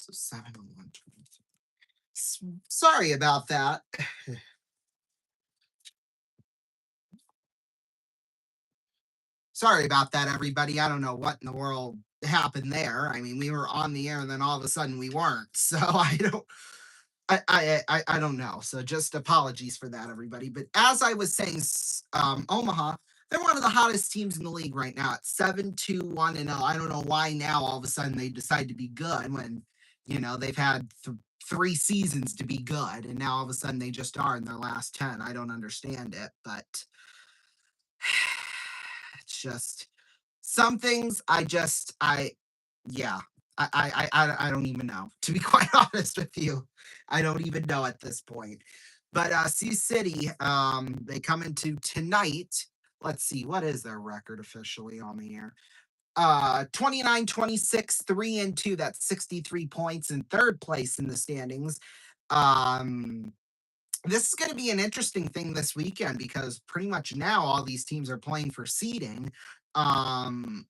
So 7:01. Sorry about that. Sorry about that, everybody. I don't know what in the world happened there. I mean, we were on the air and then all of a sudden we weren't. So I don't know. So just apologies for that, everybody. But as I was saying, Omaha, they're one of the hottest teams in the league right now at 7-2-1-0. I don't know why now all of a sudden they decide to be good when they've had 3 seasons to be good, and now all of a sudden they just are in their last 10. I don't understand it, but it's just some things yeah. I don't even know. To be quite honest with you, I don't even know at this point. But Sioux City, they come into tonight. Let's see, what is their record officially on the air? 29-26, 3-2. That's 63 points in third place in the standings. This is going to be an interesting thing this weekend because pretty much now all these teams are playing for seeding. In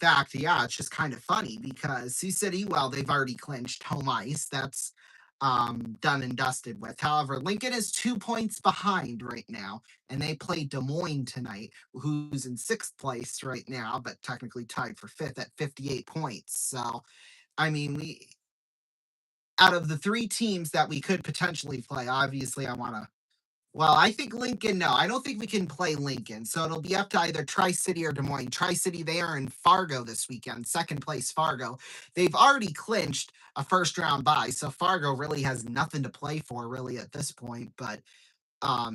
fact, yeah, it's just kind of funny because Sioux City, well, they've already clinched home ice. That's done and dusted with. However, Lincoln is 2 points behind right now, and they play Des Moines tonight, who's in 6th place right now, but technically tied for 5th at 58 points. So, I mean, out of the 3 teams that we could potentially play, obviously, I think Lincoln, no, I don't think we can play Lincoln. So it'll be up to either Tri-City or Des Moines. Tri-City, they are in Fargo this weekend, 2nd place Fargo. They've already clinched a first round bye. So Fargo really has nothing to play for really at this point. But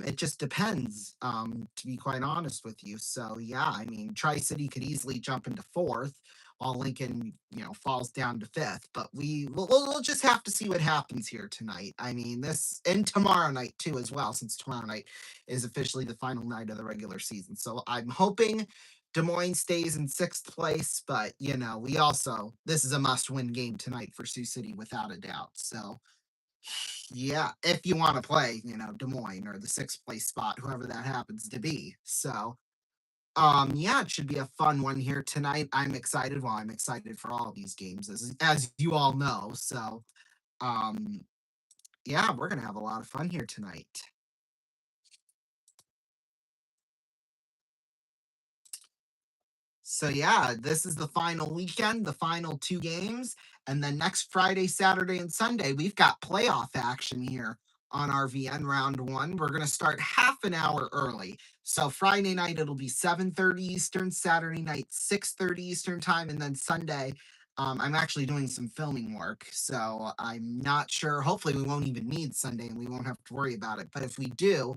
it just depends, to be quite honest with you. So yeah, I mean, Tri-City could easily jump into 4th while Lincoln, falls down to 5th. But we'll just have to see what happens here tonight. I mean, this and tomorrow night too, as well, since tomorrow night is officially the final night of the regular season. So I'm hoping Des Moines stays in 6th place, but this is a must-win game tonight for Sioux City without a doubt. So yeah, if you want to play, Des Moines or the 6th place spot, whoever that happens to be. So yeah, it should be a fun one here tonight. I'm excited. Well, I'm excited for all these games, as you all know. So yeah, we're gonna have a lot of fun here tonight. So yeah, this is the final weekend, the final 2 games, and then next Friday, Saturday, and Sunday, we've got playoff action here on RVN round 1. We're going to start half an hour early. So Friday night it'll be 7:30 Eastern, Saturday night 6:30 Eastern time, and then Sunday I'm actually doing some filming work, so I'm not sure. Hopefully we won't even need Sunday and we won't have to worry about it. But if we do,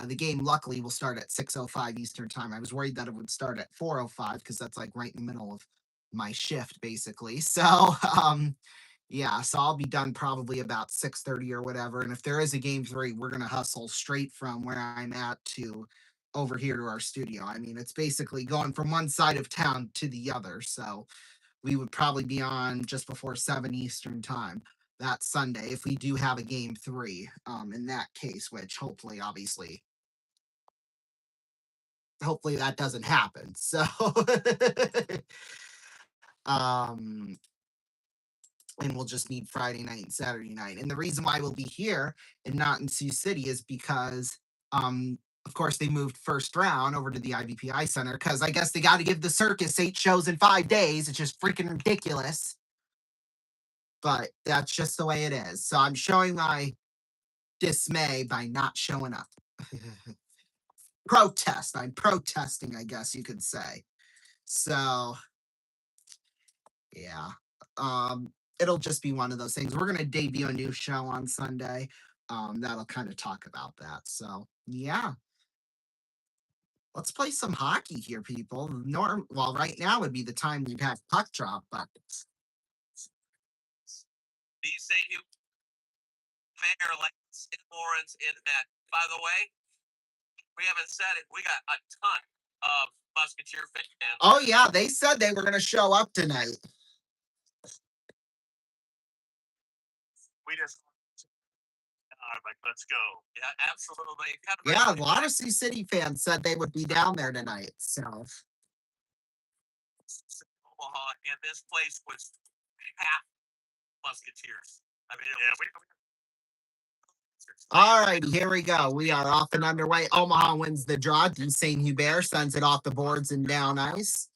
the game luckily will start at 6:05 Eastern time. I was worried that it would start at 4:05 because that's like right in the middle of my shift, basically. So yeah, so I'll be done probably about 6:30 or whatever. And if there is a game 3, we're gonna hustle straight from where I'm at to over here to our studio. I mean, it's basically going from one side of town to the other. So we would probably be on just before 7 Eastern time that Sunday if we do have a game 3 in that case, which hopefully that doesn't happen. So and we'll just need Friday night and Saturday night. And the reason why we'll be here and not in Sioux City is because of course they moved first round over to the IBPI Center because I guess they got to give the circus 8 shows in 5 days. It's just freaking ridiculous. But that's just the way it is. So I'm showing my dismay by not showing up. Protest. I'm protesting, I guess you could say. So yeah. It'll just be one of those things. We're gonna debut a new show on Sunday. That'll kind of talk about that. So yeah. Let's play some hockey here, people. Right now would be the time we'd have puck drop, but These say you fair like St. Lawrence in that. By the way, we haven't said it. We got a ton of Musketeer fans. Oh yeah, they said they were gonna show up tonight. We just like, let's go. Yeah, absolutely. Yeah, a lot of Sioux City fans said they would be down there tonight. So Omaha, and this place was half Musketeers. I mean, yeah, All right, here we go. We are off and underway. Omaha wins the draw. D. St. Hubert sends it off the boards and down ice.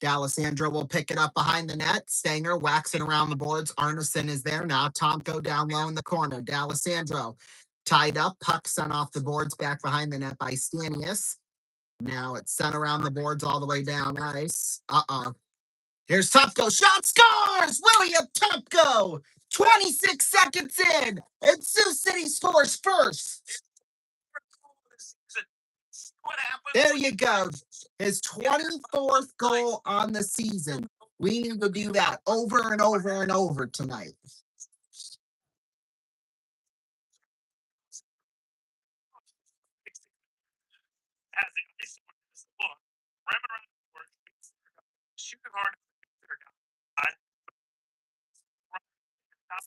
D'Alessandro will pick it up behind the net. Stanger waxing around the boards. Arneson is there now. Tomko down low in the corner. D'Alessandro tied up. Puck sent off the boards back behind the net by Stanius. Now it's sent around the boards all the way down ice. Here's Tupko. Shot scores! William Tupko! 26 seconds in, and Sioux City scores first. what happened? There you go. His 24th goal on the season. We need to do that over and over and over tonight.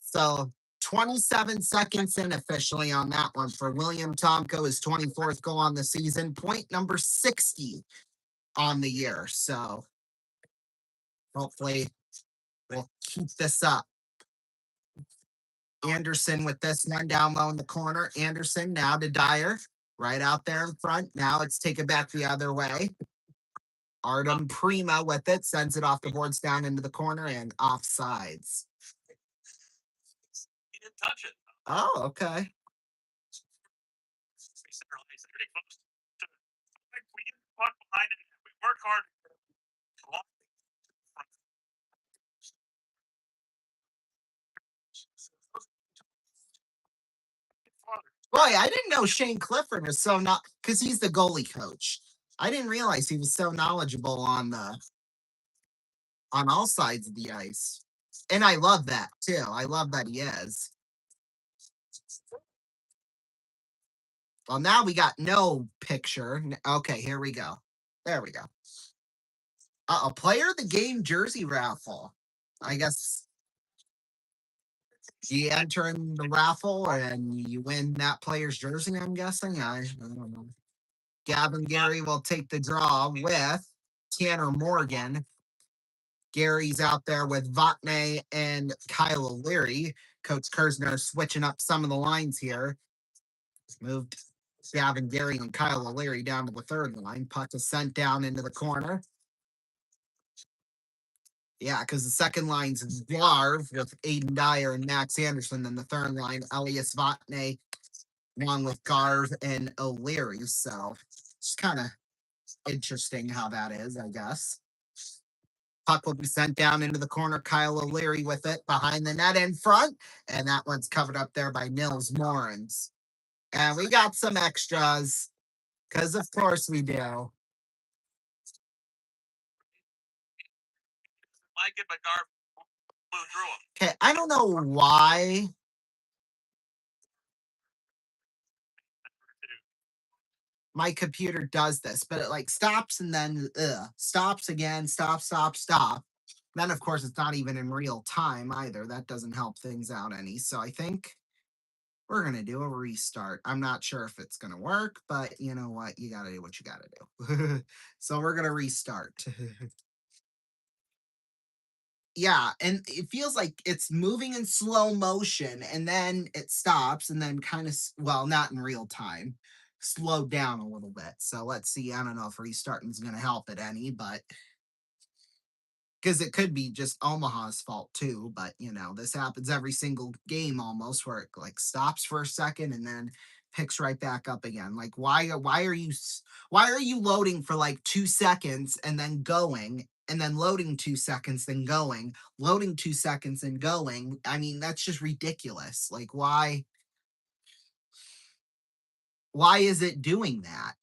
So 27 seconds in officially on that one for William Tomko, his 24th goal on the season, point number 60 on the year. So hopefully we'll keep this up. Anderson with this one down low in the corner. Anderson now to Dyer, right out there in front. Now it's taken back the other way. Artem Prima with it, sends it off the boards down into the corner and offsides. He didn't touch it. Oh, okay. We work hard. Boy, I didn't know Shane Clifford was so not because he's the goalie coach. I didn't realize he was so knowledgeable on all sides of the ice. And I love that too. I love that he is. Well, now we got no picture. Okay, here we go. There we go. A player of the game jersey raffle. I guess you enter in the raffle and you win that player's jersey, I'm guessing. I don't know. Gavin Gary will take the draw with Tanner Morgan. Gary's out there with Vatne and Kyle O'Leary. Coach Kersner switching up some of the lines here. Moved Gavin Gary and Kyle O'Leary down to the third line. Puck is sent down into the corner. Yeah, because the second line's Glarv with Aiden Dyer and Max Anderson. Then the third line, Elias Vatne, along with Garv and O'Leary. So it's kind of interesting how that is, I guess. Puck will be sent down into the corner. Kyle O'Leary with it behind the net in front. And that one's covered up there by Nils Morans. And we got some extras, because of course we do. Mike and McGarv blew through him. Okay, I don't know why. My computer does this, but it like stops and then stops again, stop. Then of course it's not even in real time either. That doesn't help things out any. So I think we're gonna do a restart. I'm not sure if it's gonna work, but you know what? You gotta do what you gotta do. So we're gonna restart. Yeah, and it feels like it's moving in slow motion and then it stops and then kind of well, not in real time, slowed down a little bit. So let's see. I don't know if restarting is going to help it any, but because it could be just Omaha's fault too. But you know, this happens every single game almost, where it like stops for a second and then picks right back up again. Like why are you loading for like 2 seconds and then going and then loading 2 seconds then going, loading 2 seconds and going? I mean, that's just ridiculous. Like why is it doing that?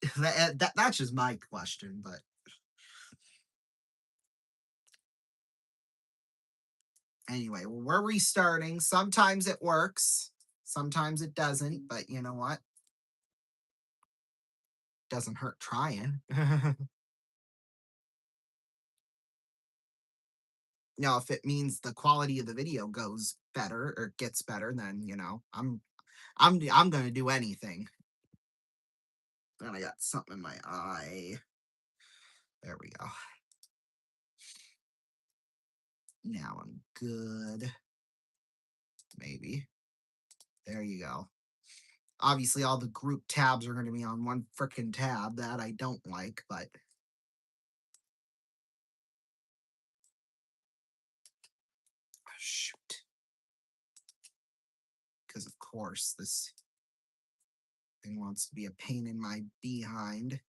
That's just my question, but anyway, well, we're restarting. Sometimes it works, sometimes it doesn't, but you know what? Doesn't hurt trying. Now, if it means the quality of the video goes better or gets better, then you know, I'm gonna do anything. Then I got something in my eye. There we go. Now I'm good. Maybe. There you go. Obviously, all the group tabs are going to be on one frickin' tab. That I don't like, but... Shoot. Because, of course, this thing wants to be a pain in my behind.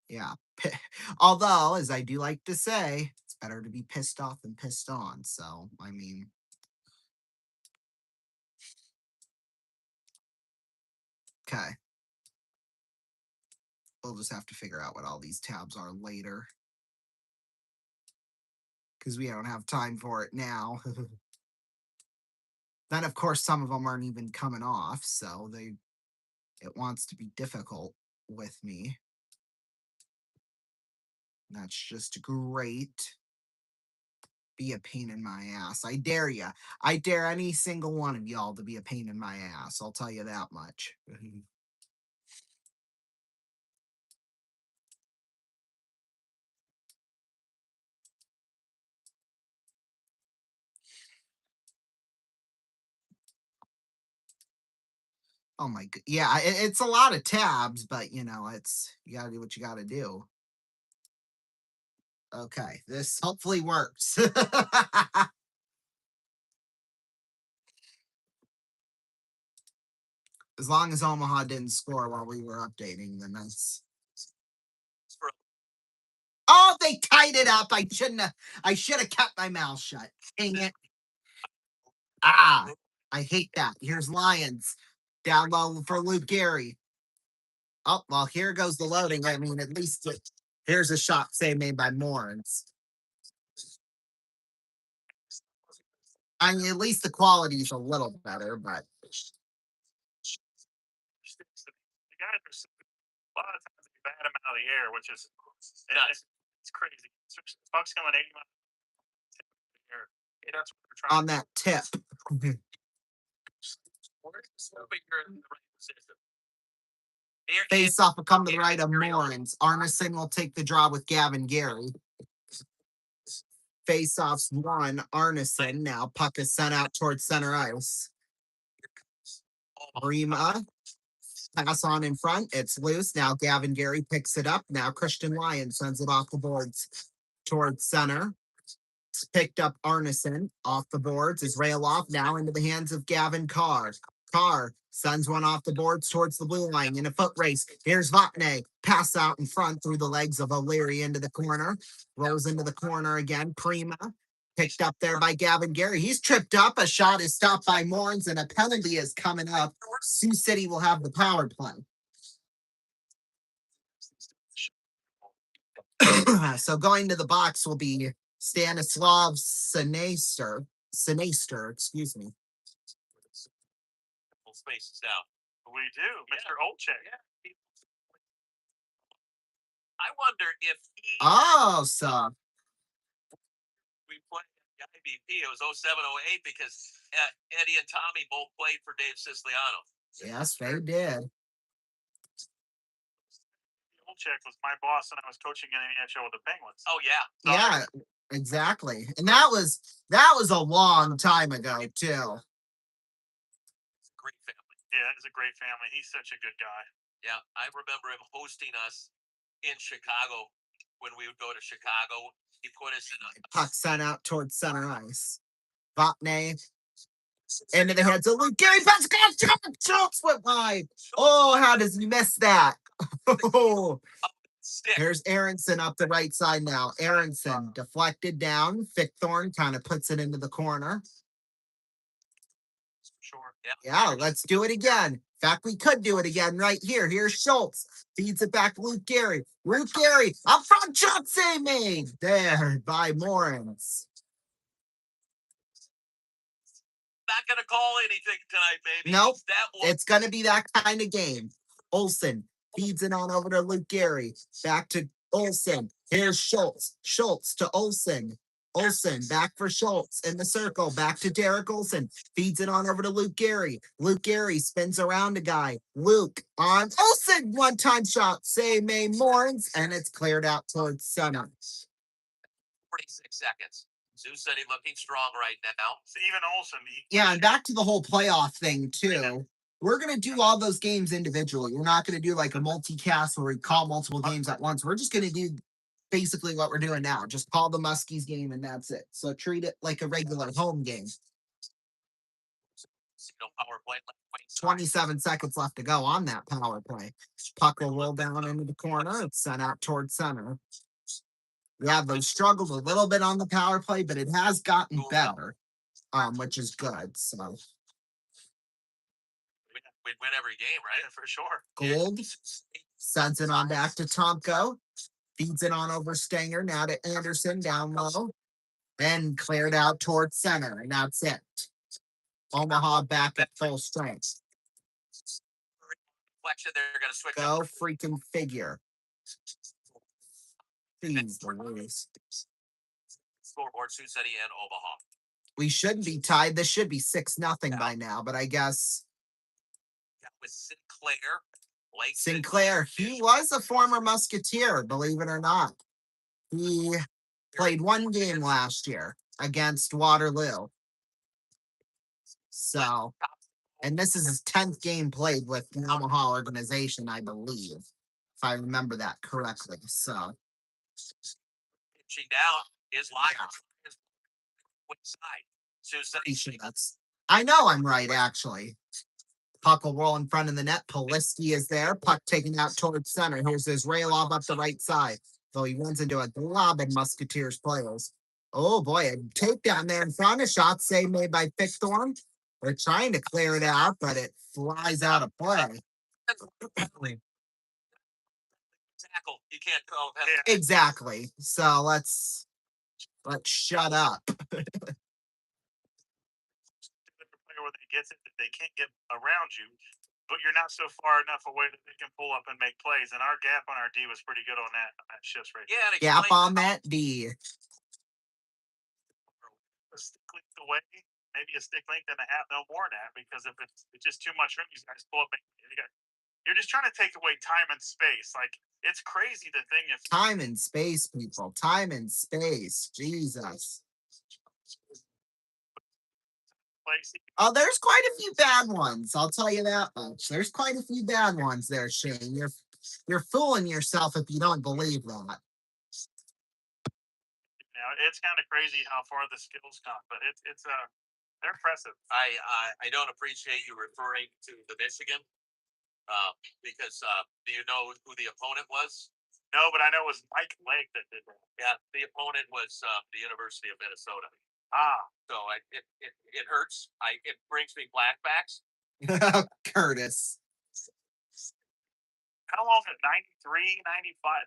Yeah. Although, as I do like to say, it's better to be pissed off than pissed on. So, I mean... Okay. We'll just have to figure out what all these tabs are later. Because we don't have time for it now. Then, of course, some of them aren't even coming off, so it wants to be difficult with me. That's just great. Be a pain in my ass. I dare ya. I dare any single one of y'all to be a pain in my ass. I'll tell you that much. Oh my god. Yeah, it's a lot of tabs, but you know, you gotta do what you gotta do. Okay, this hopefully works. As long as Omaha didn't score while we were updating, then that's... Oh, they tied it up. I should have kept my mouth shut. Dang it. Ah, I hate that. Here's Lions. Down low for Luke Gary. Oh, well, here goes the loading. I mean, at least here's a shot, say, made by Morans. I mean, at least the quality is a little better, but... The guys are a lot of times they bat him out of the air, which is it's crazy. Puck's coming 80 miles in the air. Yeah, that's what they're trying on that tip. Face off will come to the right of Morans. Arneson will take the draw with Gavin Gary. Face off's one. Arneson. Now puck is sent out towards center ice. Rima. Pass on in front. It's loose. Now Gavin Gary picks it up. Now Christian Lyon sends it off the boards towards center. It's picked up Arneson off the boards. Is rail off now into the hands of Gavin Carr. Carr sends one off the boards towards the blue line in a foot race. Here's Vatne. Pass out in front through the legs of O'Leary into the corner. Rolls into the corner again. Prima. Picked up there by Gavin Gary. He's tripped up. A shot is stopped by Morans, and a penalty is coming up. Sioux City will have the power play. So going to the box will be Stanislav Sinaster, excuse me. Spaces now. We do, Mr. Olchek. Yeah. I wonder if he... Oh, so... We played the IBP. It was 07-08 because Eddie and Tommy both played for Dave Siciliano. Yes, they did. Olchek was my boss, and I was coaching in the NHL with the Penguins. Oh yeah. So, yeah, exactly. And that was a long time ago too. Great family. Yeah, it's a great family. He's such a good guy. Yeah, I remember him hosting us in Chicago when we would go to Chicago. He put us in a puck sent out towards center ice. Vatne into the hands of Luke Gary. Schultz went wide. Oh, how does he miss that? Oh. Here's Aronson up the right side now. Aronson deflected down. Fickthorn kind of puts it into the corner. Sure. Yeah, let's do it again. In fact, we could do it again right here. Here's Schultz. Feeds it back to Luke Gary. Luke Gary, up front, shot save made. There by Morans. Not going to call anything tonight, baby. Nope. It's going to be that kind of game. Olsen feeds it on over to Luke Gary. Back to Olsen. Here's Schultz. Schultz to Olsen. Olsen back for Schultz in the circle. Back to Derek Olsen. Feeds it on over to Luke Gary. Luke Gary spins around a guy. Luke on Olsen. One-time shot. Say May Morns. And it's cleared out towards center. 46 seconds. Sioux City looking strong right now. So even Olsen. Yeah, and back to the whole playoff thing, too. We're going to do all those games individually. We're not going to do like a multicast where we call multiple games at once. We're just going to do basically what we're doing now. Just call the Muskies game and that's it. So treat it like a regular home game. Power play. 27 seconds left to go on that power play. Puck will roll down into the corner. It's sent out towards center. Yeah, they've struggled a little bit on the power play, but it has gotten better, which is good. So we'd win every game, right? For sure. Gold sends it on back to Tomko. Feeds it on over Stanger. Now to Anderson down low. Then cleared out towards center, and that's it. Omaha back at full strength. They're going to switch. Go freaking figure. Please, Louise. Scoreboard, Sioux City and Omaha. We shouldn't be tied. This should be 6-0 by now, but I guess. With Sinclair. Sinclair, he was a former Musketeer, believe it or not. He played one game last year against Waterloo. So, and this is his 10th game played with the Omaha organization, I believe, if I remember that correctly. So, pitching down is live. Side. Sioux City. I know I'm right, actually. Puck will roll in front of the net. Poliski is there. Puck taken out towards center. Here's Izrailov up the right side. So he runs into a glob of Musketeers players. Oh boy, a takedown there in front. A shot save made by Fickthorn. They're trying to clear it out, but it flies out of play. Tackle. You can't call that. Exactly. So let's shut up. Where they get it, they can't get around you, but you're not so far enough away that they can pull up and make plays. And our gap on our D was pretty good on that shift right. Yeah, gap on that D. A stick length away, maybe a stick length and a half, no more than that. Because if it's just too much room, you guys pull up. You're just trying to take away time and space. Like it's crazy the thing. If time and space, people, time and space, Jesus. Oh, there's quite a few bad ones. I'll tell you that much. There's quite a few bad ones there, Shane. You're fooling yourself if you don't believe that. Yeah, it's kind of crazy how far the skills come, but they're impressive. I don't appreciate you referring to the Michigan, because do you know who the opponent was? No, but I know it was Mike Lake that did that. Yeah, the opponent was the University of Minnesota. So it hurts. It brings me flashbacks. Curtis. How long is it? 93, 95,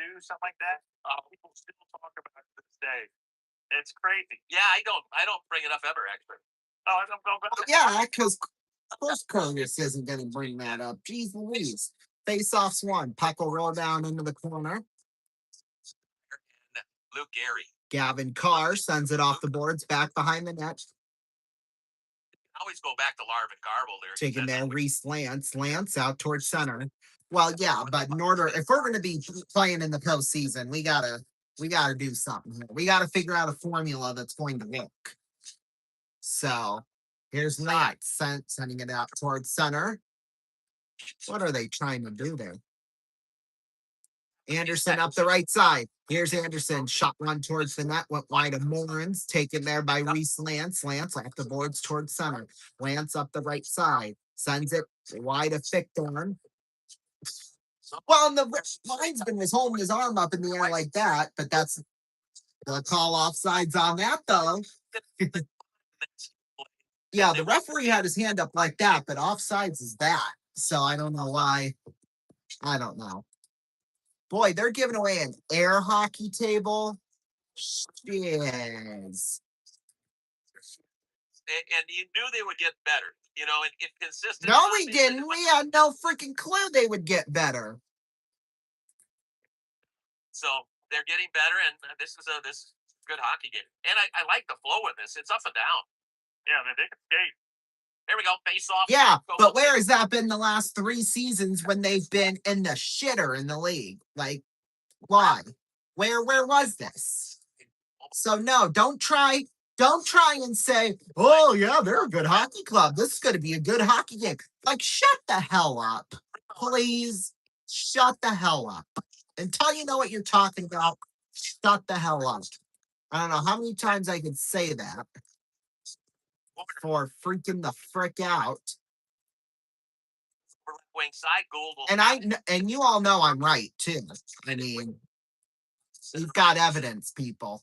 92, something like that? People still talk about it to this day. It's crazy. Yeah, I don't bring it up ever, actually. Oh, I don't go back. Yeah, because of course Curtis isn't going to bring that up. Jeez Louise. Face-offs one. Puck will roll down into the corner. And Luke Gary. Gavin Carr sends it off the boards back behind the net. Always go back to Larvin Garble there. Taking there, Reese Lance out towards center. Well, yeah, but in order, if we're going to be playing in the postseason, we gotta do something here. We gotta figure out a formula that's going to work. So here's Lance sending it out towards center. What are they trying to do there? Anderson up the right side. Here's Anderson. Shot one towards the net. Went wide of Morans. Taken there by Reese Lance. Lance off the boards towards center. Lance up the right side. Sends it wide of Fickthorn. Well, the linesman was holding his arm up in the air like that, but that's the call offsides on that, though. Yeah, the referee had his hand up like that, but offsides is that. So I don't know why. I don't know. Boy, they're giving away an air hockey table. Jeez. And you knew they would get better, in consistent. No, we didn't. We had no freaking clue they would get better. So they're getting better, and this is good hockey game. And I like the flow of this. It's up and down. Yeah, man, they can skate. There we go. Face off. Yeah, but where has that been the last 3 seasons when they've been in the shitter in the league? Like, why? Where was this? So no, don't try and say, oh yeah, they're a good hockey club. This is gonna be a good hockey game. Like, shut the hell up. Please shut the hell up. Until you know what you're talking about, shut the hell up. I don't know how many times I could say that for freaking the frick out. Wing side goal. And you all know I'm right too. I mean, we've got evidence, people.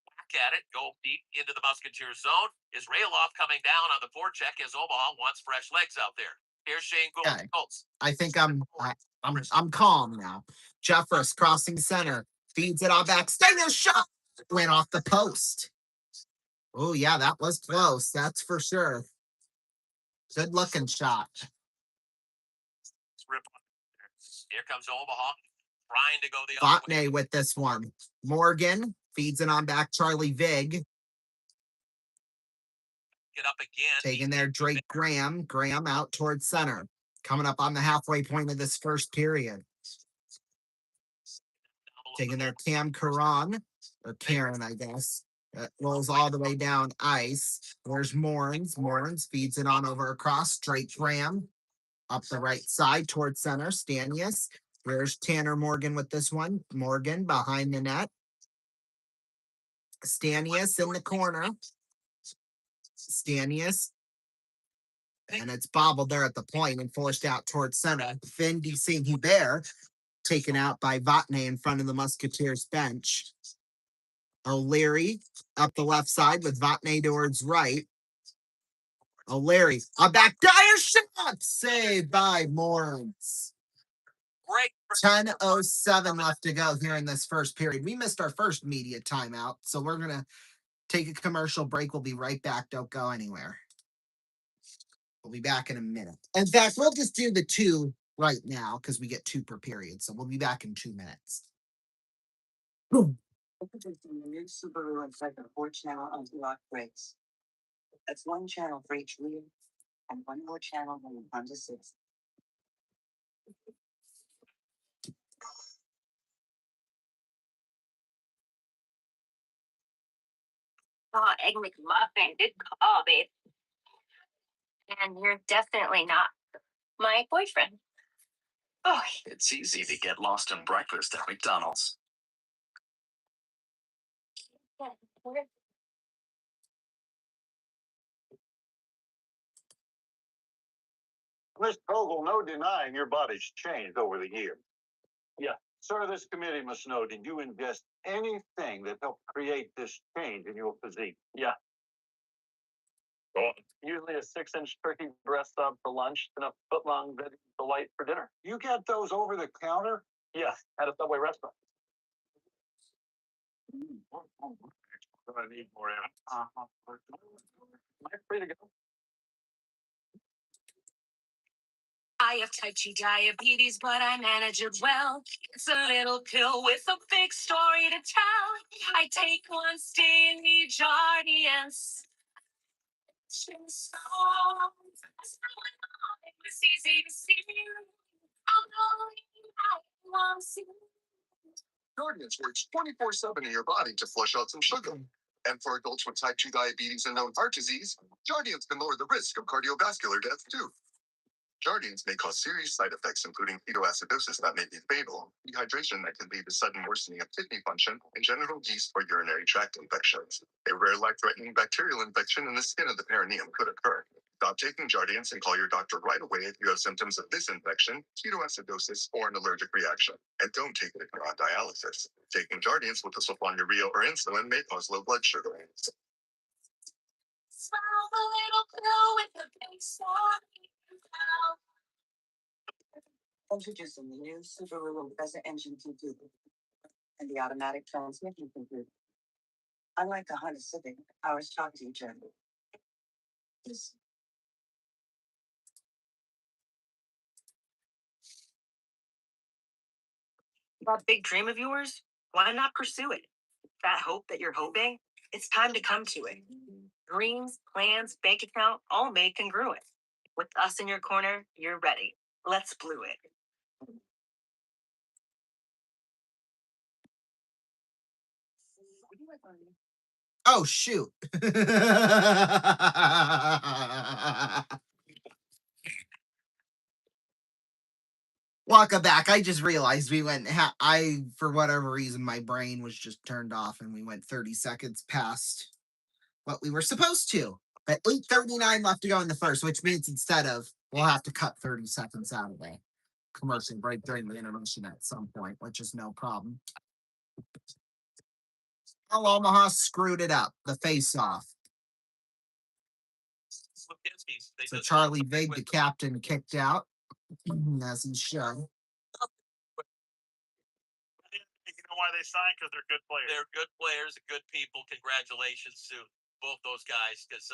Back at it, go deep into the Musketeer zone. Is Rayloff coming down on the forecheck as Omaha wants fresh legs out there. Here's Shane Gould. Okay. I think I'm calm now. Jeffress crossing center, feeds it on back. Stinger shot went off the post. Oh yeah, that was close. That's for sure. Good looking shot. Here comes Omaha, trying to go the other way. Botnay with this one. Morgan feeds it on back. Charlie Vig. Get up again. Taking there, Drake Graham. Graham out towards center. Coming up on the halfway point of this first period. Taking there, Cam Karan, or Karen, I guess. Rolls all the way down ice. There's Morans. Morans feeds it on over across. Drake Graham up the right side towards center. Stanius. There's Tanner Morgan with this one. Morgan behind the net. Stanius in the corner. Stanius. And it's bobbled there at the point and forced out towards center. Fendi St. Hubert taken out by Vatne in front of the Musketeers bench. O'Leary up the left side with Vatne towards right. O'Leary, a back dire shot saved by Morans. 10:07 left to go here in this first period. We missed our first media timeout, so we're going to take a commercial break. We'll be right back. Don't go anywhere. We'll be back in a minute. In fact, we'll just do the 2 right now because we get 2 per period. So we'll be back in 2 minutes. Boom. Introducing the new Subaru Impreza 4-channel anti-lock brakes. That's 1 channel for each wheel and 1 more channel than the Honda 6. Oh, Egg McMuffin, good call, babe. And you're definitely not my boyfriend. Oh, It's easy to get lost in breakfast at McDonald's. Miss Kogel, no denying your body's changed over the years. Yeah. Sir, this committee must know, did you ingest anything that helped create this change in your physique? Yeah. Usually a 6-inch turkey breast sub for lunch and a foot-long veggie delight for dinner. You get those over the counter? Yeah, at a Subway restaurant. I need more evidence. Am I free to go? I have type 2 diabetes, but I manage it well. It's a little pill with a big story to tell. I take 1 daily Jardians. It's easy to see. Guardians works 24/7 in your body to flush out some sugar. And for adults with type 2 diabetes and known heart disease, Jardians can lower the risk of cardiovascular death too. Jardians may cause serious side effects, including ketoacidosis that may be fatal, dehydration that can lead to sudden worsening of kidney function, and genital yeast or urinary tract infections. A rare life-threatening bacterial infection in the skin of the perineum could occur. Stop taking Jardians and call your doctor right away if you have symptoms of this infection, ketoacidosis, or an allergic reaction. And don't take it if you're on dialysis. Taking Jardians with a sulfonylurea or insulin may cause low blood sugar. Swallow the little pill with the big story. Introducing the new Subaru Impreza engine computer and the automatic transmission computer. Unlike the Honda Civic, ours talk to each other. That big dream of yours? Why not pursue it? That hope that you're hoping, it's time to come to it. Dreams, plans, bank account, all made congruent. With us in your corner, you're ready. Let's blue it. Oh, shoot. Welcome back. I just realized we went, for whatever reason, my brain was just turned off and we went 30 seconds past what we were supposed to. But 8:39 left to go in the first, which means instead of, we'll have to cut 30 seconds out of the commercial break during the intermission at some point, which is no problem. Oh, Omaha screwed it up. The face-off. So Charlie Vig, the captain, kicked out, as he should. You know why they signed? Because they're good players. They're good players and good people. Congratulations to both those guys because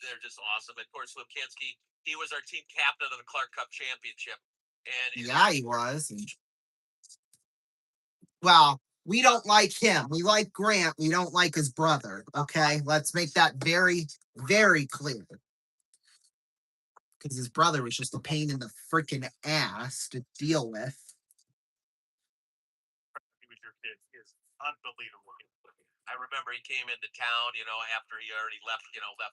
they're just awesome. And of course, Lipkinski, he was our team captain of the Clark Cup Championship. And yeah, he was. Well, we don't like him. We like Grant. We don't like his brother. Okay, let's make that very, very clear. Because his brother was just a pain in the freaking ass to deal with. He was your kid. He is unbelievable. I remember he came into town, after he already left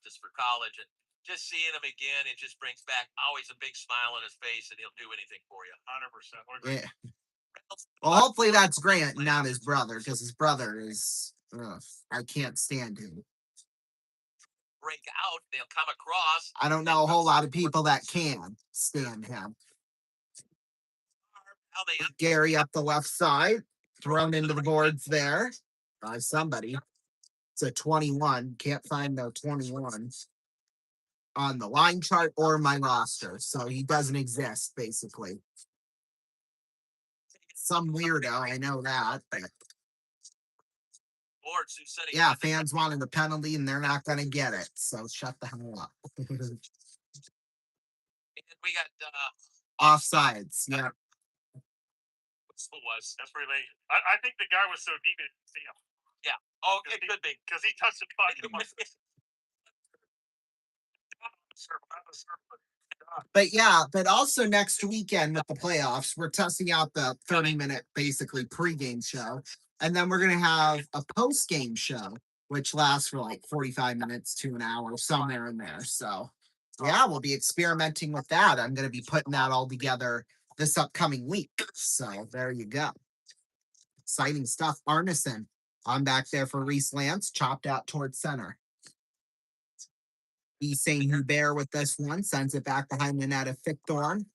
us for college, and just seeing him again, it just brings back always a big smile on his face, and he'll do anything for you. 100%. Yeah. Well, hopefully that's Grant, not his brother, because his brother is, I can't stand him. Break out, they'll come across. I don't know a whole lot of people that can stand him. Gary up the left side, thrown into the boards there by somebody. It's a 21. Can't find no 21s on the line chart or my roster, so he doesn't exist, basically. Some weirdo, I know that, but yeah, fans wanted a penalty and they're not going to get it, so shut the hell up. And we got offsides. Yeah. Was that's where they. I think the guy was so deep it didn't see him. Yeah. Oh, it could be because he touched the puck. But also next weekend with the playoffs, we're testing out the 30-minute basically pregame show. And then we're going to have a post-game show, which lasts for like 45 minutes to an hour, somewhere in there. So, yeah, we'll be experimenting with that. I'm going to be putting that all together this upcoming week. So, there you go. Exciting stuff. Arneson, I'm back there for Reese Lance, chopped out towards center. St. Hubert with this one, sends it back behind the net of Fickthorn.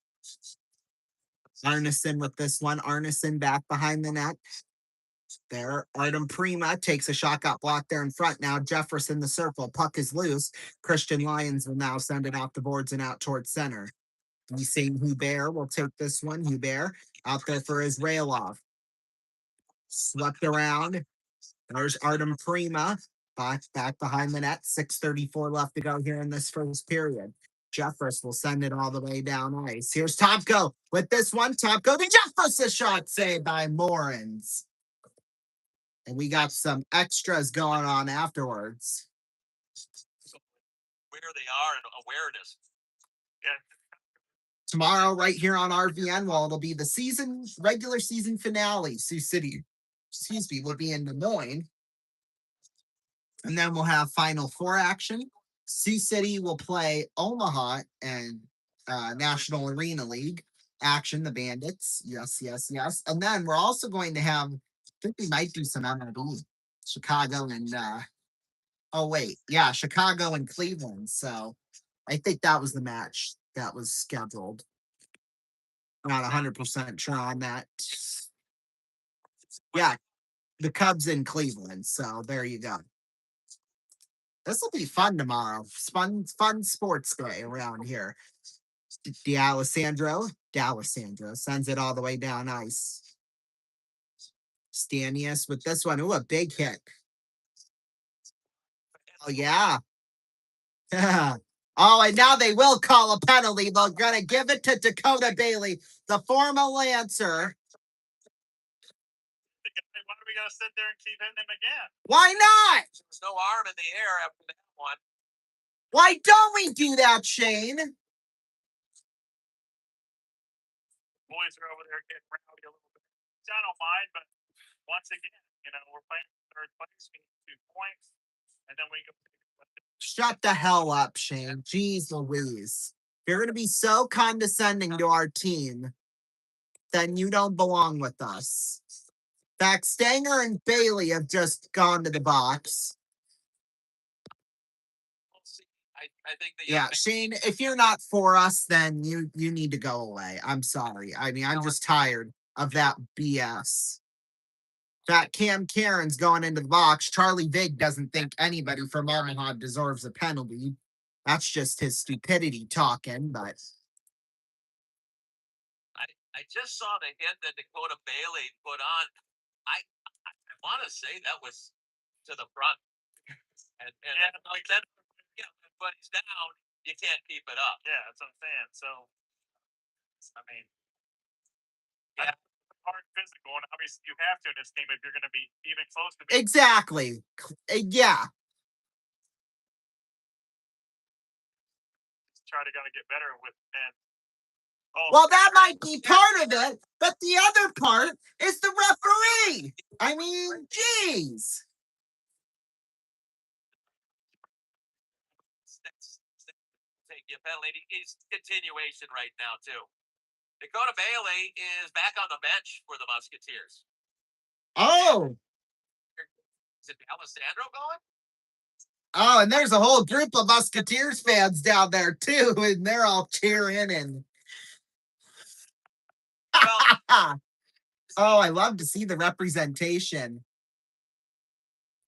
Arneson with this one. Arneson back behind the net. There, Artem Prima takes a shot, got blocked there in front. Now Jefferson the circle. Puck is loose. Christian Lyons will now send it off the boards and out towards center. St. Hubert will take this one. Hubert out there for Izrailov. Swept around. There's Artem Prima. Back behind the net. 6:34 left to go here in this first period. Jeffers will send it all the way down ice. Here's Topko with this one. Topko to Jeffers, a shot saved by Morans. And we got some extras going on afterwards. Where they are and awareness. Yeah. Tomorrow, right here on RVN, well, it'll be the regular season finale. Sioux City, will be in Des Moines. And then we'll have Final Four action. Sioux City will play Omaha and National Arena League action, the Bandits. Yes. And then we're also going to have, I think we might do some MLB. Chicago and, Chicago and Cleveland. So I think that was the match that was scheduled. Not 100% sure on that. Yeah, the Cubs in Cleveland. So there you go. This will be fun tomorrow. Fun sports day around here. D'Alessandro sends it all the way down ice. Stanius with this one. Ooh, a big hit. Oh, yeah. Oh, and now they will call a penalty. They're going to give it to Dakota Bailey, the former Lancer. Why do we we gotta sit there and keep hitting him again? Why not? There's no arm in the air after that one. Why don't we do that, Shane? Boys are over there getting rowdy a little bit. I don't mind, but once again, we're playing third place. We need 2 points, and then we go. Shut the hell up, Shane. Jeez Louise. If you're gonna be so condescending to our team, then you don't belong with us. In fact, Stanger and Bailey have just gone to the box. I think that Yeah, Shane, if you're not for us, then you need to go away. I'm sorry. I mean, I'm just tired of that BS. That Cam Karen's going into the box. Charlie Vig doesn't think anybody from Omaha deserves a penalty. That's just his stupidity talking, but I just saw the hit that Dakota Bailey put on. I want to say that was to the front, and then when he's down, you can't keep it up. Yeah, that's what I'm saying. So, I mean, hard physical, and obviously you have to in this game if you're going to be even close to. Exactly. Yeah. Try to get better with and. Well, that might be part of it, but the other part is the referee. I mean, jeez. Take your penalty. It's continuation right now too. Dakota Bailey is back on the bench for the Musketeers. Oh. Is it Alessandro going? Oh, and there's a whole group of Musketeers fans down there too, and they're all cheering and. Well, oh, I love to see the representation.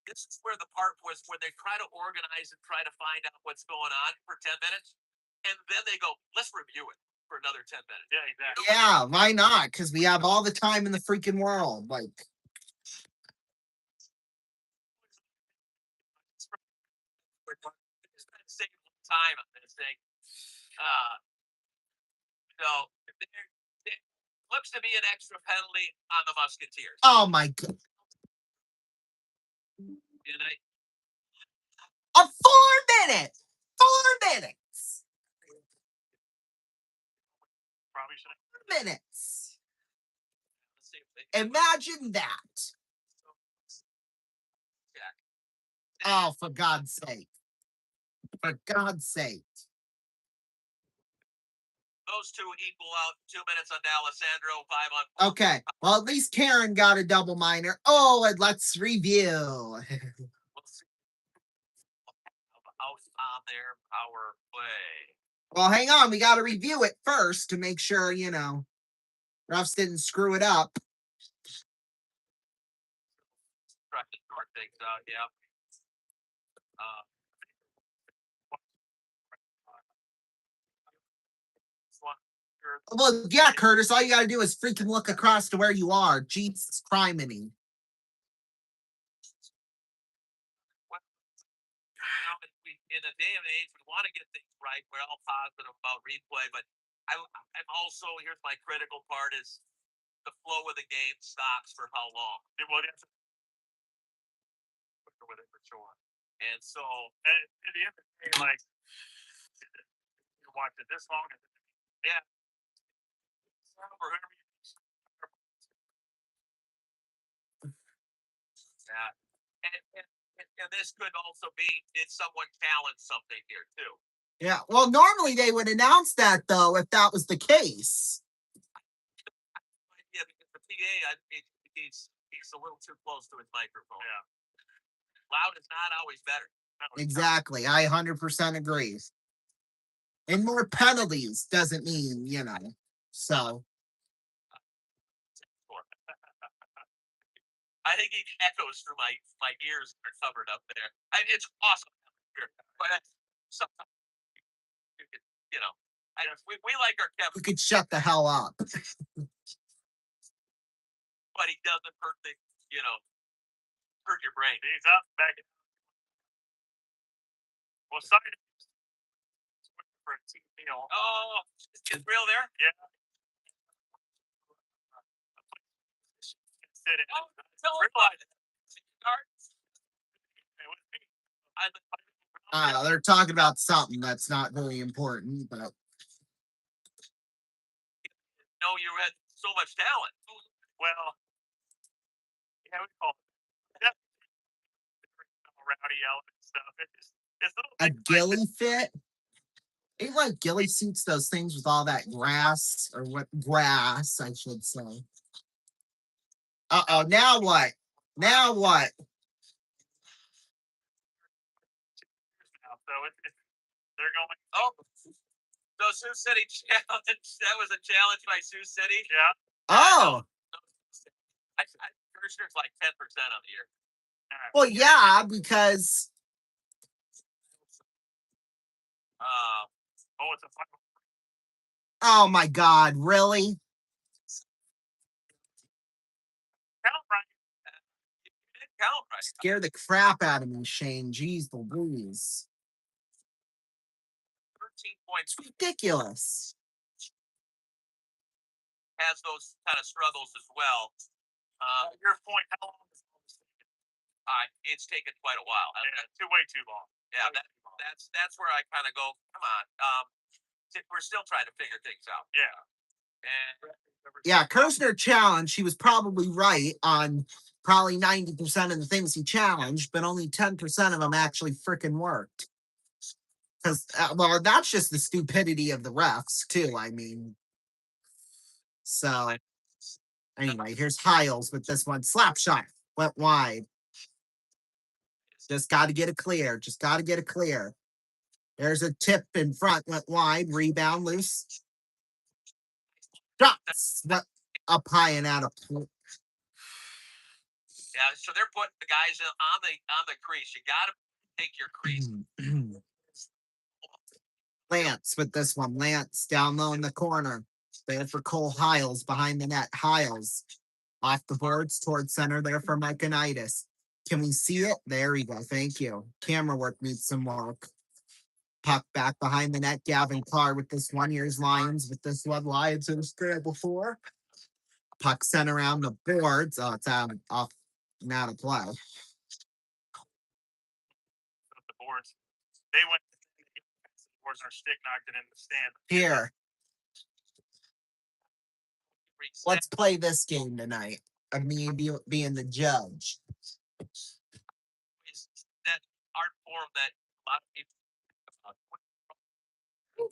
This is where the part was where they try to organize and try to find out what's going on for 10 minutes, and then they go, let's review it for another 10 minutes. Yeah, exactly. Yeah, why not? Because we have all the time in the freaking world. Like. Save time on this thing. So there looks to be an extra penalty on the Musketeers. Oh my god. And a 4 minute. 4 minutes. Probably should have. 4 minutes. Imagine that. Oh, for God's sake. For God's sake. Those two equal out 2 minutes on D'Alessandro, 5 on. Okay. Well, at least Karen got a double minor. Oh, and let's review. Out on their power play. Well, hang on. We got to review it first to make sure, refs didn't screw it up. Try to sort things out, yeah. Well, yeah, Curtis, all you got to do is freaking look across to where you are. Jesus criminy. In a day and age, we want to get things right. We're all positive about replay, but I'm also, here's my critical part is the flow of the game stops for how long? With it for sure. And so, at the end of the day, like, you watch it this long, yeah. Or whoever you and this could also be, did someone challenge something here too? Yeah, well, normally they would announce that, though, if that was the case. Yeah, because the PA, he's a little too close to his microphone. Yeah. Loud is not always better. Exactly. I 100% agree. And more penalties doesn't mean, so. I think he echoes through my ears that are covered up there. It's awesome. But sometimes, we like our Kevin. You could shut the hell up. But he doesn't hurt hurt your brain. He's up, back. Well, sorry for a team meal. Oh, is real there? Yeah. Did it. Oh, no, Realize it. I They're talking about something that's not very important, but know you had so much talent. Well, yeah, we call it. Definitely rowdy element stuff. It's little a things like ghillie that. fit. Ain't like ghillie suits, those things with all that grass, or what grass, I should say. Now what? Now what? Now, so they're going. Oh, so Sioux City challenge. That was a challenge by Sioux City. Yeah. Oh, Kirshner's like 10% on the year. well, yeah, because Oh, it's a fun. oh my God, really? Count right. You didn't count right. Scare the crap out of me, Shane. Jeez Louise. 13 points. It's ridiculous. Has those kind of struggles as well. Your point. How long is this taking? It's taken quite a while. Yeah, way too long. Yeah, that's where I kind of go. Come on. We're still trying to figure things out. Yeah. And Yeah, Kirshner challenged. He was probably right on probably 90% of the things he challenged, but only 10% of them actually freaking worked. Because, well, that's just the stupidity of the refs, too. I mean, so anyway, here's Hiles with this one. Slap shot. Went wide. Just got to get it clear. Just got to get it clear. There's a tip in front. Went wide. Rebound loose. Shots. Went up high and out of point. yeah, so they're putting the guys on the crease. You got to take your crease. Lance with this one. Lance down low in the corner. There for Cole Hiles behind the net. Hiles off the boards towards center there for Micanitis. Can we see it? There we go. Thank you. Camera work needs some work. Puck back behind the net. Gavin Carr with this one. Here's Lions with this one. Lions in a scramble before. Puck sent around the boards. Oh, it's out off and out of play. The boards. They went. The boards are stick knocked it in the stand. Here, Reset. let's play this game tonight. Of me being the judge. It's that art form that a lot of people. Got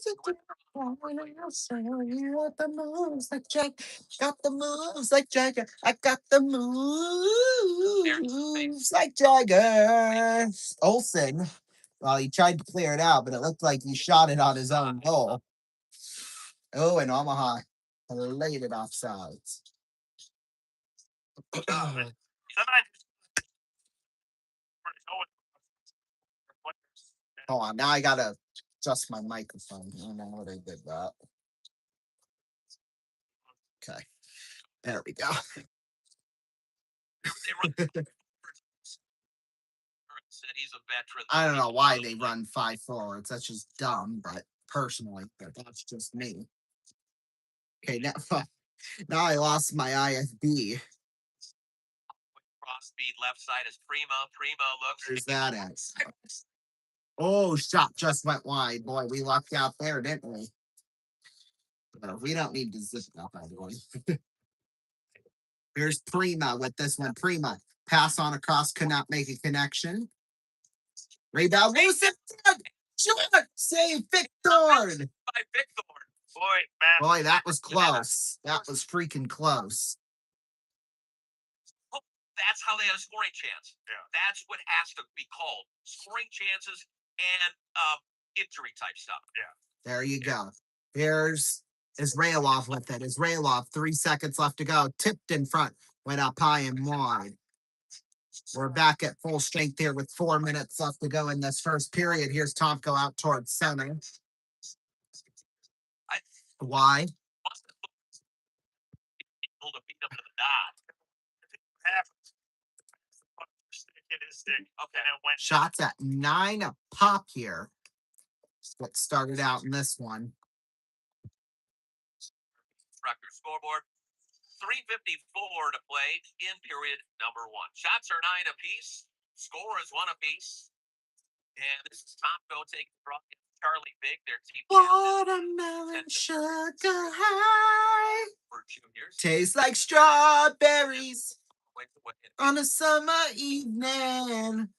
the moves like Jack. Got the moves like Jagger. I got the moves like Jagger. Olsen. Well, he tried to clear it out, but it looked like he shot it on his own goal. Oh, and Omaha laid it offsides. Sometimes. Hold on, now I gotta adjust my microphone. I don't know what I did that. Okay, there we go. Said he's a veteran. I don't know why they run 5 forwards. That's just dumb, but personally, that's just me. Okay, now I lost my IFB. Cross speed left side is Primo. Primo looks. Where's that at? Oh, shot just went wide. Boy, we lucked out there, didn't we? We don't need to zip that, by the way. Here's Prima with this one. Prima. Pass on across, could not make a connection. Rebound. Loose it. Shot. Save Victor. By Victor. Boy, Boy, that was close. That was freaking close. That's how they had a scoring chance. Yeah. That's what has to be called scoring chances and injury type stuff. Yeah. There you go. Here's Israelov with it. Israelov, 3 seconds left to go. Tipped in front. Went up high and wide. We're back at full strength here with 4 minutes left to go in this first period. Here's Tomko out towards center. Why? People to beat them to the dot. Okay. And it went. Shots at 9 a pop here. That's what started out in this one. Record scoreboard. 3:54 to play in period number 1. Shots are 9 apiece. Score is 1 apiece. And this is Tomko taking from Charlie Big, their team captain. Watermelon sugar high. For juniors. Tastes like strawberries Wait, on a summer evening.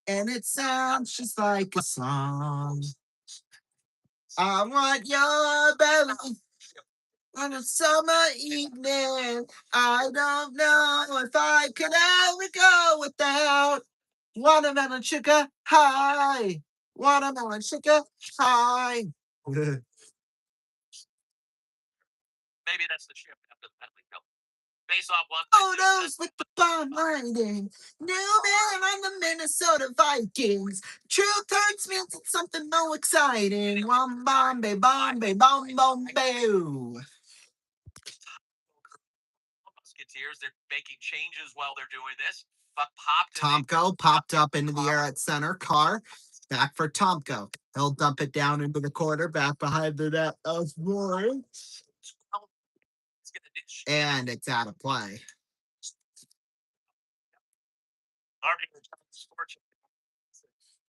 And it sounds just like a song. I want your belly on a summer evening. I don't know if I could ever go without watermelon sugar high. Watermelon sugar high. Maybe that's the shift after the penalty kill. Face off one. Photos with the bomb lighting. New man on the Minnesota Vikings. Truth hurts means it's something more exciting. Wom bombe bombe bom bom boo. Musketeers, they're making changes while they're doing this. But popped. Tomko popped up into the air at center. Carr back for Tomko. He'll dump it down into the corner, back behind the net of Warren. And it's out of play.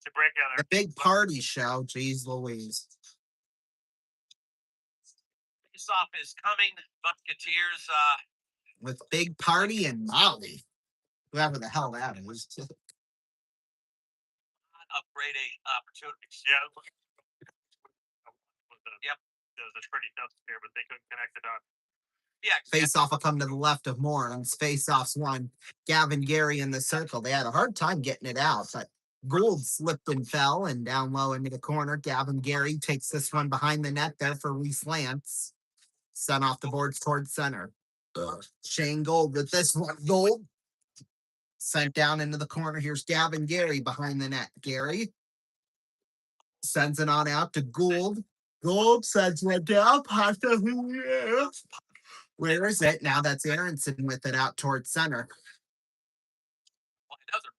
To break out The big party show. Jeez Louise. Face off is coming. Musketeers With Big Party and Molly. Whoever the hell that is. upgrading opportunities. Yeah. Yep. It was a pretty tough here, but they couldn't connect it on. Yeah. Face off will come to the left of Moran's. Face off's one. Gavin Gary in the circle. They had a hard time getting it out, but Gould slipped and fell and down low into the corner. Gavin Gary takes this one behind the net there for Reese Lance. Sent off the boards towards center. Shane Gould with this one. Gould sent down into the corner. Here's Gavin Gary behind the net. Gary sends it on out to Gould. Gould sends one down. Where is it? Now that's Aronson with it out towards center.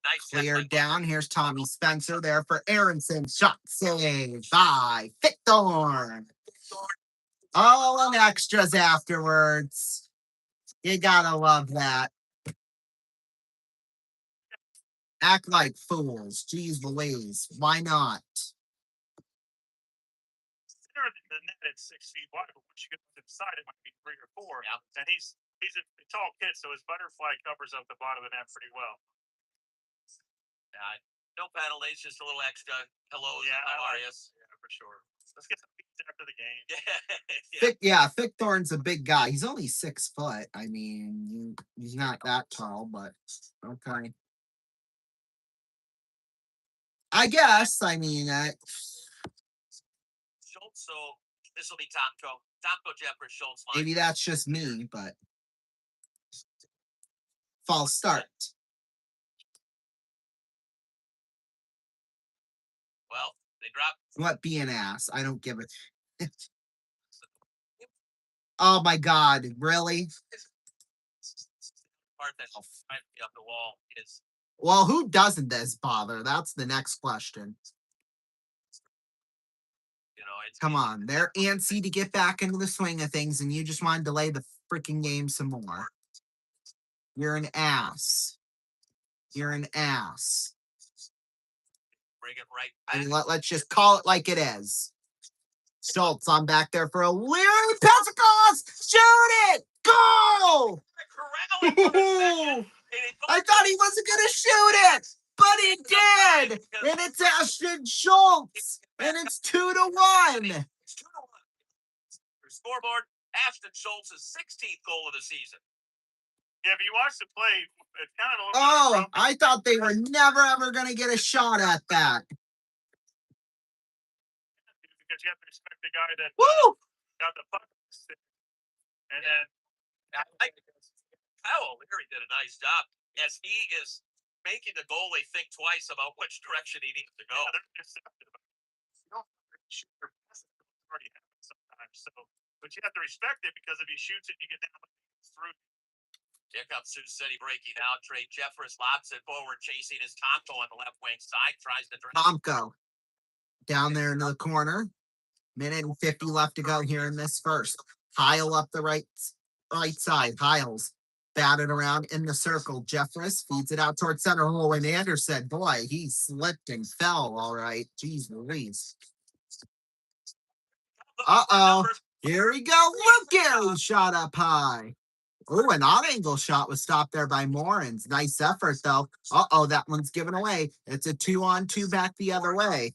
Nice Cleared down. Here's Tommy Spencer there for Aronson. Shot saved by Fickthorn. All on extras afterwards. You gotta love that. Act like fools. Jeez Louise. Why not? The net at 6 feet wide, but once you get inside, it might be 3 or 4. Yeah. And he's a tall kid, so his butterfly covers up the bottom of the net pretty well. No penalties, just a little extra hellos. Yeah, How are you? Yeah, for sure. Let's get some beats after the game. Fickthorn's a big guy. He's only 6 foot. I mean, he's not that tall, but okay. I guess. I mean, Schultz, so this will be Tomko. Tomko Jeffrey Schultz. Maybe that's just me, but false start. Well, they dropped. What be an ass? I don't give it. Oh my God! Really? Part that might be up the wall is. Well, who doesn't this bother? That's the next question. Come on, they're antsy to get back into the swing of things, and you just want to delay the freaking game some more. You're an ass. You're an ass. Bring it right. I mean, let's just call it like it is. Schultz on back there for a Larry Pentecost. Shoot it! Go! I thought he wasn't gonna shoot it, but he did, and it's Ashton Schultz, and it's 2-1. It's 2-1. Your scoreboard: Ashton Schultz's 16th goal of the season. Yeah, if you watch the play, it's kind of a little. Oh, I thought they were never ever gonna get a shot at that. Because you have to respect the guy that got the puck, and then Kyle O'Leary did a nice job as he is making the goalie think twice about which direction he needs to go. Yeah, they're deceptive. You don't shoot your pass, it already happens sometimes. So, but you have to respect it because if he shoots it, you get down through. Here comes Sioux City breaking out. Trey Jeffress lobs it forward, chasing his Tomko on the left wing side. Tries to drive. Tomko down there into the corner. Minute and 50 left to go here in this first. Heil up the right right side. Hiles batted around in the circle. Jeffress feeds it out towards center hole, and Anderson, boy, he slipped and fell. All right, jeez Louise. Uh-oh. Here we go. Luke Gary shot up high. Oh, an odd angle shot was stopped there by Morans. Nice effort, though. Uh-oh, that one's given away. It's a 2-on-2 back the other way.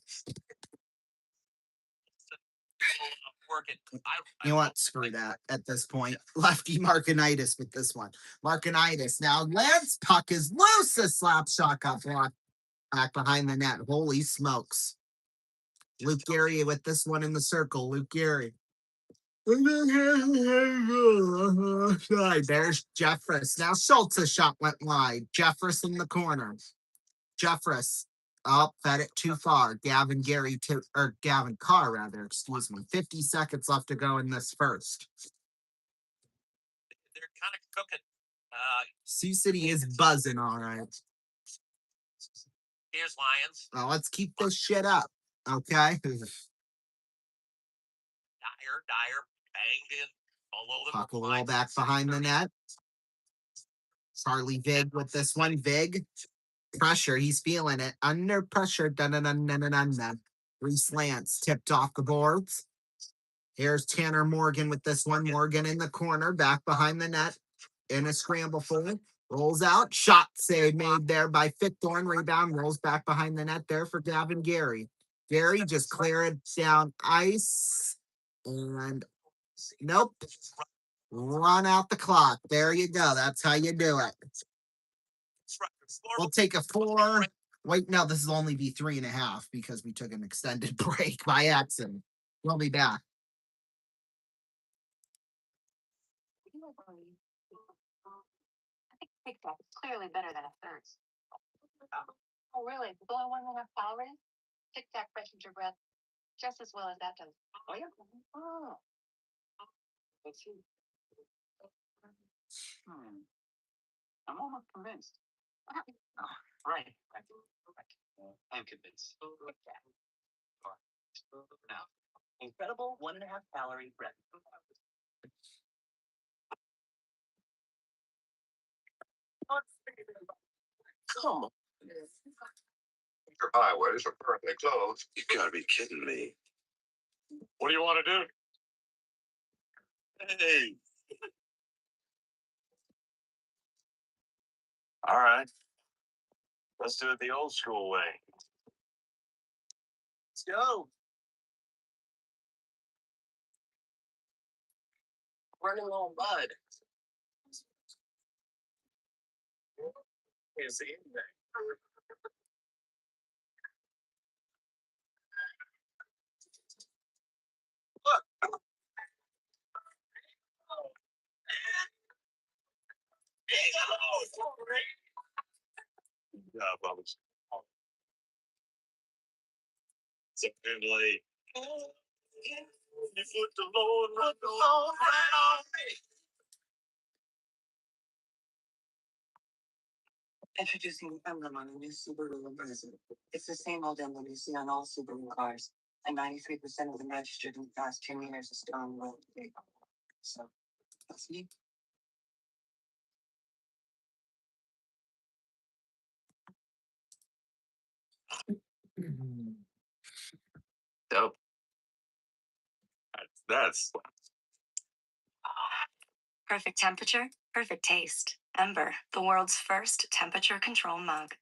You know what? Screw that at this point. Lefty Markinitis with this one. Markinitis. Now, Lance puck is loose. A slap shot got blocked back behind the net. Holy smokes. Luke Gary with this one in the circle. Luke Gary. There's Jeffress. Now Schultz's shot went wide. Jeffress in the corner. Jeffress. Oh, fed it too far. Gavin Carr, rather, excuse me. 50 seconds left to go in this first. They're kind of cooking. Sioux City is buzzing, all right. Here's Lions. Well, let's keep this shit up, okay? Dyer banged in below the Puck will roll back behind the net. Charlie Vig with this one. Vig. Pressure. He's feeling it. Under pressure. Dun-dun-dun-dun-dun-dun. Three slants tipped off the boards. Here's Tanner Morgan with this one. Morgan in the corner. Back behind the net. In a scramble for it. Rolls out. Shot save made there by Fickthorn. Rebound. Rolls back behind the net there for Gavin Gary. Gary just clear it down ice. And nope. Run out the clock. There you go. That's how you do it. We'll take a 4. Wait, no, this will only be 3.5 because we took an extended break by accident. We'll be back. I think Tic Tac is clearly better than a third. Oh, really? It's only 1.5 calories? Tic Tac freshens your breath just as well as that does. Oh, yeah? Oh. Let's see. I'm almost convinced. Right. I'm convinced. Now, incredible 1.5 calorie bread. Come on. Your highways are currently closed. You gotta be kidding me. What do you want to do? Hey. All right. Let's do it the old school way. Let's go. Running low on mud. Can't see anything. Look. Yeah, Bubbles. Secondly. You put the Lord, put the Lord right on me. Introducing the emblem on the new Subaru Impreza. It's the same old emblem you see on all Subaru cars, and 93% of them registered in the past 10 years are still on the road today. So, that's me. Dope. That's Perfect temperature, perfect taste. Ember, the world's first temperature control mug.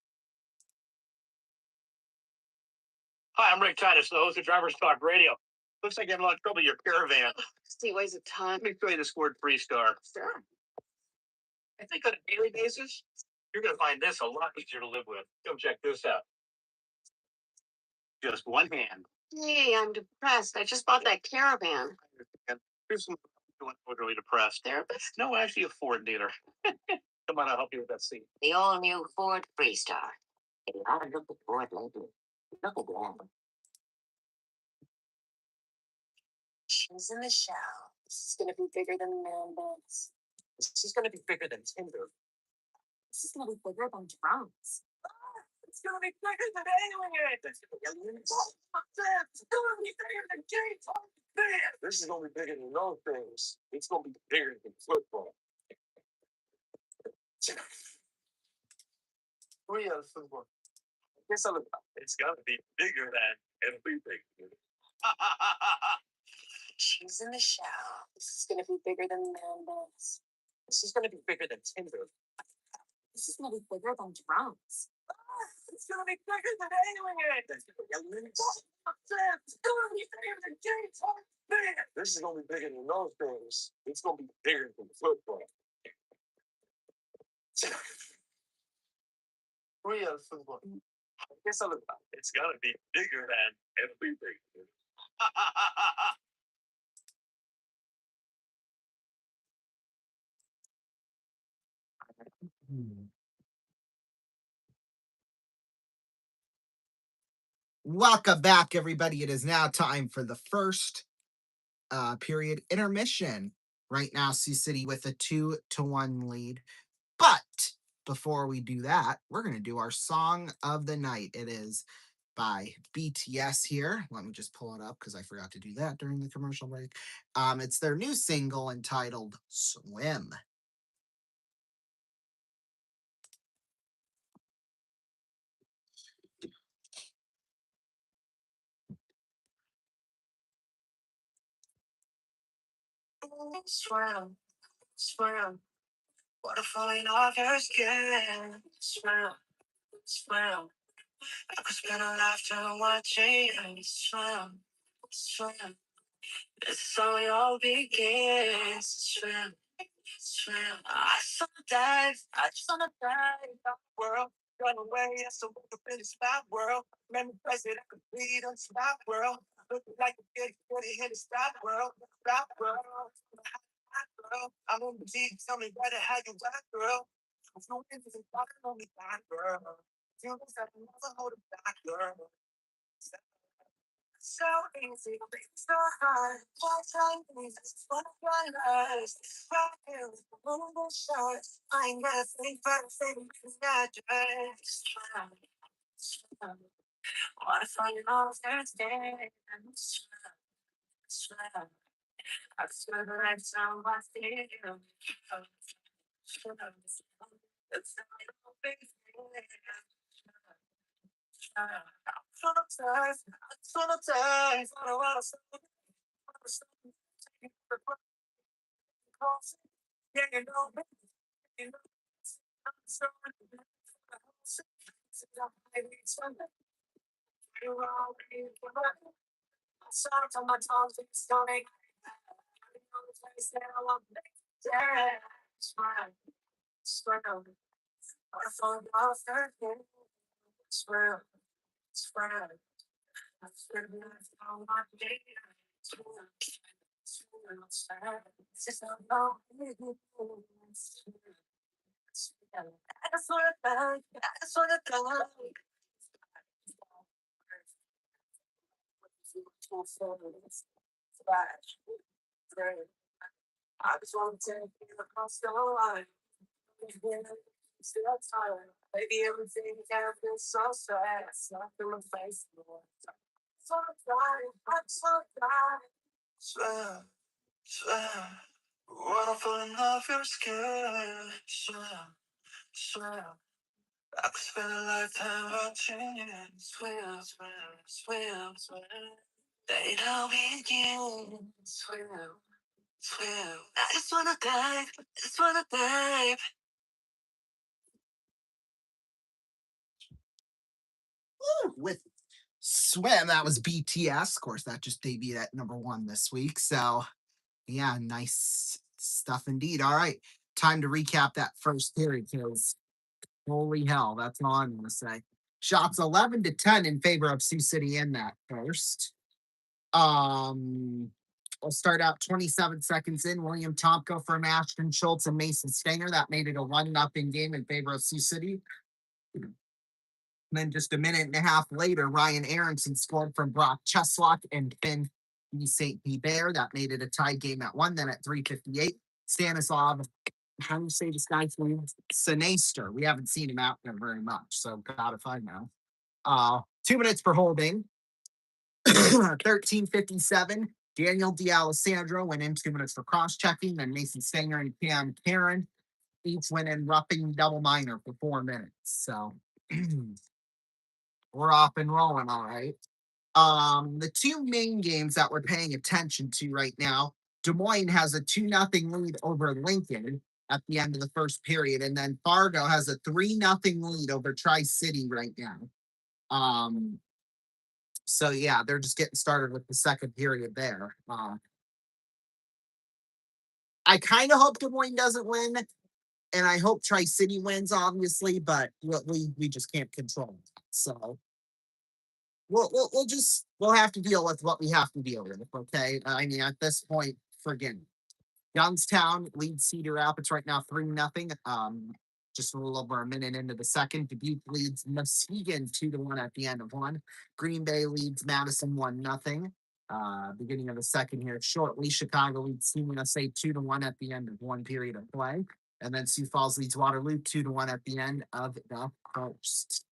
Hi, I'm Rick Titus, the host of Driver's Talk Radio. Looks like you have a lot of trouble with your caravan. Steve weighs a ton. Let me show you the scored 3-star. Sure. I think on a daily basis, you're going to find this a lot easier to live with. Come check this out. Just one hand. Hey, I'm depressed. I just bought that caravan. And here's some really depressed. Therapist? No, actually a Ford dealer. Come on, I'll help you with that seat. The all-new Ford Freestar. If you haven't looked at Ford lately, look at them. She's in the shell. This is going to be bigger than man bugs. This is going to be bigger than Tinder. This is going to be bigger than drums. It's going to be bigger than aliens. It's going to be bigger than gates. This This is gonna be bigger than those things. It's gonna be bigger than football. Real football. Guess I'll It's gotta be bigger than everything. She's in the shower. This is gonna be bigger than Manda's. This is gonna be bigger than Tinder. This is gonna be bigger than drums. It's gonna be bigger than aliens. It's gonna be bigger than James. This is gonna be bigger than those things. It's gonna be bigger than football. Real football. Guess I'll It's gotta be bigger than everything. Welcome back, everybody. It is now time for the first period intermission. Right now, Sioux City with a 2-1 lead. But before we do that, we're going to do our song of the night. It is by BTS here. Let me just pull it up because I forgot to do that during the commercial break. It's their new single entitled Swim. Swim, swim. Water falling off your skin. Swim, swim. I could spend a lifetime watching you swim, swim. This is how it all begins. Swim, swim. I just wanna dive. I just wanna dive. Out the world, run away. So we can finish my world. Remember, place that I could bleed on stop world. Looking like a big 40 hit stop world. Stop world. Girl. I'm in the deep, tell me better how you rock, girl. If you interested, talking on me back, girl. If you lose, I can never hold it back, girl. So easy, so hard. Just like this, it's what I realized. Right here with the moon and stars. I ain't gotta think about it, baby, it's not just swim. Wanna find it all Thursday. Swim. I swear that I sound like you. It's not a big thing. Sometimes, I don't want to yeah, you know, you know, so Shout to my tongue, it's stunning. Swim, I found out Thursday. Swim, swim. I swear that I found my day. Swim, swim, swim. Since I know you, swim, swim. I just wanna die. I just wanna die. I just want to take you across the line. Still tired. Maybe everything can feel so sad. Nothing replaceable. So I'm so tired. Swim, swim. Wanna fall in love your skin. Swim, swim. I could spend a lifetime watching you. Swim, swim, swim, swim. They don't begin. Swim, swim. I just wanna dive. I just wanna dive. With Swim, that was BTS. Of course, that just debuted at #1 this week. So, yeah, nice stuff indeed. All right, time to recap that first period because holy hell, that's all I'm going to say. Shots 11-10 in favor of Sioux City in that first. We'll start out 27 seconds in. William Tomko from Ashton Schultz and Mason Stanger. That made it a 1-0 game in favor of Sioux City. And then just a minute and a half later, Ryan Aronson scored from Brock Cheslock and Finn St. Hubert. That made it a tie game at 1. Then at 3:58, Stanislav, how do you say this guy's name? Sinaster. We haven't seen him out there very much, so gotta find out. 2 minutes for holding. 13:57. Daniel D'Alessandro went in 2 minutes for cross-checking, and Mason Stanger and Cam Karen each went in roughing double minor for 4 minutes. So we're off and rolling, all right. The two main games that we're paying attention to right now, Des Moines has a 2-0 lead over Lincoln at the end of the first period, and then Fargo has a 3-0 lead over Tri-City right now. So yeah, they're just getting started with the second period there. I kind of hope Des Moines doesn't win, and I hope Tri-City wins, obviously, but we just can't control it. So we'll have to deal with what we have to deal with. Okay, I mean at this point, forget it. Youngstown leads Cedar Rapids right now 3-0. Just a little over a minute into the second. Dubuque leads Muskegon 2-1 at the end of one. Green Bay leads Madison 1-0. Beginning of the second here shortly. Chicago leads USA 2-1 at the end of one period of play. And then Sioux Falls leads Waterloo 2-1 at the end of the first.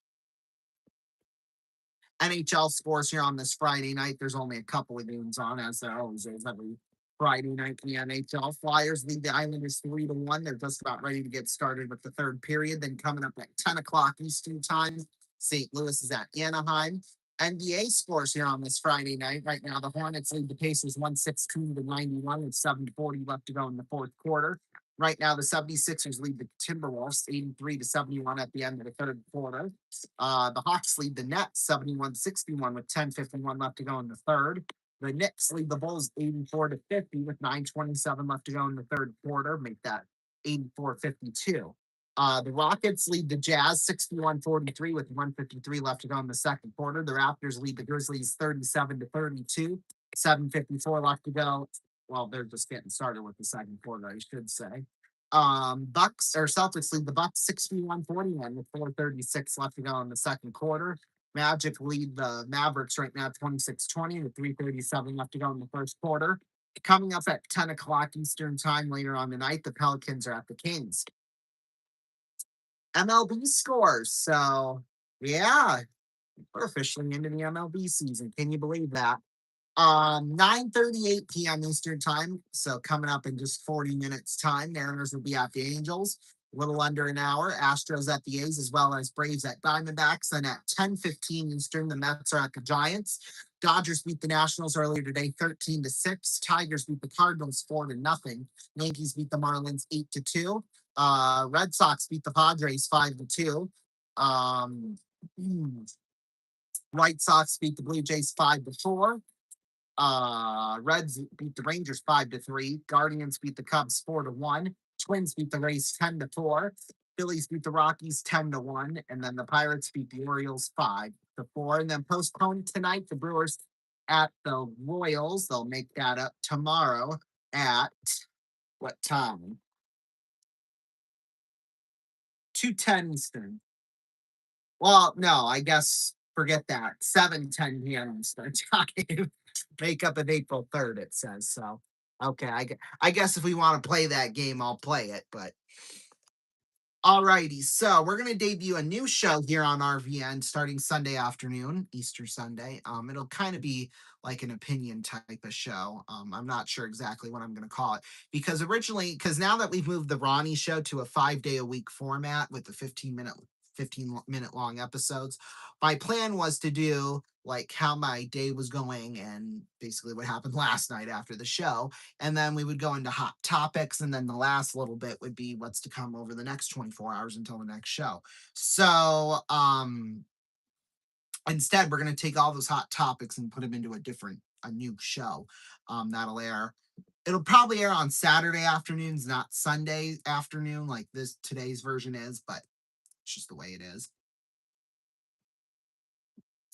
NHL scores here on this Friday night. There's only a couple of games on, as there always is every Friday night in the NHL. Flyers lead the Islanders 3-1. They're just about ready to get started with the third period. Then coming up at 10 o'clock Eastern time, St. Louis is at Anaheim. NBA scores here on this Friday night. Right now, the Hornets lead the Pacers 116-91 with 7:40 left to go in the fourth quarter. Right now, the 76ers lead the Timberwolves 83-71 at the end of the third quarter. The Hawks lead the Nets 71-61 with 10:51 left to go in the third. The Knicks lead the Bulls 84-50 with 9:27 left to go in the third quarter. Make that 84-52. The Rockets lead the Jazz 61-43 with 1:53 left to go in the second quarter. The Raptors lead the Grizzlies 37-32, 7:54 left to go. Well, they're just getting started with the second quarter, I should say. Celtics lead the Bucks 61-41 with 4:36 left to go in the second quarter. Magic lead the Mavericks right now 26-20 with 3:37 left to go in the first quarter. Coming up at 10 o'clock Eastern time later on tonight, the Pelicans are at the Kings. MLB scores. So yeah, we're officially into the MLB season. Can you believe that? 9:38 p.m. Eastern time. So coming up in just 40 minutes time, Mariners will be at the Angels. A little under an hour. Astros at the A's as well as Braves at Diamondbacks. And at 10:15 Eastern, the Mets are at the Giants. Dodgers beat the Nationals earlier today, 13-6. Tigers beat the Cardinals 4-0. Yankees beat the Marlins 8-2. Red Sox beat the Padres 5-2. White Sox beat the Blue Jays 5-4. Reds beat the Rangers 5-3. Guardians beat the Cubs 4-1. Twins beat the Rays 10-4. Phillies beat the Rockies 10-1. And then the Pirates beat the Orioles 5-4. And then postponed tonight, the Brewers at the Royals. They'll make that up tomorrow at what time? 2:10 Eastern. Well, no, I guess forget that. 7:10 p.m. Eastern time. Makeup of April 3rd, it says. So, okay, I guess if we want to play that game, I'll play it. But alrighty, so we're gonna debut a new show here on RVN starting Sunday afternoon, Easter Sunday. It'll kind of be like an opinion type of show. I'm not sure exactly what I'm gonna call it because now that we've moved the Ronnie show to a 5-day-a-week format with the 15-minute long episodes, my plan was to do like how my day was going and basically what happened last night after the show. And then we would go into hot topics. And then the last little bit would be what's to come over the next 24 hours until the next show. So instead, we're going to take all those hot topics and put them into a new show that'll air. It'll probably air on Saturday afternoons, not Sunday afternoon like today's version is, but it's just the way it is.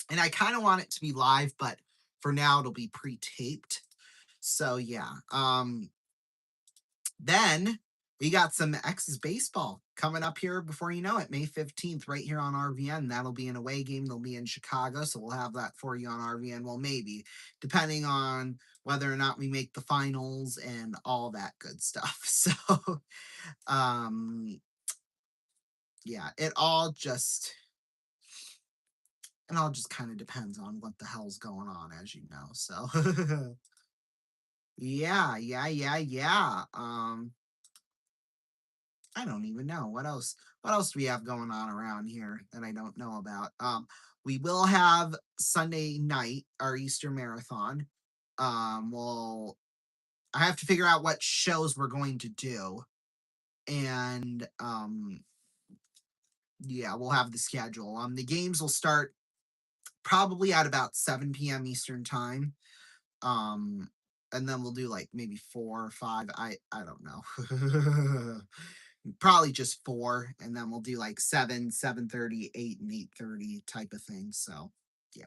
And I kind of want it to be live, but for now it'll be pre-taped. So yeah. Then we got some X's baseball coming up here before you know it, May 15th, right here on RVN. That'll be an away game. They'll be in Chicago, so we'll have that for you on RVN. Well, maybe, depending on whether or not we make the finals and all that good stuff. So, yeah, it all just kind of depends on what the hell's going on, as you know. So Yeah. I don't even know what else. What else do we have going on around here that I don't know about? We will have Sunday night our Easter marathon. Well, I have to figure out what shows we're going to do, and yeah, we'll have the schedule. The games will start probably at about 7 p.m. Eastern time. And then we'll do like maybe 4 or 5. I don't know. Probably just 4, and then we'll do like 7, 7:30, 8, and 8:30 type of thing. So yeah.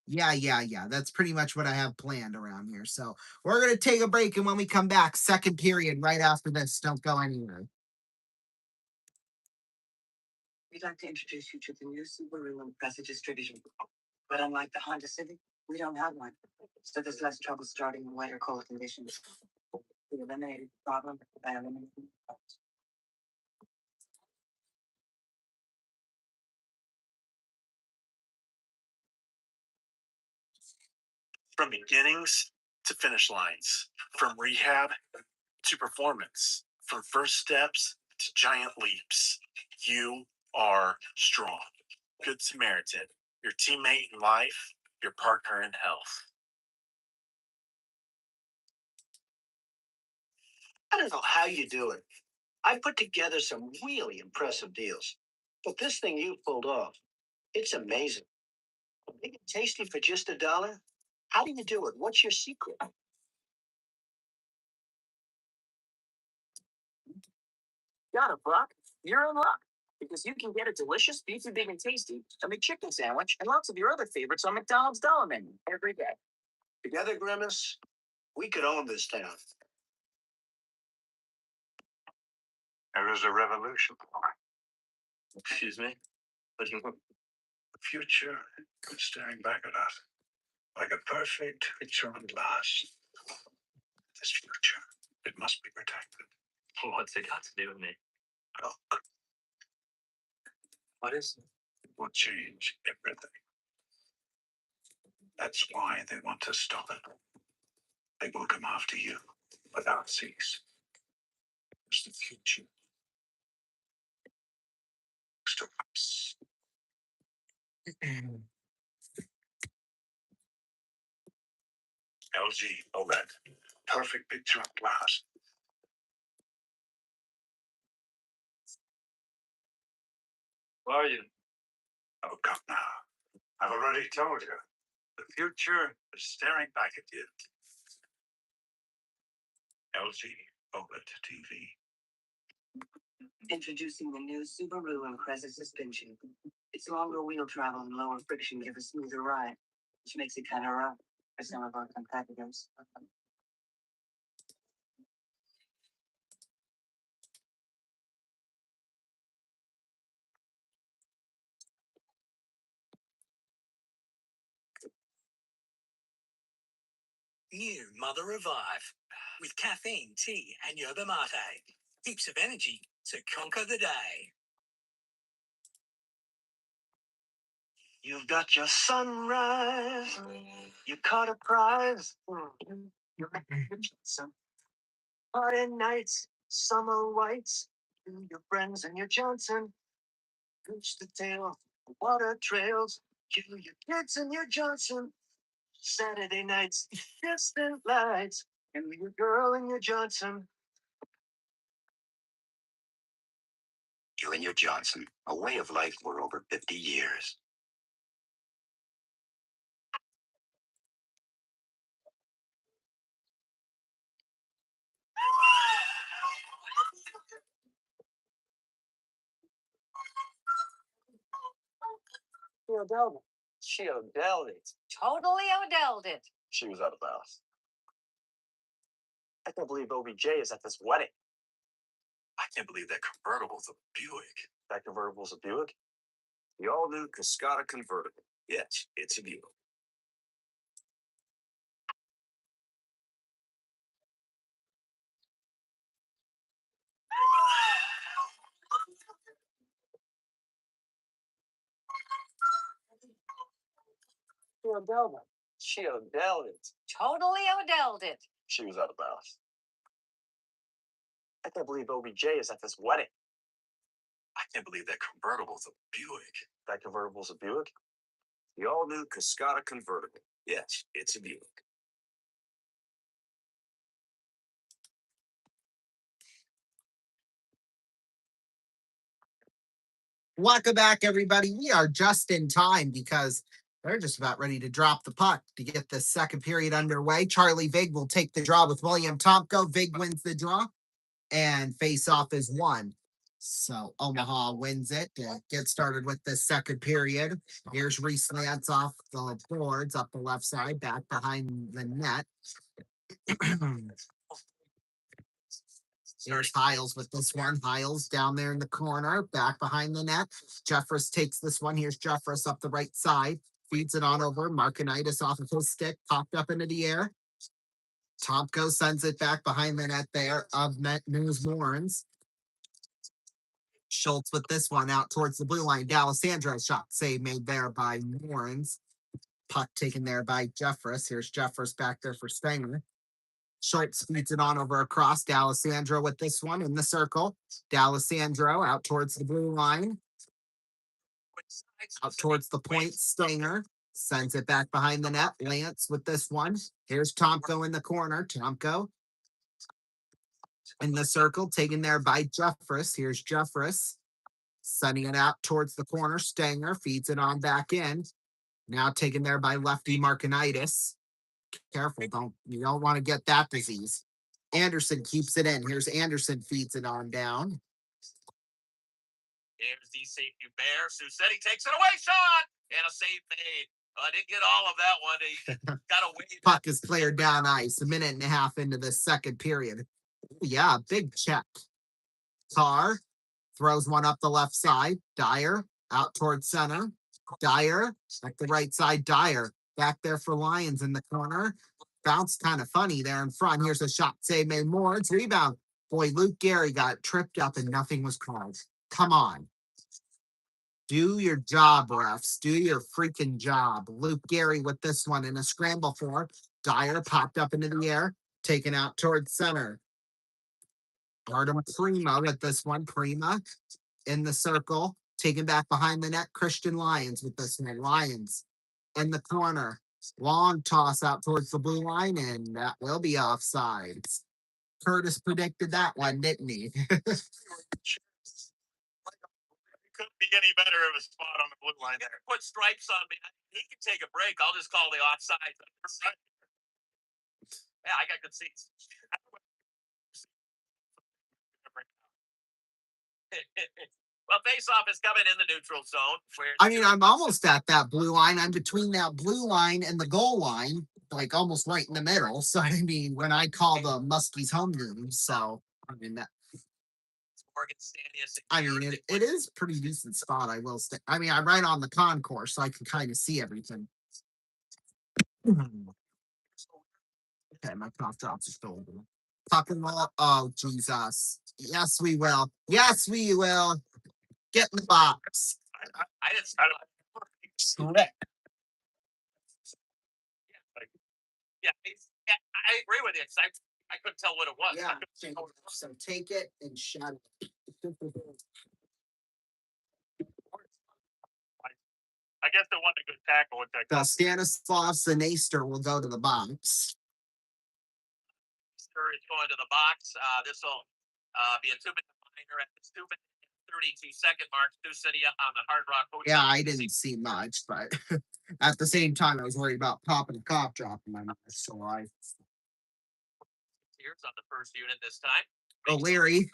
Yeah. That's pretty much what I have planned around here. So we're gonna take a break, and when we come back, second period right after this. Don't go anywhere. We'd like to introduce you to the new Subaru Impreza distribution. But unlike the Honda Civic, we don't have one. So there's less trouble starting in wet or cold conditions. We eliminated the problem by eliminating the parts. From beginnings to finish lines, from rehab to performance, from first steps to giant leaps, you are strong. Good Samaritan, your teammate in life, your partner in health. I don't know how you do it. I put together some really impressive deals. But this thing you pulled off, it's amazing. Make it tasty for just $1? How do you do it? What's your secret? Got it, Brock. You're in luck. Because you can get a delicious beefy big and tasty, a McChicken sandwich, and lots of your other favorites on McDonald's Dollar Menu every day. Together, Grimace, we could own this town. There is a revolution. Excuse me? What do you want? The future is staring back at us like a perfect picture on glass. This future, it must be protected. What's it got to do with me? Look, What is it? it will change everything. That's why they want to stop it. They will come after you without cease. It's the future. Stop us. LG OLED. Perfect picture on glass. Where are you? Oh, come now. I've already told you. The future is staring back at you. LG OLED TV. Introducing the new Subaru Impreza suspension. Its longer wheel travel and lower friction give a smoother ride, which makes it kind of rough for some of our competitors. New Mother Revive with caffeine, tea, and yerba mate. Heaps of energy to conquer the day. You've got your sunrise. You caught a prize. You're some party nights, summer whites. You, your friends, and your Johnson. Reach the tail, water trails. You, your kids, and your Johnson. Saturday nights, distant lights. You, your girl, and your Johnson. You and your Johnson, a way of life for over 50 years. She Odelled it. She Odelled it. Totally Odelled it. She was out of bounds. I can't believe OBJ is at this wedding. I can't believe that convertible's a Buick. That convertible's a Buick? The all-new Cascada convertible. Yes, it's a Buick. She Odelled it. She Odelled it. Totally Odelled it. She was out of bounds. I can't believe OBJ is at this wedding. I can't believe that convertible's a Buick. That convertible's a Buick? The all-new Cascada convertible. Yes, it's a Buick. Welcome back, everybody. We are just in time because they're just about ready to drop the puck to get the second period underway. Charlie Vig will take the draw with William Tomko. Vig wins the draw, and face-off is won. So Omaha wins it to get started with the second period. Here's Reese Lance off the boards, up the left side, back behind the net. Here's Hiles with this one. Hiles down there in the corner, back behind the net. Jeffress takes this one. Here's Jeffress up the right side. Feeds it on over. Markinitis off of his stick. Popped up into the air. Tomko sends it back behind the net there of Net News Morans. Schultz with this one out towards the blue line. D'Alessandro shot save made there by Morans. Puck taken there by Jeffress. Here's Jeffress back there for Stenger. Schultz feeds it on over across. D'Alessandro with this one in the circle. D'Alessandro out towards the blue line. Out towards the point. Stenger sends it back behind the net. Lance with this one. Here's Tomko in the corner. Tomko in the circle, taken there by Jeffress. Here's Jeffress sending it out towards the corner. Stenger feeds it on back in. Now taken there by lefty Markinitis. Careful, you don't want to get that disease. Anderson keeps it in. Here's Anderson feeds it on down. Here's the safety bear. Susetti takes it away, shot, and a save made. I didn't get all of that one. He got away. Puck is cleared down ice. A minute and a half into the second period. Yeah, big check. Carr throws one up the left side. Dyer out towards center. Dyer at the right side. Dyer back there for Lions in the corner. Bounce kind of funny there in front. Here's a shot save made more. It's rebound. Boy, Luke Gary got tripped up and nothing was called. Come on. Do your job, refs. Do your freaking job. Luke Gary with this one in a scramble for. Dyer popped up into the air. Taken out towards center. Artem Prima with this one. Prima in the circle. Taken back behind the net. Christian Lyons with this one. Lyons in the corner. Long toss out towards the blue line, and that will be offside. Curtis predicted that one, didn't he? Couldn't be any better of a spot on the blue line there. Put stripes on me. He can take a break. I'll just call the offside. Yeah, I got good seats. Well, face-off is coming in the neutral zone. I mean, I'm almost at that blue line. I'm between that blue line and the goal line, like almost right in the middle. So, I mean, when I call the Muskies home game, so, I mean, that. I mean, it is a pretty decent spot, I will say. I mean, I'm right on the concourse, so I can kind of see everything. Okay, my cough drops are still over. Talking about, oh, Jesus. Yes, we will. Yes, we will. Get in the box. I didn't. Yeah, I agree with you. I couldn't tell what it was. Yeah, so take it and shut it. I guess they want a good tackle with that. Stanislav Sinaster will go to the box. Is going to the box. This will be a 2-minute minor at the 2-minute 32-second mark. Sioux City on the Hard Rock Hotel. Yeah, I didn't see much, but at the same time, I was worried about popping a cough drop in my mouth. So I. Here's on the first unit this time. O'Leary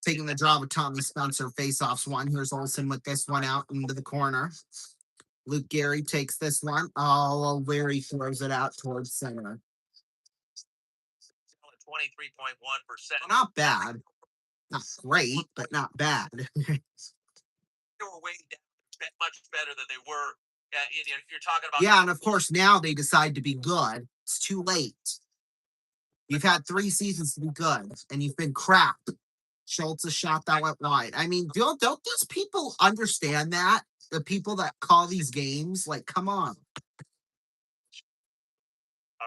taking the draw with Tommy Spencer. Face-offs one. Here's Olsen with this one out into the corner. Luke Gary takes this one. Oh, O'Leary throws it out towards center. 23.1%. Not bad. Not great, but not bad. They were way down, much better than they were. You're talking about. Yeah, and of course now they decide to be good. It's too late. You've had 3 seasons to be good, and you've been crap. Schultz a shot that went wide. I mean, don't these people understand that? The people that call these games, like, come on.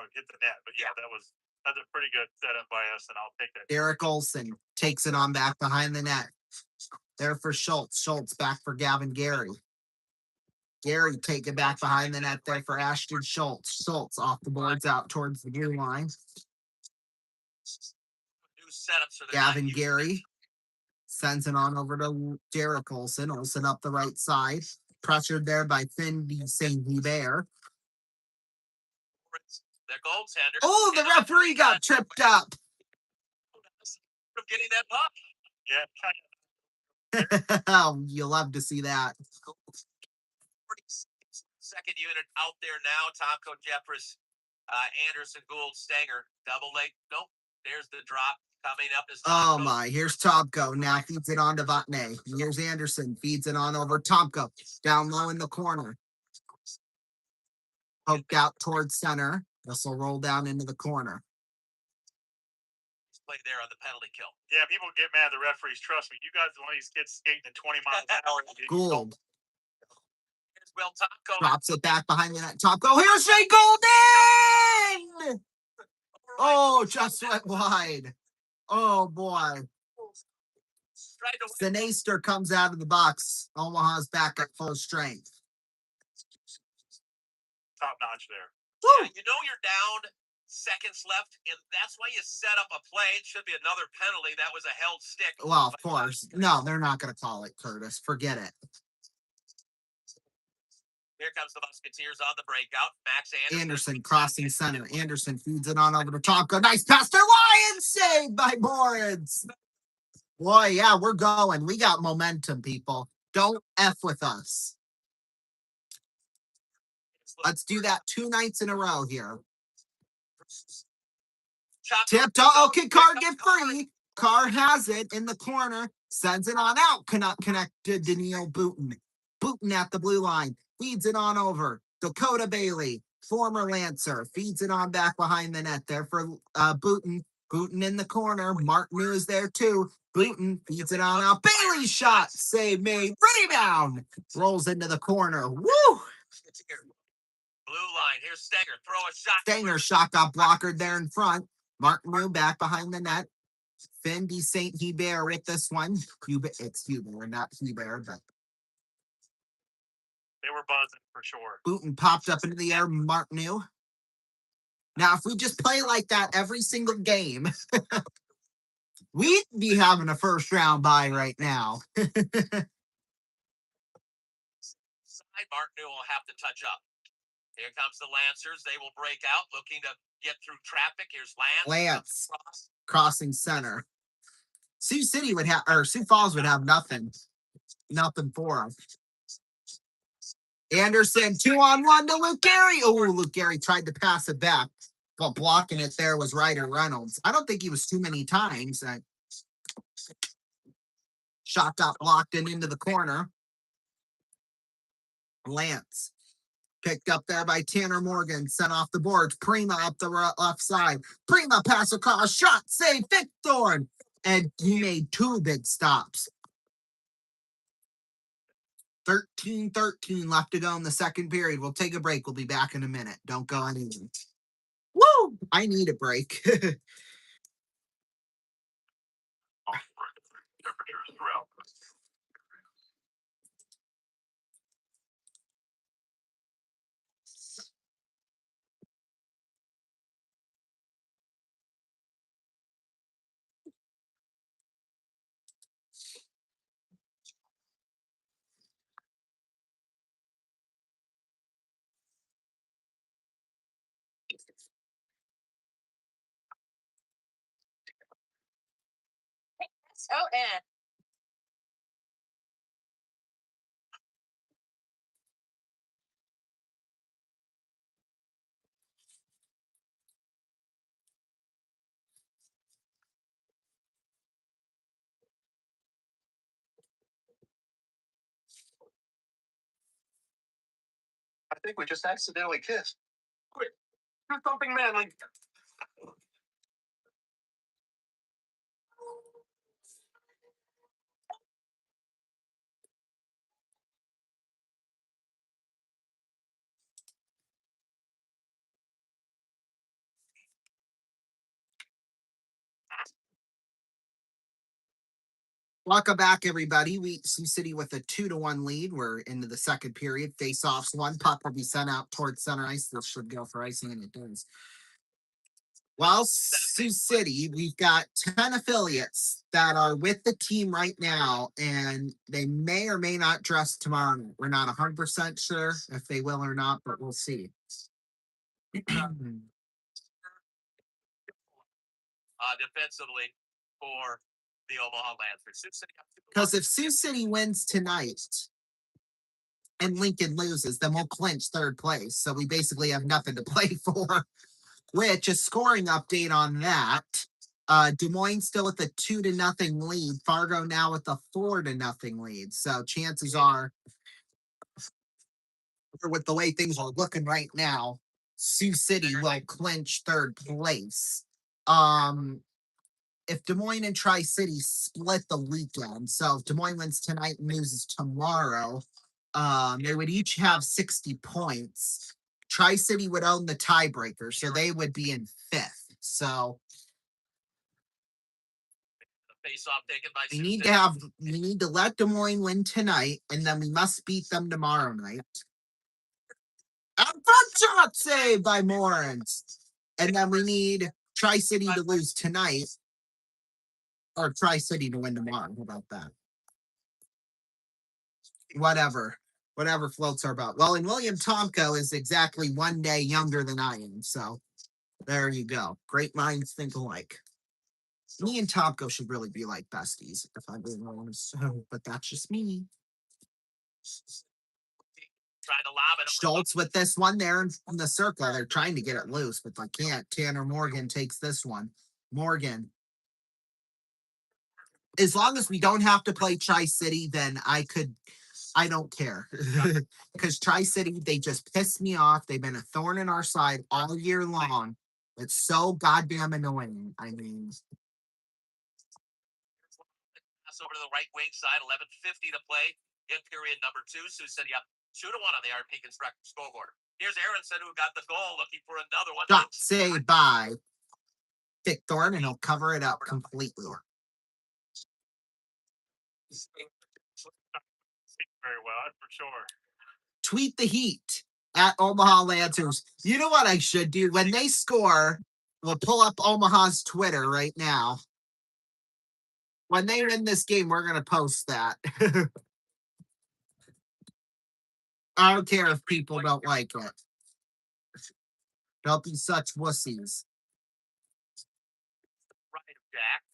would hit the net. But yeah, that's a pretty good setup by us, and I'll take that. Derek Olson takes it on back behind the net. There for Schultz. Schultz back for Gavin Gary. Gary take it back behind the net there for Ashton Schultz. Schultz off the boards out towards the blue line. New setups for the Gavin Gary sends it on over to Derek Olson. Olson up the right side. Pressured there by Finn St. Hubert. Their goaltender. Oh, the referee got tripped up. From getting that puck. Yeah. Oh, you love to see that. Second unit out there now. Tomko, Jeffress, Anderson, Gould, Stanger. Double leg. Nope. There's the drop. Coming up is Oh Tomko. my, here's Tomko. Now feeds it on to Vatne. Here's Anderson. Feeds it on over Tomko. Down low in the corner. Poked out towards center. This will roll down into the corner. Play there on the penalty kill. Yeah, people get mad at the referees. Trust me, you guys are one of these kids skating at 20 miles an hour. Gould Well, Tomko drops it back behind the net. Tomko, here's Shea Golden! Oh, just went wide. Oh boy. Sinaster comes out of the box. Omaha's back at full strength. Top notch there. Yeah, you know you're down, seconds left, and that's why you set up a play. It should be another penalty. That was a held stick. Well, of course. No, they're not going to call it, Curtis. Forget it. Here comes the Musketeers on the breakout. Max Anderson crossing center. Anderson feeds it on over to Tomko. Nice pass to Ryan. Saved by Moritz. Boy, yeah, we're going. We got momentum, people. Don't F with us. Let's do that 2 nights in a row here. Tipped. Oh, can Carr get free? Carr has it in the corner. Sends it on out. Cannot connect to Daniil Booten. Booten at the blue line. Feeds it on over. Dakota Bailey, former Lancer. Feeds it on back behind the net there for Booten. Booten in the corner. Martin is there too. Booten feeds it on out. Bailey shot. Save made. Rebound. Rolls into the corner. Woo! Blue line. Here's Stanger. Throw a shot. Stanger shot got blockered there in front. Martin back behind the net. Fendi St. Hubert with this one. It's Hubert, not Hubert, but They were buzzing for sure. Booten popped up into the air. Martinu. Now, if we just play like that every single game, we'd be having a first round bye right now. Side Martinu will have to touch up. Here comes the Lancers. They will break out, looking to get through traffic. Here's Lance crossing center. Sioux City would have, or Sioux Falls would have nothing for them. Anderson 2-on-1 to Luke Gary. Oh, Luke Gary tried to pass it back, but blocking it there was Ryder Reynolds. I don't think he was too many times. Shot got blocked and into the corner. Lance picked up there by Tanner Morgan, sent off the boards. Prima up the left side. Prima pass across, shot, save, Vic Thorne. And he made 2 big stops. 13-13 left to go in the second period. We'll take a break. We'll be back in a minute. Don't go anywhere. Woo! I need a break. So in. I think we just accidentally kissed. Quick, do something manly. Welcome back, everybody. Sioux City with a 2-1 lead. We're into the second period. Face-offs. One puck will be sent out towards center ice. This should go for icing, and it does. Well, Sioux City, we've got 10 affiliates that are with the team right now, and they may or may not dress tomorrow. We're not 100% sure if they will or not, but we'll see. Defensively for the Omaha Lancers. Because if Sioux City wins tonight and Lincoln loses, then we'll clinch third place. So we basically have nothing to play for. Which a scoring update on that. Des Moines still with a 2-0 lead. Fargo now with a 4-0 lead. So chances are, with the way things are looking right now, Sioux City will clinch third place. If Des Moines and Tri-City split the weekend, so if Des Moines wins tonight and loses tomorrow, they would each have 60 points. Tri-City would own the tiebreaker, so they would be in fifth. So face-off taken by we need to let Des Moines win tonight, and then we must beat them tomorrow night. A front shot save by Morans. And then we need Tri-City to lose tonight, or Tri-City to win tomorrow. How about that? Whatever floats our boat. Well, and William Tomko is exactly 1 day younger than I am, so there you go. Great minds think alike. Me and Tomko should really be like besties, if I'm being honest. But that's just me. Trying to lob it. Schultz with this one there in the circle. They're trying to get it loose, but they can't. Tanner Morgan takes this one. Morgan. As long as we don't have to play Tri-City, then I don't care. Because Tri-City, they just piss me off. They've been a thorn in our side all year long. It's so goddamn annoying. I mean, over to the right wing side, 11:50 to play in period number 2. Sioux City up 2-1 on the RP Construction scoreboard. Here's Aronson, who got the goal, looking for another one. shot saved by Dick Thorne, and he'll cover it up completely. Very well, for sure. Tweet the Heat at Omaha Lancers. You know what I should do? When they score, we'll pull up Omaha's Twitter right now. When they win this game, we're going to post that. I don't care if people don't like it. Don't be such wussies.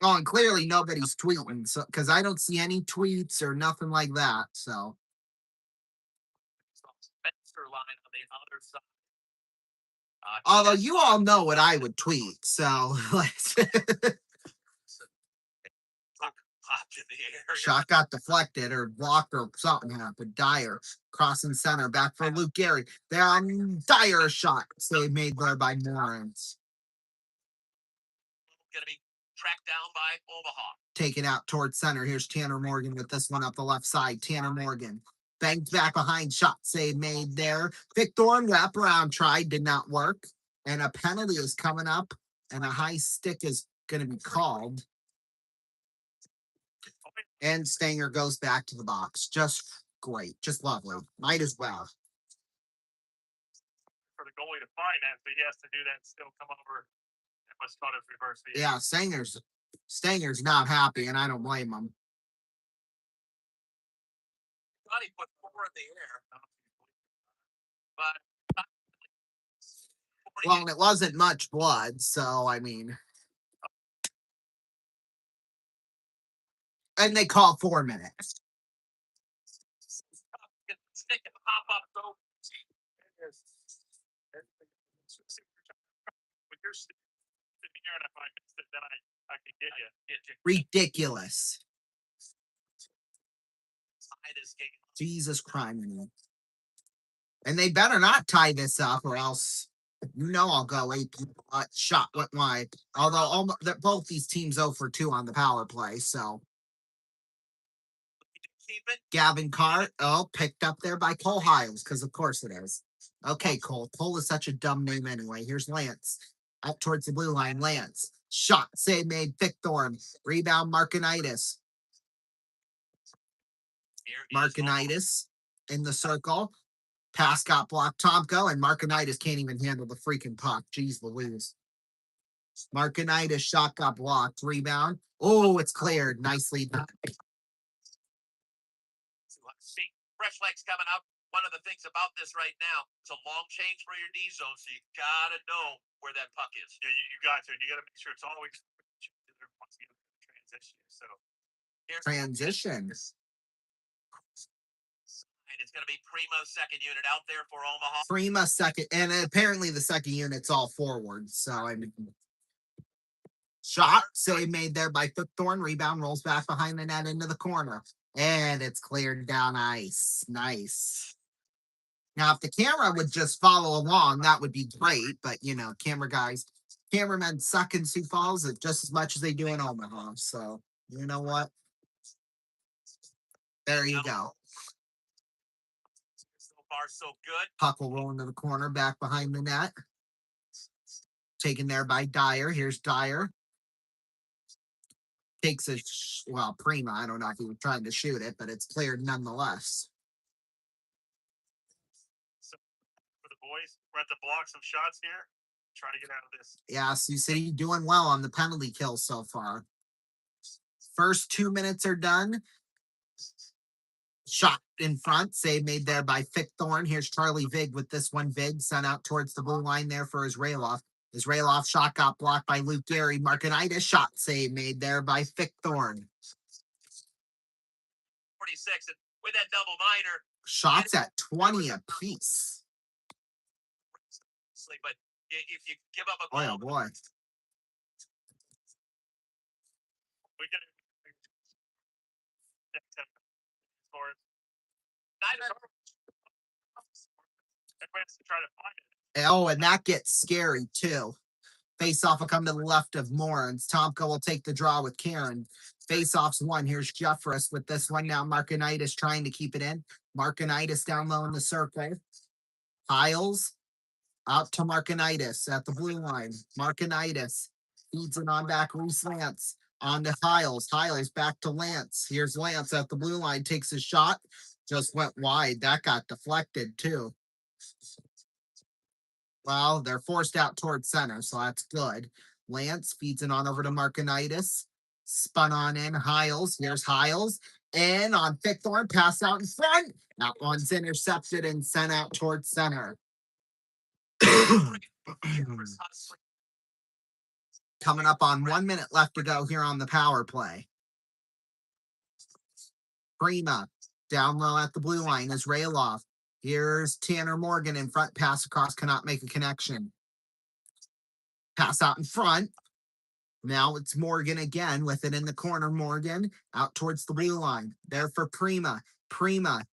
Oh, and clearly nobody's tweeting, so because I don't see any tweets or nothing like that. So, although you all know what I would tweet, so let's. Shot got deflected or blocked or something happened. Dyer crossing center back for Luke Gehrig. Then Dyer shot save made there by Morans. Going to be tracked down by Omaha. Taken out towards center. Here's Tanner Morgan with this one up the left side. Tanner Morgan banged back behind. Shot save made there. Vic Thorne wraparound tried, did not work. And a penalty is coming up, and a high stick is going to be called. And Stanger goes back to the box. Just great. Just lovely. Might as well. For the goalie to find that, but he has to do that and still come over and what's called a reverse. Yeah, Stanger's not happy, and I don't blame him. Thought he put 4 in the air. But well, and it wasn't much blood, so I mean. And they call 4 minutes. Stick and pop up, go. When you're sitting here and if I missed it, then I can get you. Ridiculous. Jesus Christ. And they better not tie this up, or else I'll go 8 people. Shot went wide. Although both these teams 0 for 2 on the power play, so. Gavin Cart, picked up there by Cole Hiles, because of course it is. Okay, Cole. Cole is such a dumb name anyway. Here's Lance. Out towards the blue line. Lance. Shot. Save made. Vic Thorne. Rebound Markinitis. Here is Omaha. Markinitis in the circle. Pass got blocked. Tomko and Markinitis can't even handle the freaking puck. Jeez Louise. Markinitis shot got blocked. Rebound. Oh, it's cleared. Nicely done. See, fresh legs coming up. One of the things about this right now, it's a long change for your D zone, so you gotta know where that puck is. Yeah, you got to. And you got to make sure it's always transition. So Here's Transition. and it's going to be Prima's second unit out there for Omaha. Prima second, and apparently the second unit's all forward. So I mean, shot save made there by Thorn. Rebound rolls back behind the net into the corner, and it's cleared down ice. Nice. Now, if the camera would just follow along, that would be great. But you know, cameramen suck in Sioux Falls just as much as they do in Omaha. So you know what? There you go. So far, so good. Puck will roll into the corner, back behind the net. Taken there by Dyer. Here's Dyer. Takes a, Prima. I don't know if he was trying to shoot it, but it's cleared nonetheless. So for the boys, we're at the block some shots here. Try to get out of this. Yeah, Sioux City doing well on the penalty kill so far. First 2 minutes are done. Shot in front, save made there by Thorn. Here's Charlie Vig with this one. Vig sent out towards the blue line there for Israelov. Israelov shot got blocked by Luke Gary. Markinitis shot save made there by Thorn. 46, and with that double minor. Shots at 20 apiece. But if you give up a goal, Oh boy. We can try to find it. Oh, and that gets scary too. Face off will come to the left of Morans. Tomko will take the draw with Karen. Face off's one. Here's Jeffress with this one now. Markinitis trying to keep it in. Markinitis down low in the circle. Hiles out to Markinitis at the blue line. Markinitis feeds it on back. Reese Lance on to Hiles. Hiles back to Lance. Here's Lance at the blue line. Takes a shot. Just went wide. That got deflected too. Well, they're forced out towards center, so that's good. Lance feeds it on over to Markinitis. Spun on in. Hiles. Here's Hiles. And on Thorn, pass out in front. That one's intercepted and sent out towards center. Coming up on 1 minute left to go here on the power play. Prima down low at the blue line. Israelov. Here's Tanner Morgan in front. Pass across, cannot make a connection. Pass out in front. Now it's Morgan again with it in the corner. Morgan out towards the blue line. There for Prima. Prima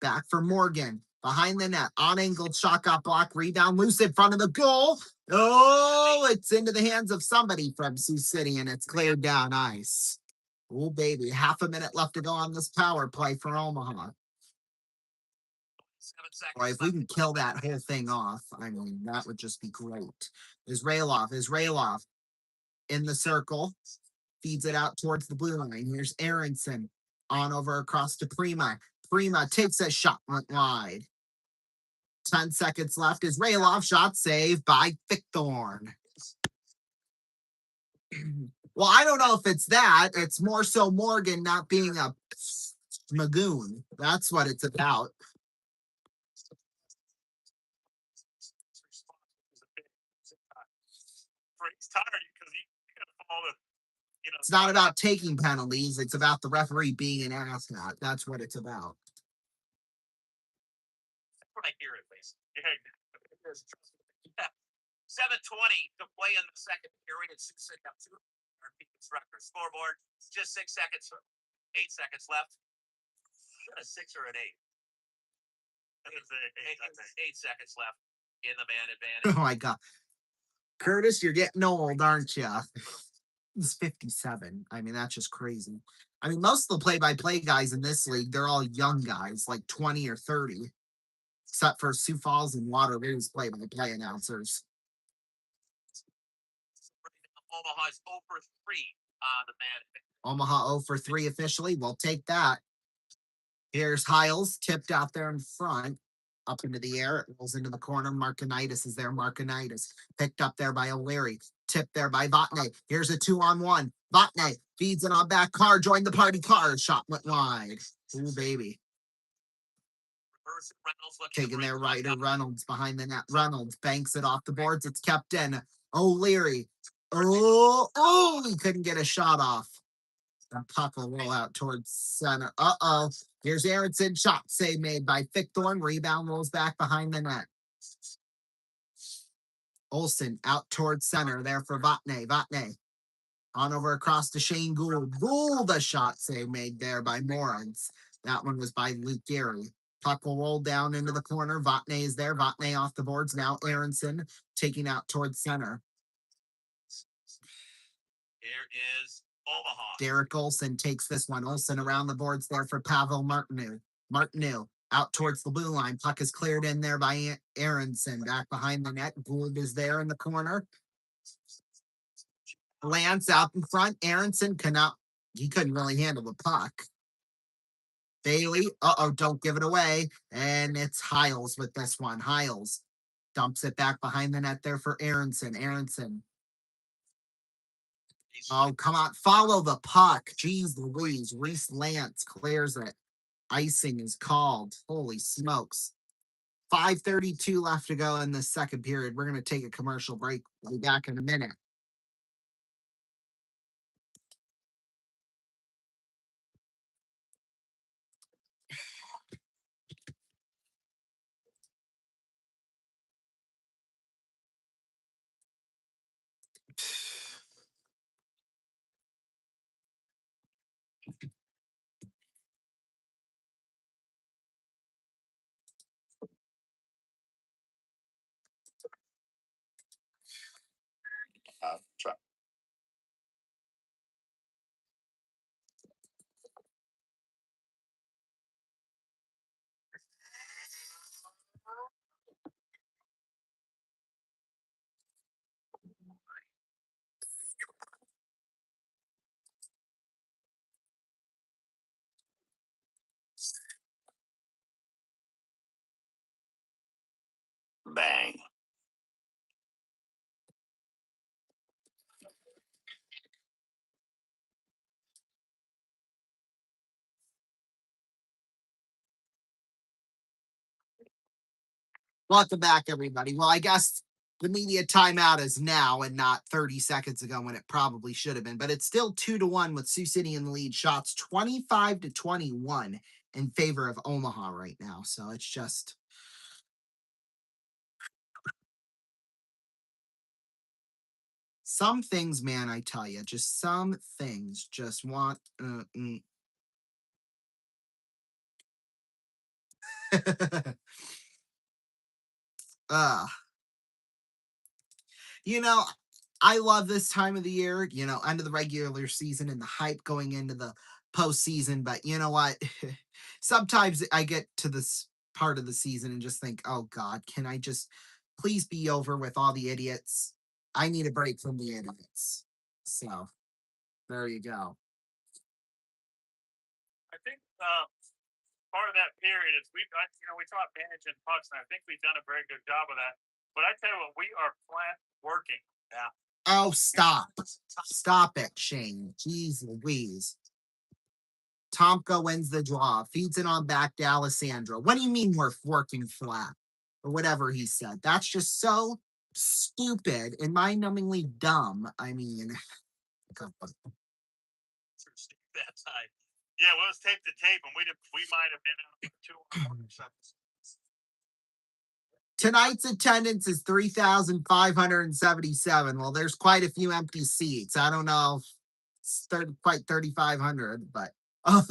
back for Morgan. Behind the net. On angled shot got blocked. Rebound loose in front of the goal. Oh, it's into the hands of somebody from Sioux City and it's cleared down ice. Oh, baby. Half a minute left to go on this power play for Omaha. Boy, if we can kill that whole thing off, I mean, that would just be great. Israelov in the circle. Feeds it out towards the blue line. Here's Aronson on over across to Prima. Prima takes a shot, went wide. 10 seconds left. Israelov shot saved by Thorn. Well, I don't know if it's that. It's more so Morgan not being a magoon. That's what it's about. He's tired because he got to follow the. It's not about taking penalties. It's about the referee being an asshole. That's what it's about. That's what I hear at least. Yeah. 7:20 to play in the second period. 6 up to our people's record scoreboard. Just 6 seconds. 8 seconds left. A 6 or an 8? 8 seconds left in the man advantage. Oh my God. Curtis, you're getting old, aren't you? He's 57. I mean, that's just crazy. I mean, most of the play-by-play guys in this league, they're all young guys, like 20 or 30, except for Sioux Falls and Waterloo's play-by-play announcers. Omaha's 0 for 3 on the man. Omaha 0 for 3 officially. We'll take that. Here's Hiles, tipped out there in front, up into the air. It rolls into the corner. Marconitis is there. Marconitis picked up there by O'Leary. Tipped there by Vatne. Here's a 2-on-1. Vatne feeds it on back. Carr joined the party. Carr shot went wide. Ooh, baby. Taking their rider. Reynolds behind the net. Reynolds banks it off the boards. It's kept in. O'Leary. Oh, he couldn't get a shot off. And puck will roll out towards center. Uh-oh. Here's Aronson. Shot save made by Fickthorn. Rebound rolls back behind the net. Olsen out towards center there for Vatne. Vatne on over across to Shane Gould. Gould, a shot save made there by Moritz. That one was by Luke Gary. Puck will roll down into the corner. Vatne is there. Vatne off the boards. Now Aronson taking out towards center. Here is Omaha. Derek Olsen takes this one. Olsen around the boards there for Pavel Martinu. Martinu out towards the blue line. Puck is cleared in there by Aronson. Back behind the net. Gould is there in the corner. Lance out in front. Aronson he couldn't really handle the puck. Bailey, don't give it away. And it's Hiles with this one. Hiles dumps it back behind the net there for Aronson. Aronson. Oh, come on. Follow the puck. Jeez Louise. Reese Lance clears it. Icing is called. Holy smokes. 5:32 left to go in the second period. We're going to take a commercial break. We'll be back in a minute. Try. Bang. Welcome back, everybody. Well, I guess the media timeout is now and not 30 seconds ago when it probably should have been, but it's still 2-1 with Sioux City in the lead. Shots 25-21 in favor of Omaha right now. So it's just some things, man, I tell you, just some things just want. You know, I love this time of the year, end of the regular season and the hype going into the postseason. But you know what? Sometimes I get to this part of the season and just think, oh God, can I just please be over with all the idiots? I need a break from the idiots. So there you go. I think part of that period is we talk managing pucks, and I think we've done a very good job of that. But I tell you what, we are flat working. Yeah. Oh, stop. Stop it, Shane. Jeez Louise. Tomka wins the draw, feeds it on back to Alessandro. What do you mean we're working flat? Or whatever he said. That's just so stupid and mind-numbingly dumb. I mean, That side. Yeah, well, let's tape the tape, and we might have been out 2 or something. Tonight's attendance is 3,577. Well, there's quite a few empty seats. I don't know if it's quite 3,500, but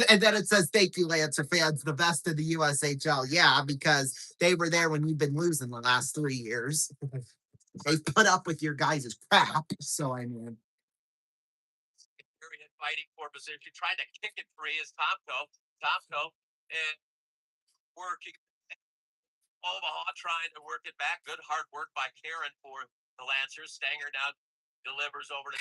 and then it says, thank you, Lancer fans, the best of the USHL. Yeah, because they were there when you've been losing the last 3 years. They put up with your guys' crap. So, I mean. Fighting for position, trying to kick it free is Tomko, and working. Omaha trying to work it back. Good hard work by Karen for the Lancers. Stanger now delivers over to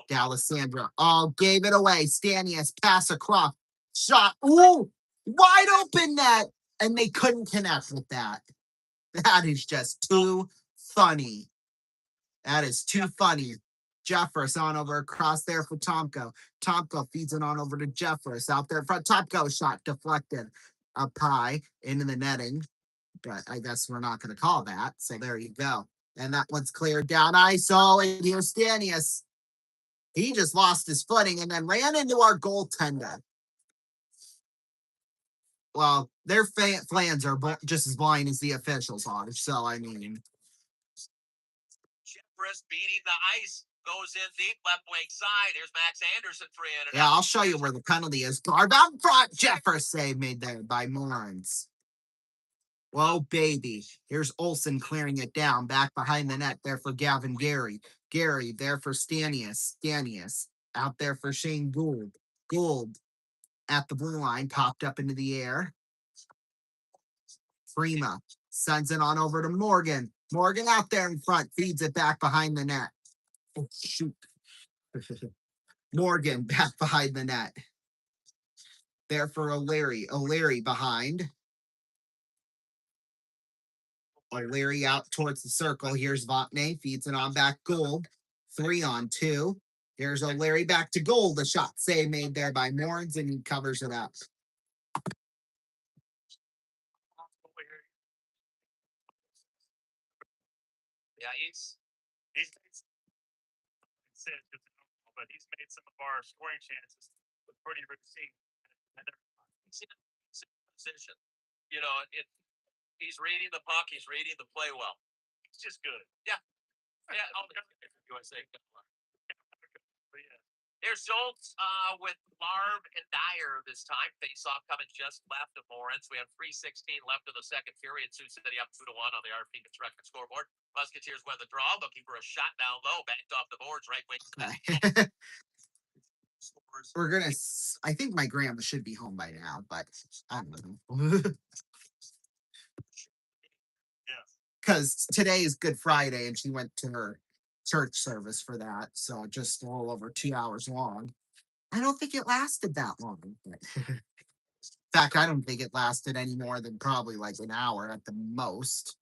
D'Alessandro. Oh, gave it away. Stanius pass across. Shot. Ooh. Wide open net, and they couldn't connect with that. That is just too funny. That is too funny. Jeffers on over across there for Tomko. Tomko feeds it on over to Jeffers out there in front. Tomko shot deflected up high into the netting, but I guess we're not going to call that. So there you go. And that one's cleared down ISO. And here's Stanius. He just lost his footing and then ran into our goaltender. Well, their fans are just as blind as the officials are. So, I mean. Jeffress beating the ice. Goes in deep left wing side. Here's Max Anderson freeing it. Yeah, I'll show you where the penalty is. Guard out front. Jeffers save made there by Morans. Whoa, baby. Here's Olsen clearing it down. Back behind the net there for Gavin Gary. Gary there for Stanius. Stanius out there for Shane Gould. Gould at the blue line. Popped up into the air. Prima sends it on over to Morgan. Morgan out there in front. Feeds it back behind the net. Oh, shoot. Morgan back behind the net. There for O'Leary. O'Leary behind. O'Leary out towards the circle. Here's Vopne. Feeds it on back. Gould. 3-on-2. Here's O'Leary back to Gould. A shot save made there by Morans, and he covers it up. Yeah, he's but he's made some of our scoring chances with pretty routine. he's in a position. You know, he's reading the puck. He's reading the play well. It's just good. Yeah. USA. But yeah. There's Schultz with Larb and Dyer this time. Face off coming just left of Lawrence. We have 3:16 left of the second period. Sioux City up 2-1 on the RP Construction scoreboard. Musketeers win the draw, looking for a shot down low, backed off the boards, right wing. Okay. We're gonna. I think my grandma should be home by now, but I don't know. Because today is Good Friday, and she went to her church service for that, so just a little over 2 hours long. I don't think it lasted that long. In fact, I don't think it lasted any more than probably like an hour at the most.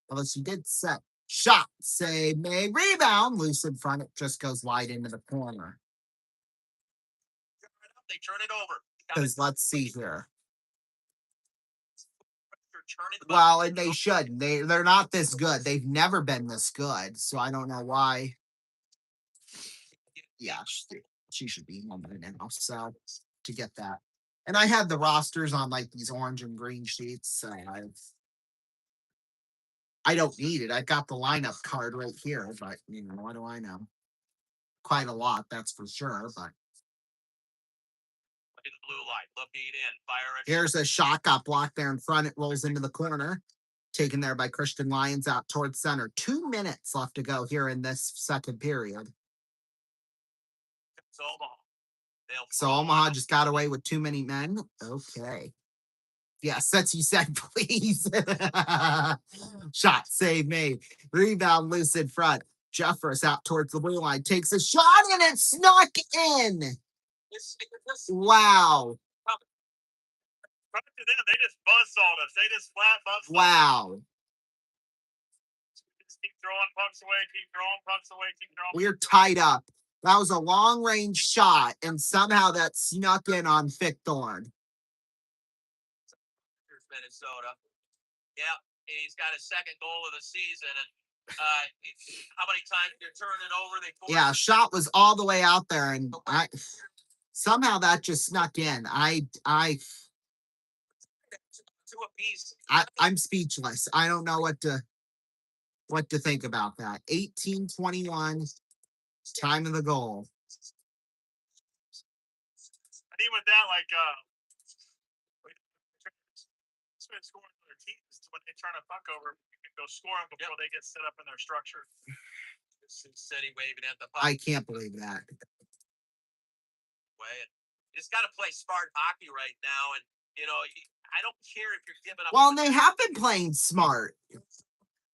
Although she did set shot, save, may rebound, loose in front. It just goes wide into the corner. They turn it over. Because let's see here. Well, and they should. They're not this good. They've never been this good. So I don't know why. Yeah, she should be home by now. So to get that. And I had the rosters on like these orange and green sheets. So I don't need it. I've got the lineup card right here, but you know, what do I know? Quite a lot, that's for sure. But in the blue light, looking in, fire. Here's a shot, got blocked there in front. It rolls into the corner. Taken there by Christian Lyons out towards center. 2 minutes left to go here in this second period. So Omaha just got away with too many men. Okay. Yes, that's you said, please. Shot, save made. Rebound loose in front. Jeffers out towards the blue line. Takes a shot and it snuck in. Wow. They just buzzsawed us. They just flat buzzsawed us. Wow. Just keep throwing pucks away, keep throwing pucks away, keep throwing. We're tied up. That was a long range shot, and somehow that snuck in on Fickthorn. Minnesota. Yeah, he's got his second goal of the season. And how many times they're turning over? Yeah, shot was all the way out there, and somehow that just snuck in. I'm speechless. I don't know what to think about that. 18-21, time of the goal. And even with that, like scoring for their teams when they turn a puck over, you can go score them before they get set up in their structure. City waving at the puck. I can't believe that. You just got to play smart hockey right now, and you know I don't care if you're giving up. Well, and they have been playing smart.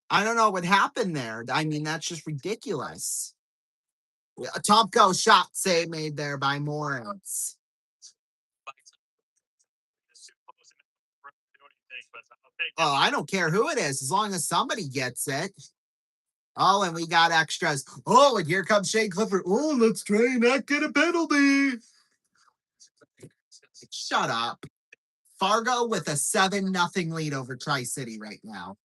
I don't know what happened there. I mean, that's just ridiculous. A top go shot save made there by Morans. Oh, I don't care who it is, as long as somebody gets it. Oh, and we got extras. Oh, and here comes Shane Clifford. Oh, let's try and not get a penalty. Shut up. Fargo with a 7-0 lead over Tri-City right now.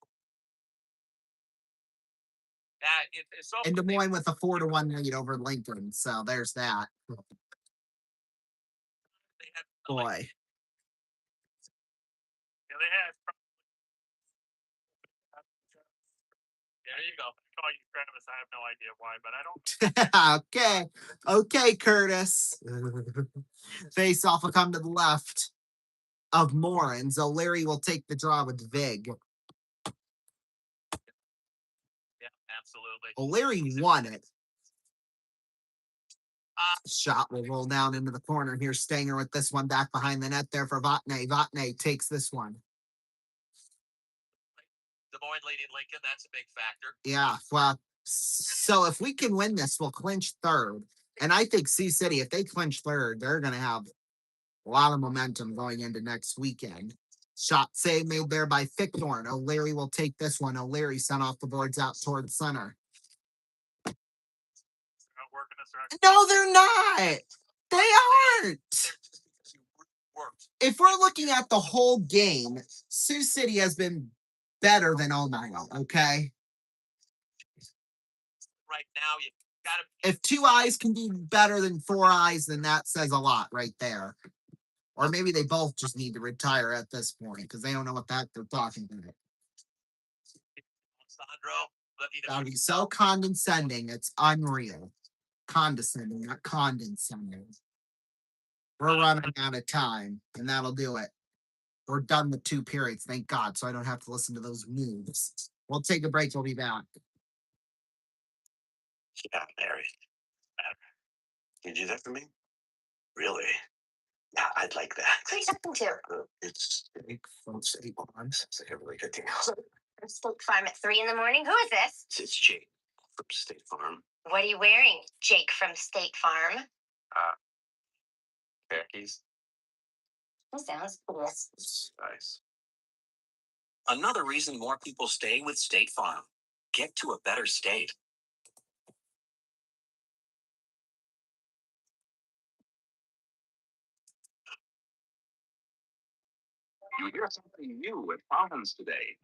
It's so And Des Moines with a 4-1 lead over Lincoln. So there's that. they had Boy. Yeah, they had. There you go. I call you Travis. I have no idea why, but I don't. Okay, Curtis. Face off will come to the left of Morans. O'Leary will take the draw with Vig. Yeah, absolutely. O'Leary won it. Uh, Shot will roll down into the corner. Here's Stanger with this one back behind the net there for Vatne. Vatne takes this one. Des Moines leading Lincoln, that's a big factor. Yeah, well, so if we can win this, we'll clinch third. And I think Sioux City, if they clinch third, they're going to have a lot of momentum going into next weekend. Shot save made there by Fickthorn. O'Leary will take this one. O'Leary sent off the boards out towards center. Not working this right. No, they're not. They aren't. If we're looking at the whole game, Sioux City has been better than OMA, okay? Right now, you gotta. If 2 eyes can be better than 4 eyes, then that says a lot right there. Or maybe they both just need to retire at this point because they don't know what the heck they're talking about. Sandro, That'd be so condescending. It's unreal. Condescending, not condescending. We're running out of time, and that'll do it. We're done with 2 periods, thank God, so I don't have to listen to those moves. We'll take a break. We'll be back. Yeah, Mary. Can you do that for me? Really? Yeah, I'd like that. Say something too. It's steak from State Farm. It's like a really good deal. From State Farm at 3 in the morning. Who is this? It's Jake from State Farm. What are you wearing, Jake from State Farm? Khakis. That sounds cool. It's nice. Another reason more people stay with State Farm. Get to a better state. You hear something new at Fountains today.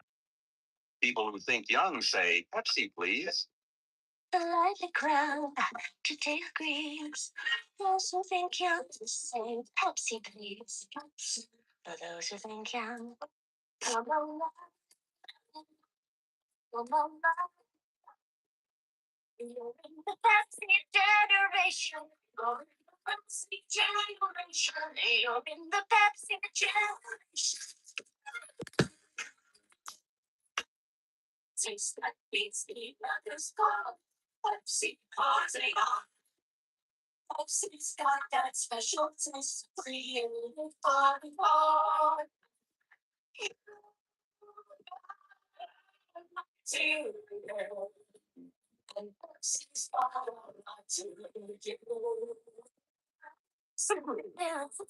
People who think young say, Pepsi, please. The lively crowd today agrees. Those who think young say Pepsi, please. For those who think young, come on, come on. You're in the Pepsi generation. You're in the Pepsi generation. You're in the Pepsi generation. Taste that beats the others call. Pepsi, party on. Pepsi's got that special taste, created for the heart. And Pepsi's all to you. So beautiful.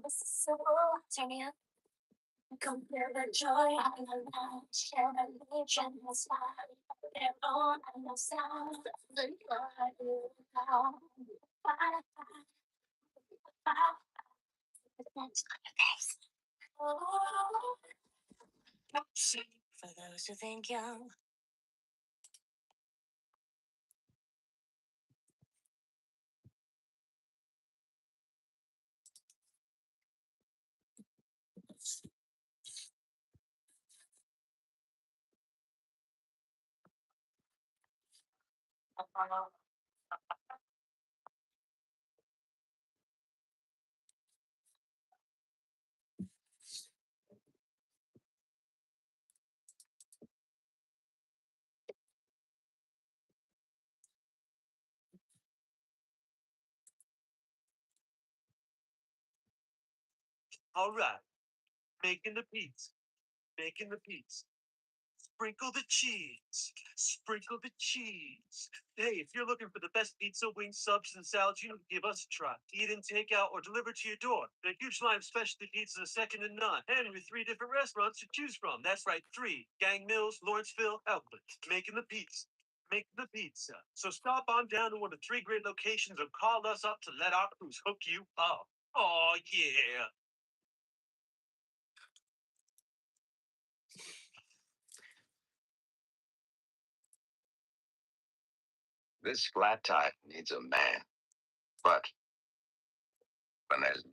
So turn me up. Compare the joy and the love, share the religion, the smile, their own and no sound, the body down. For those who think young. All right, making the pizza. Sprinkle the cheese. Sprinkle the cheese. Hey, if you're looking for the best pizza, wings, subs, and salads, you can give us a try. Eat in, take out, or deliver to your door. The huge line of specialty pizzas is second to none. And with 3 different restaurants to choose from. That's right, 3. Gang Mills, Lawrenceville, Outlet. Making the pizza. Making the pizza. So stop on down to one of the 3 great locations and call us up to let our crews hook you up. Oh, yeah. This flat tire needs a man, but when there's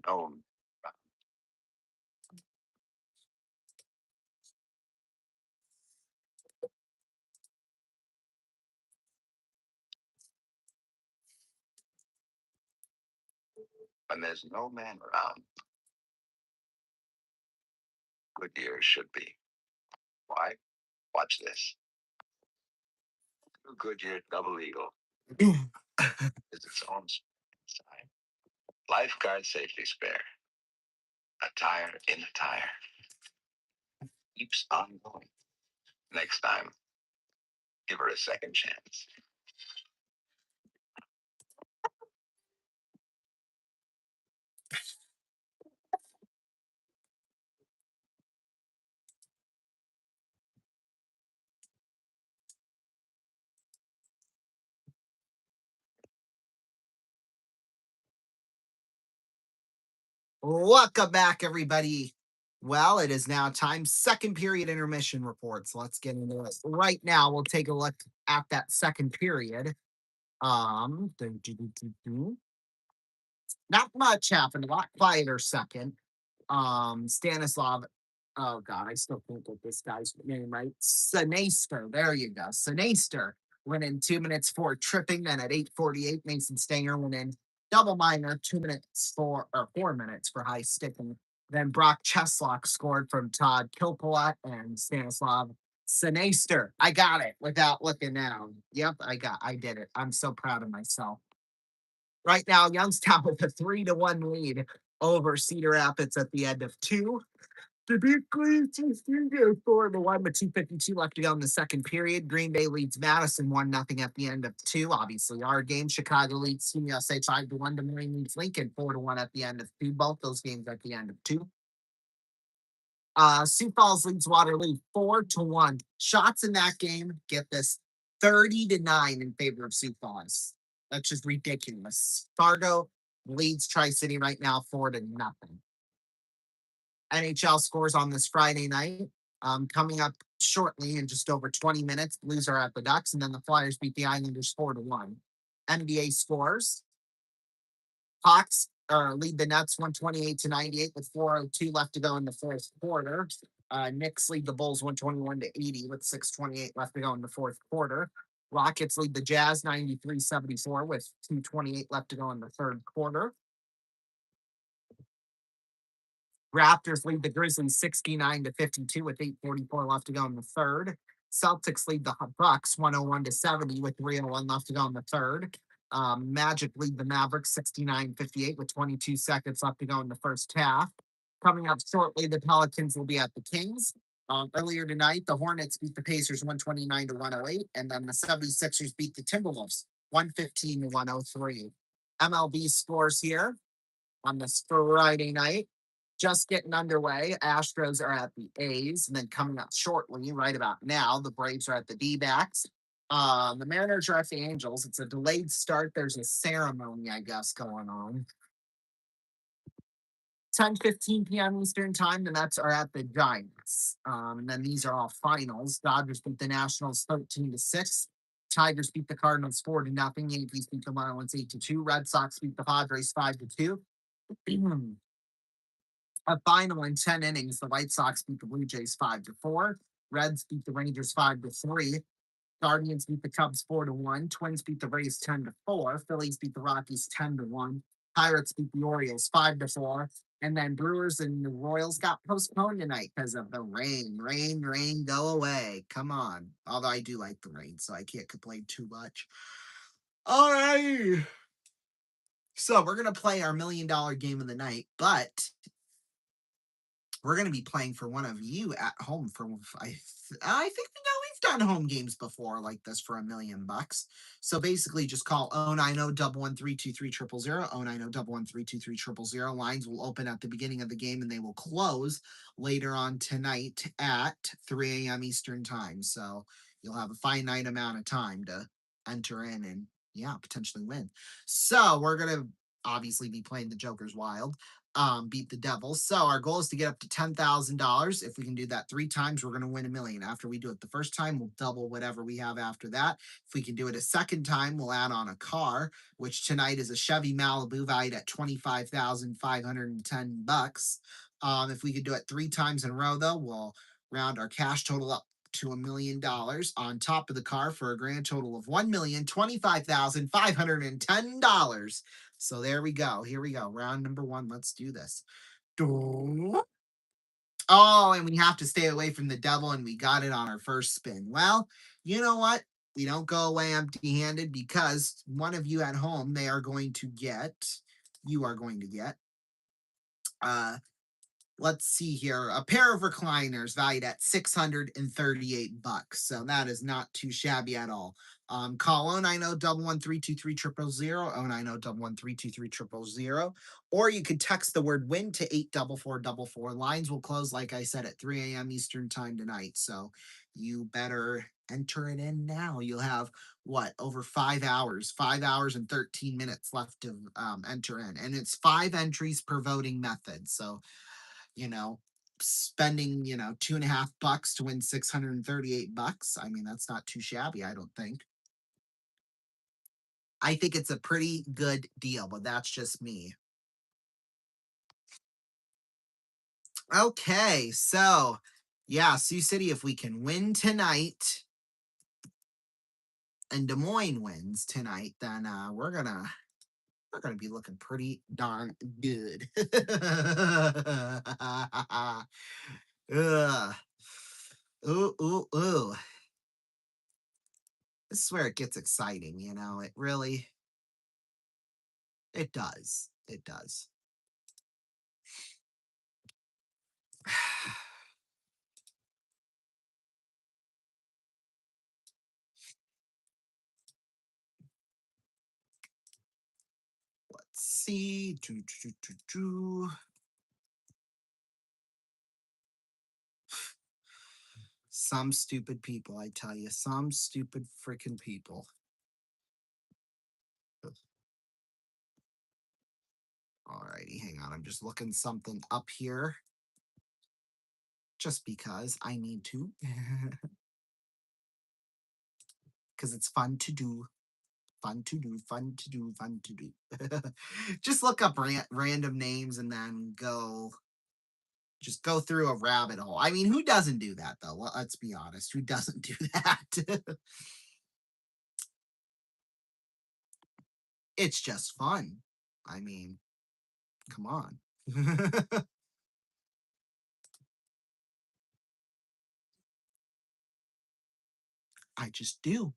no man around, Goodyear should be. Why? Watch this. New Goodyear Double Eagle is its own sign. Lifeguard safety spare. A tire in a tire. Keeps on going. Next time, give her a second chance. Welcome back, everybody. Well, it is now time. Second period intermission reports. Let's get into it. Right now, we'll take a look at that second period. Not much happened. A lot quieter second. Stanislav. Oh God, I still can't get this guy's name right. Sinaster. There you go. Sinaster went in 2 minutes for tripping. Then at 8:48, Mason Stanger went in double minor, 4 minutes for high sticking. Then Brock Cheslock scored from Todd Kilpalat and Stanislav Sinaster. I got it without looking down. Yep, I did it. I'm so proud of myself. Right now, Youngstown with a 3-1 lead over Cedar Rapids at the end of 2. The big leads is 4-1 with 2:52 left to go in the second period. Green Bay leads Madison 1-0 at the end of 2. Obviously, our game. Chicago leads Team USA 5-1. Des Moines leads Lincoln 4-1 at the end of 2. Both those games at the end of 2. Sioux Falls leads Waterloo 4-1. Shots in that game, get this, 30-9 in favor of Sioux Falls. That's just ridiculous. Fargo leads Tri-City right now 4-0. NHL scores on this Friday night. Coming up shortly in just over 20 minutes, Blues are at the Ducks, and then the Flyers beat the Islanders 4-1. NBA scores. Hawks lead the Nets 128-98 with 4:02 left to go in the fourth quarter. Knicks lead the Bulls 121-80 with 6:28 left to go in the fourth quarter. Rockets lead the Jazz 93-74 with 2:28 left to go in the third quarter. Raptors lead the Grizzlies 69-52 with 8:44 left to go in the third. Celtics lead the Bucks 101-70 with 3:01 left to go in the third. Magic lead the Mavericks 69-58 with 22 seconds left to go in the first half. Coming up shortly, the Pelicans will be at the Kings. Earlier tonight, the Hornets beat the Pacers 129-108, and then the 76ers beat the Timberwolves 115-103. MLB scores here on this Friday night. Just getting underway. Astros are at the A's, and then coming up shortly, right about now, the Braves are at the D-backs. The Mariners are at the Angels. It's a delayed start. There's a ceremony, I guess, going on. 10:15 p.m. Eastern time, the Mets are at the Giants. And then these are all finals. Dodgers beat the Nationals 13-6. Tigers beat the Cardinals 4-0. Yankees beat the Marlins 8-2. Red Sox beat the Padres 5-2. A final in 10 innings, the White Sox beat the Blue Jays 5-4. Reds beat the Rangers 5-3. Guardians beat the Cubs 4-1. Twins beat the Rays 10-4. Phillies beat the Rockies 10-1. Pirates beat the Orioles 5-4. And then Brewers and the Royals got postponed tonight because of the rain. Rain, go away. Come on. Although I do like the rain, so I can't complain too much. All right. So we're going to play our $1 million game of the night, but we're going to be playing for one of you at home for I think we've done home games before like this for $1 million. So basically just call 090-11323-000, 090-11323-000. Lines will open at the beginning of the game and they will close later on tonight at 3 a.m. Eastern time. So you'll have a finite amount of time to enter in and potentially win. So we're going to obviously be playing the Joker's Wild. Beat the Devils. So our goal is to get up to $10,000. If we can do that 3 times, we're going to win $1 million. After we do it the first time, we'll double whatever we have after that. If we can do it a second time, we'll add on a car, which tonight is a Chevy Malibu valued at $25,510. If we could do it 3 times in a row, though, we'll round our cash total up to $1 million on top of the car for a grand total of $1,025,510. So there we go. Here we go. Round number 1. Let's do this. Oh, and we have to stay away from the devil, and we got it on our first spin. Well, you know what? We don't go away empty-handed because one of you at home, you are going to get, let's see here, a pair of recliners valued at $638. So that is not too shabby at all. Call 090-11323-000, 090-11323-000, or you could text the word WIN to 84444. Lines will close, like I said, at 3 a.m. Eastern time tonight. So you better enter it in now. You'll have over 5 hours, 5 hours and 13 minutes left to enter in. And it's 5 entries per voting method. So spending, $2.50 to win $638. I mean, that's not too shabby, I don't think. I think it's a pretty good deal, but that's just me. Okay, so Sioux City, if we can win tonight and Des Moines wins tonight, then we're gonna be looking pretty darn good. Ugh. Ooh. This is where it gets exciting, it really, it does. Let's see. Some stupid people, I tell you, some stupid freaking people. Alrighty, hang on. I'm just looking something up here. Just because I need to. Because it's fun to do. Just look up random names and then just go through a rabbit hole. I mean, who doesn't do that, though? Let's be honest. Who doesn't do that? It's just fun. I mean, come on. I just do.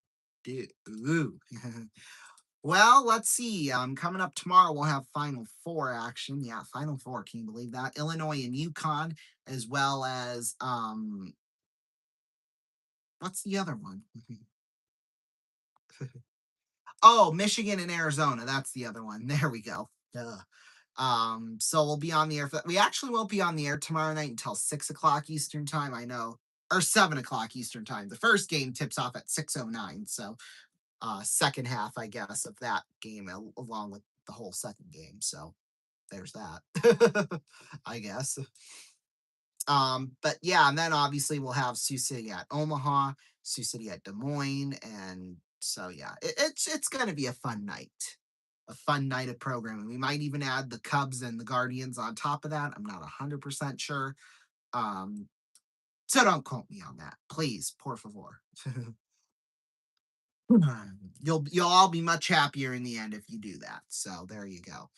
Ooh. Well, let's see. Coming up tomorrow, we'll have Final Four action. Yeah, Final Four. Can you believe that? Illinois and UConn, as well as what's the other one? Oh, Michigan and Arizona. That's the other one. There we go. Duh. So we'll be on the air. We actually won't be on the air tomorrow night until 6:00 Eastern time. I know, or 7:00 Eastern time. The first game tips off at 6:09. So, second half, I guess, of that game along with the whole second game. So there's that. I guess. But yeah, and then obviously we'll have Sioux City at Omaha, Sioux City at Des Moines, and so yeah, it's gonna be a fun night. A fun night of programming. We might even add the Cubs and the Guardians on top of that. I'm not 100% sure. So don't quote me on that, please, por favor. You'll all be much happier in the end if you do that. So there you go.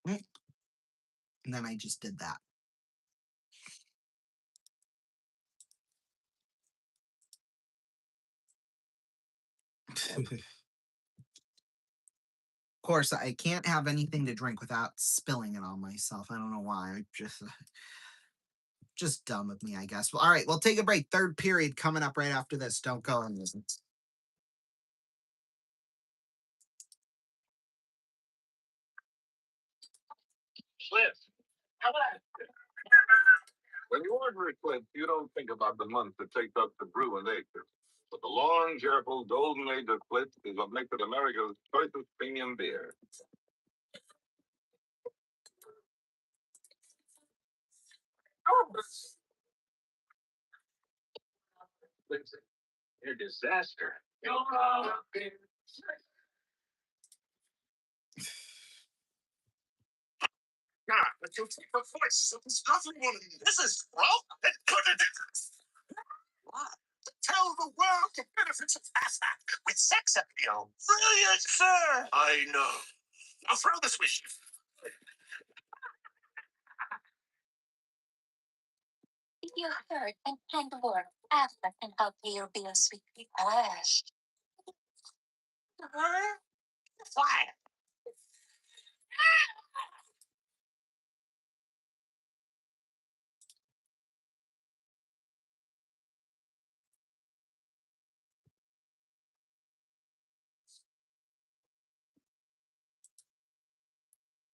And then I just did that. Of course, I can't have anything to drink without spilling it on myself. I don't know why. I just dumb of me, I guess. Well, all right, we'll take a break. Third period coming up right after this. Don't go and listen. Cliff. When you order a Cliff, you don't think about the month it takes up to brew an acre. But the long, careful, golden age of Cliff is what makes it America's choicest premium beer. Listen, you're a disaster. Nah, but you take the voice of this other woman. This is broke and couldn't what? Tell the world the benefits of fast act with sex appeal. Brilliant, sir. I know. Now throw this wish. You heard and kind word after and how pay your bills with the cash. Why?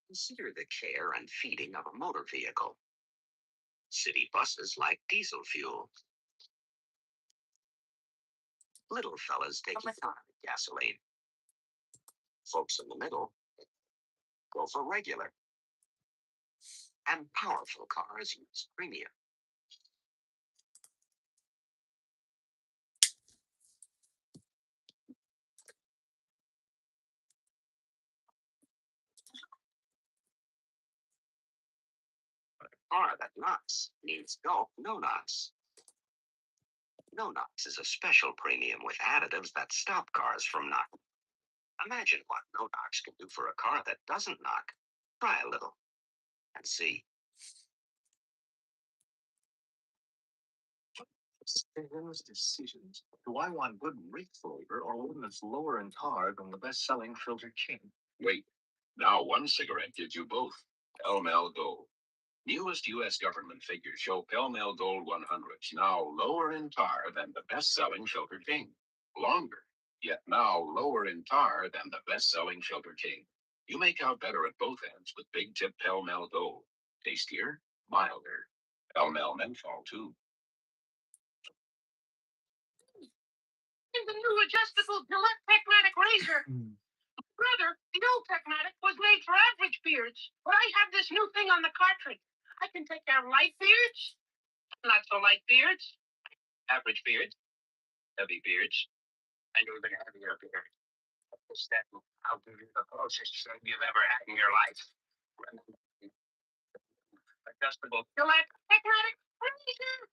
Consider the care and feeding of a motor vehicle. City buses like diesel fuel. Little fellas take economy gasoline. Folks in the middle go for regular. And powerful cars use premium. A car that knocks needs no knocks. No knocks is a special premium with additives that stop cars from knocking. Imagine what no knocks can do for a car that doesn't knock. Try a little and see. Those decisions. Do I want good Rick flavor or one that's lower in tar than the best-selling Filter King? Wait. Now one cigarette gives you both. Pell Mell Gold. Newest U.S. government figures show Pell Mell Gold 100s now lower in tar than the best-selling Filter King. Longer, yet now lower in tar than the best-selling Filter King. You make out better at both ends with Big Tip Pell Mell Gold. Tastier, milder. Pell Mell Menthol, too. The new adjustable Gillette Techmatic razor. Brother, the old Techmatic was made for average beards, but I have this new thing on the cartridge. I can take care of light beards, not so light beards, average beards, heavy beards, and even heavier beards. That I'll give you the closest thing you've ever had in your life. Adjustable Gillette Techmatic razor.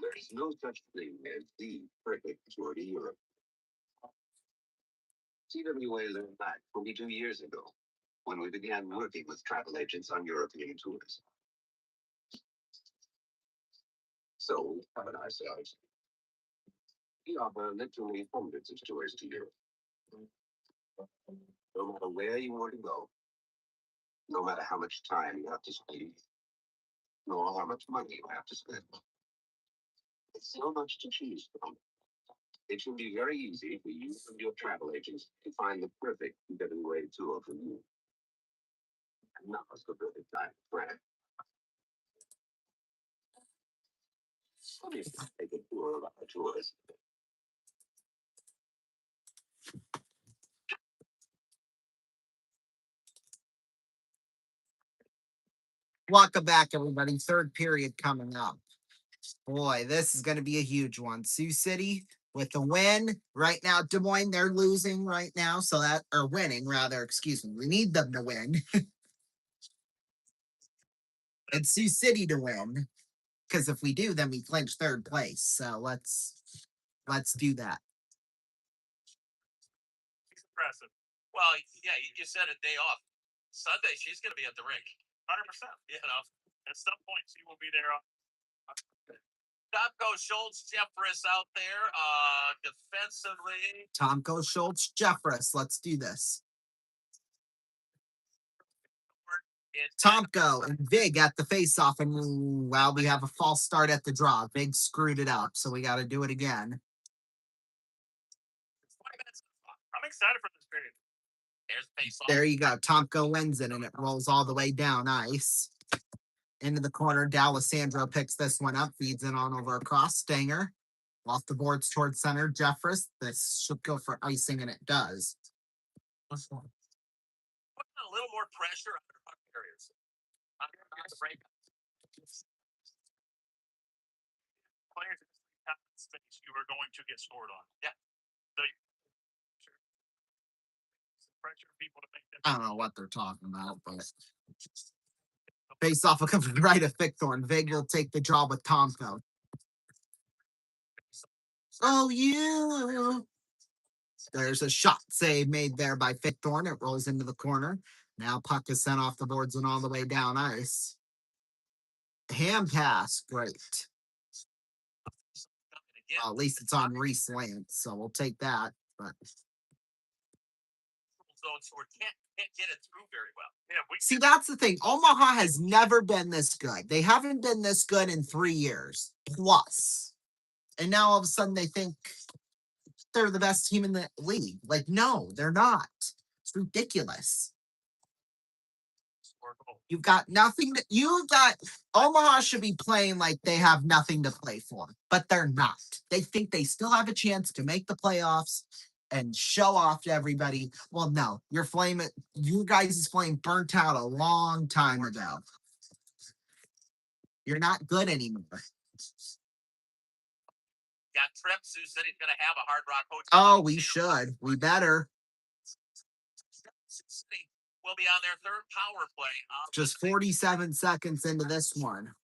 There is no such thing as the perfect tour to Europe. TWA learned that 22 years ago when we began working with travel agents on European tours. So we covered ourselves. We offer literally hundreds of tours to Europe. No matter where you want to go, no matter how much time you have to spend, nor how much money you have to spend. It's so much to choose from. It should be very easy for you and your travel agents to find the perfect getaway tour for you. And now is the perfect time to plan. Let me take a tour of our tours. Welcome back, everybody. Third period coming up. Boy, this is going to be a huge one. Sioux City with the win. Right now, Des Moines, they're losing right now. So that, or winning rather, excuse me. We need them to win. And Sioux City to win. Because if we do, then we clinch third place. So let's do that. It's impressive. Well, yeah, you said a day off. Sunday, she's going to be at the rink. 100%. You know, At some point, she will be there. Tomko, Schultz, Jeffress out there. Defensively, Tomko, Schultz, Jeffress. Let's do this. Tomko and Vig at the face-off, and well, we have a false start at the draw. Vig screwed it up, so we got to do it again. I'm excited for this period. There's face-off. There you go. Tomko wins it, and it rolls all the way down ice. Into the corner, D'Alessandro picks this one up, feeds it on over across. Stanger off the boards towards center. Jeffress, this should go for icing, and it does. Putting a little more pressure on their puck carriers. On the break. Players in this space, you are going to get scored on. Yeah. So pressure people to make them. I don't know what they're talking about, but face off will come right at Victhorn. Vig will take the draw with Tomko. Oh, you. There's a shot save made there by Victhorn. It rolls into the corner. Now puck is sent off the boards and all the way down ice. Hand pass, great. Well, at least it's on Reese Lance, so we'll take that. But So can't get it through very well. Yeah, see, that's the thing. Omaha has never been this good. They haven't been this good in 3 years plus. And now all of a sudden they think they're the best team in the league. Like, no, they're not. It's ridiculous. You've got nothing Omaha should be playing like they have nothing to play for, but they're not. They think they still have a chance to make the playoffs and show off to everybody. Well, no, you guys' flame burnt out a long time ago. You're not good anymore. Got Trips, who said he's going to have a Hard Rock Hotel. Oh, we should. We better. Will be on their third power play. Just 47 seconds into this one.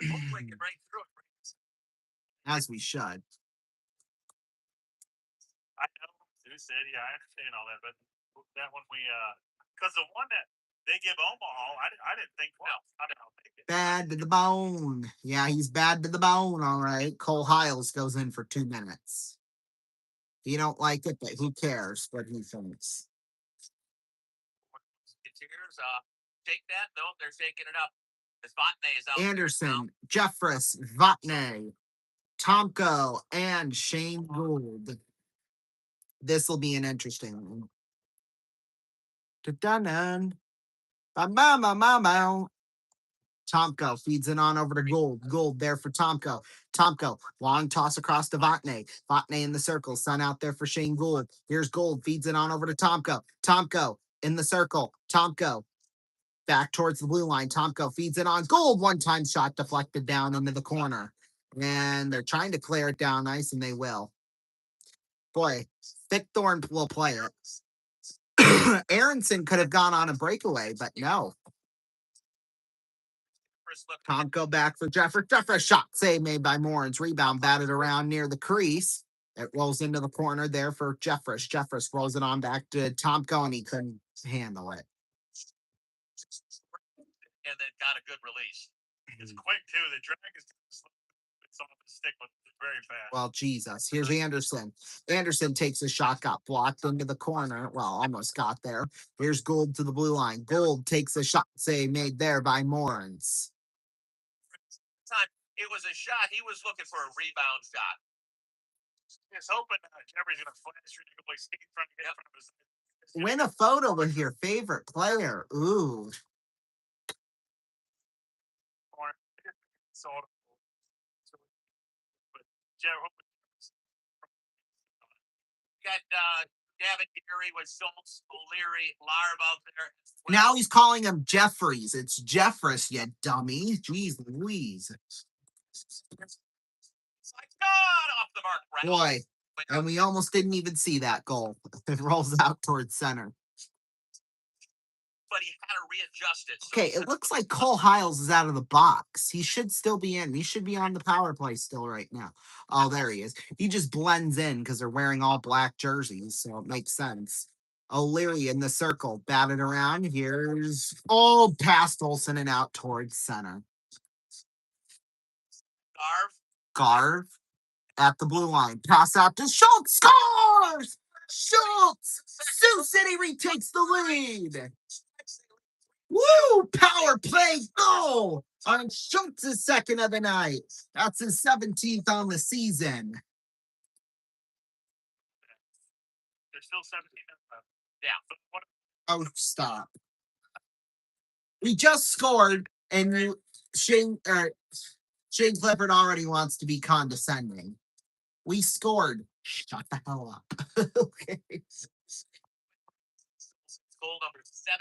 Hopefully get right through it. As we should. I know, Sue said, yeah, I understand all that, but that one because the one that they give Omaha, I didn't think, well, I don't know. Bad to the bone. Yeah, he's bad to the bone, all right. Cole Hiles goes in for 2 minutes. You don't like it, but who cares what he thinks? Take that. No, they're shaking it up. This Vatne is out. Anderson, Jeffress, Vatne, Tomko, and Shane Gould. This will be an interesting one. Dun-dun-dun. Ba-ba-ba-ba-ba. Tomko feeds it on over to Gould. Gould there for Tomko. Tomko, long toss across to Vatne. Vatne in the circle. Sun out there for Shane Gould. Here's Gould. Feeds it on over to Tomko. Tomko in the circle. Tomko back towards the blue line. Tomko feeds it on. Gould. One-time shot deflected down into the corner. And they're trying to clear it down nice, and they will. Boy, Victhorn will play it. Aronson could have gone on a breakaway, but no. Tomko back for Jeffress. Jeffress shot save made by Morans. Rebound batted around near the crease. It rolls into the corner there for Jeffress. Jeffress rolls it on back to Tomko, and he couldn't handle it. And then got a good release. It's quick too. The drag is someone to stick with very fast. Well, Jesus. Here's Anderson. Anderson takes a shot, got blocked into the corner. Well, almost got there. Here's Gould to the blue line. Gould takes a shot save made there by Morans. It was a shot. He was looking for a rebound shot. He's hoping Jeffrey's going to flash through the goalie skate trying to get in front of his. Win a photo with your favorite player. Ooh. Got Gavin Geary with Schultz, O'Leary, Larv out there. Well. Now he's calling him Jeffries. It's Jeffress, you dummy. Jeez Louise. It's like, God, off the mark. Boy, and we almost didn't even see that goal. It rolls out towards center. but he had to readjust it. So Okay, it looks like Cole Hiles is out of the box. He should still be in. He should be on the power play still right now. Oh, there he is. He just blends in because they're wearing all black jerseys, so it makes sense. O'Leary in the circle, batted around. Here's past Olsen and out towards center. Garv at the blue line. Pass out to Schultz. Scores! Schultz! Sioux City retakes the lead. Woo! Power play goal on Schultz's second of the night. That's his 17th on the season. There's still 17 minutes left. Yeah. Oh, stop. We just scored, and Shane Clifford already wants to be condescending. We scored. Shut the hell up. Okay. Goal number 17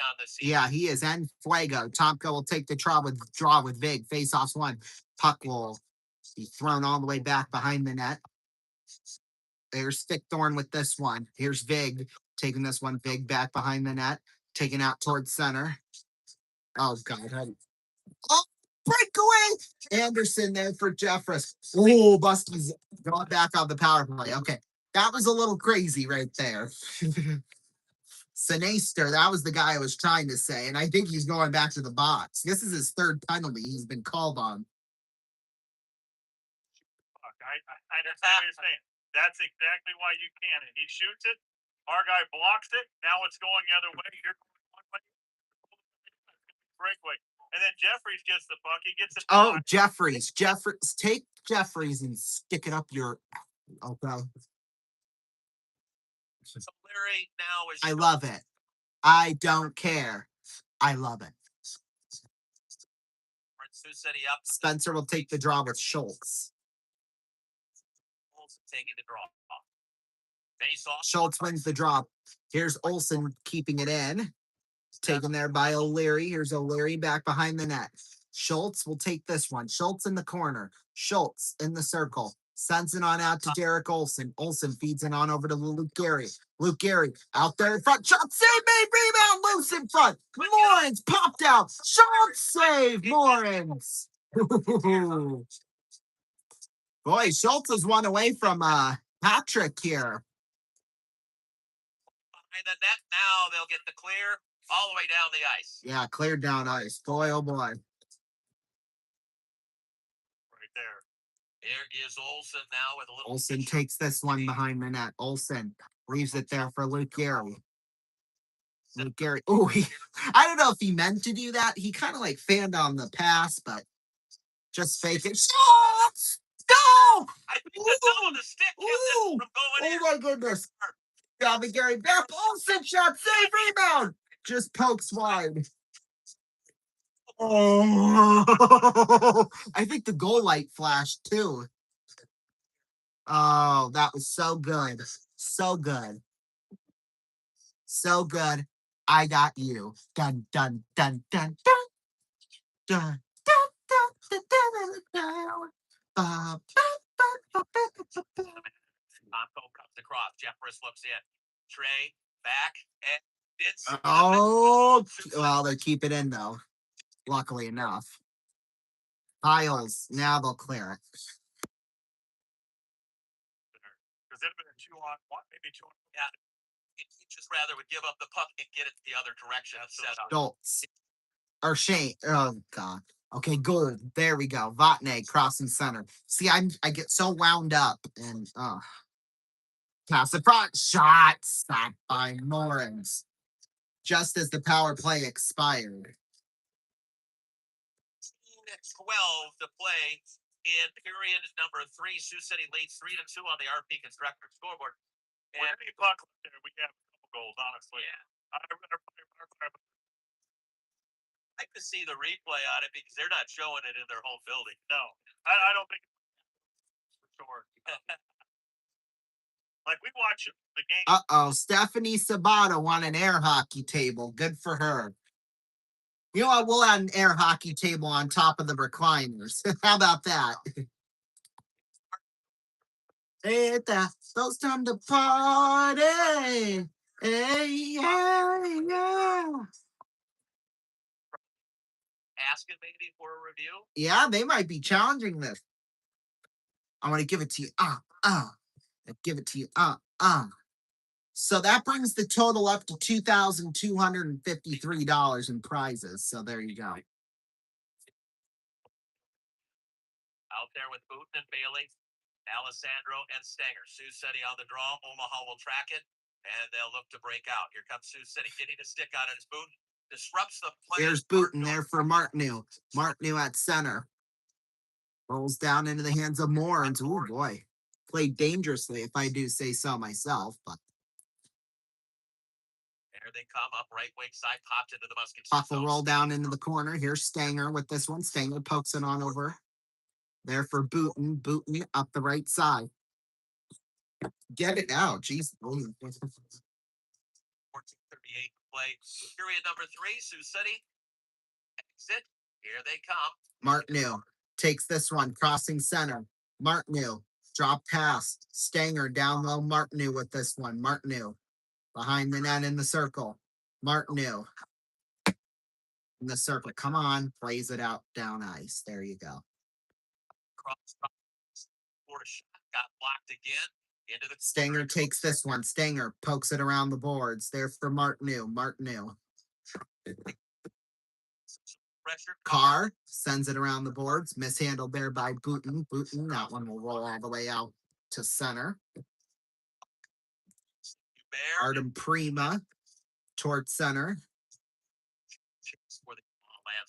on the season. Yeah, he is. And Fuego. Tomko will take the draw with Vig. Face-offs one. Puck will be thrown all the way back behind the net. There's Thickthorn with this one. Here's Vig taking this one. Vig back behind the net. Taking out towards center. Oh, God. Oh, breakaway! Anderson there for Jeffress. Oh, Busty's going back on the power play. Okay. That was a little crazy right there. Sinaster, that was the guy I was trying to say, and I think he's going back to the box. This is his third penalty he's been called on. Fuck, I understand what you're saying. That's exactly why you can. He shoots it. Our guy blocks it. Now it's going the other way. You're going one way. Breakaway. And then Jeffries gets the puck. He gets it. Oh, Jeffries. Take Jeffries and stick it up your. Okay. So Larry now is. I love it. I don't care. I love it. Sioux City up. Spencer will take the draw with Schultz. Olsen taking the draw. Face off. Schultz wins the draw. Here's Olsen keeping it in. Taken there by O'Leary. Here's O'Leary back behind the net. Schultz will take this one. Schultz in the corner. Schultz in the circle. Sends it on out to Derek Olsen. Olsen feeds it on over to Luke Gary. Luke Gary out there in front. Shot save made. Rebound loose in front. Morans popped out. Shot save. Morans. Boy, Schultz is one away from Patrick here. Behind the net now, they'll get the clear all the way down the ice. Yeah, cleared down ice. Boy, oh boy. Right there. There is Olsen now with a little. Olsen takes this one behind the net. Olsen leaves it there for Luke Gary. Luke Gary. Oh, I don't know if he meant to do that. He kind of like fanned on the pass, but just fake it. Shots! No! I think the double on the stick kept it from going in. Oh my goodness. Yeah, Gary back. Olsen shot, save, rebound. Just pokes wide. Oh, I think the goal light flashed too. Oh, that was so good. So good. So good. I got you. Dun, dun, dun, dun, dun. Dun, dun, dun, dun, dun, dun. Tomko comes across. Jeffress looks in. Trey back and it's. Oh, well, they'll keep it in though. Luckily enough. Hiles, now they'll clear it. Because it'd have been a 2-on-1, maybe 2-on-1. Yeah. He just rather would give up the puck and get it the other direction. Schultz. Or Shane. Oh, God. Okay, good. There we go. Vatne crossing center. See, I get so wound up and pass the front shot stopped by Morans. Just as the power play expired. 12 to play in period number 3. Sioux City leads 3-2 on the RP Constructor scoreboard. And any puck there, we have a couple goals, honestly. Yeah. I'd like to see the replay on it because they're not showing it in their whole building. No, I don't think for sure. Like we watch the game. Stephanie Sabata won an air hockey table. Good for her. You know what? We'll add an air hockey table on top of the recliners. How about that? It's time to party. Hey, yeah, yeah. asking maybe for a review? Yeah, they might be challenging this. I want to give it to you. Give it to you. So that brings the total up to $2,253 in prizes. So there you go. Out there with Booten and Bailey, Alessandro and Stanger. Sioux City on the draw. Omaha will track it, and they'll look to break out. Here comes Sioux City getting a stick out of his Booten. Disrupts the play. Here's Booten there for Martineau. Martineau at center. Rolls down into the hands of Moorens. Oh, boy. Played dangerously, if I do say so myself. But there they come up right wing side, popped into the Musketeers. Puck will roll down into the corner. Here's Stanger with this one. Stanger pokes it on over. There for Booten. Booten up the right side. Get it now. Jeez. 14:38 play. Period number 3, Sioux City. Exit. Here they come. Martineau takes this one, crossing center. Martineau, drop pass. Stanger down low. Martineau with this one. Martineau behind the net in the circle. Martineau in the circle. Come on. Plays it out down ice. There you go. Cross. For a shot. Got blocked again. Into the Stanger takes this one. Stanger pokes it around the boards. There for Martineau. Martineau. pressure. Carr sends it around the boards. Mishandled there by Booten. Booten, that one will roll all the way out to center. Artem Prima towards center.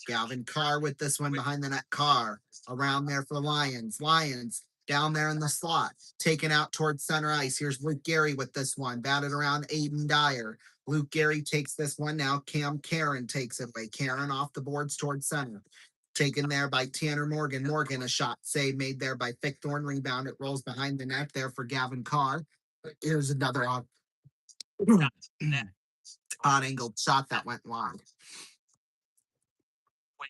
Gavin Carr with this one behind the net. Carr around there for Lions. Lions down there in the slot. Taken out towards center ice. Here's Luke Gary with this one. Batted around Aiden Dyer. Luke Gary takes this one. Now Cam Karen takes it away. Karen off the boards towards center. Taken there by Tanner Morgan. Morgan, a shot save made there by Thorn. Rebound. It rolls behind the net there for Gavin Carr. Here's another odd angled shot that went wide.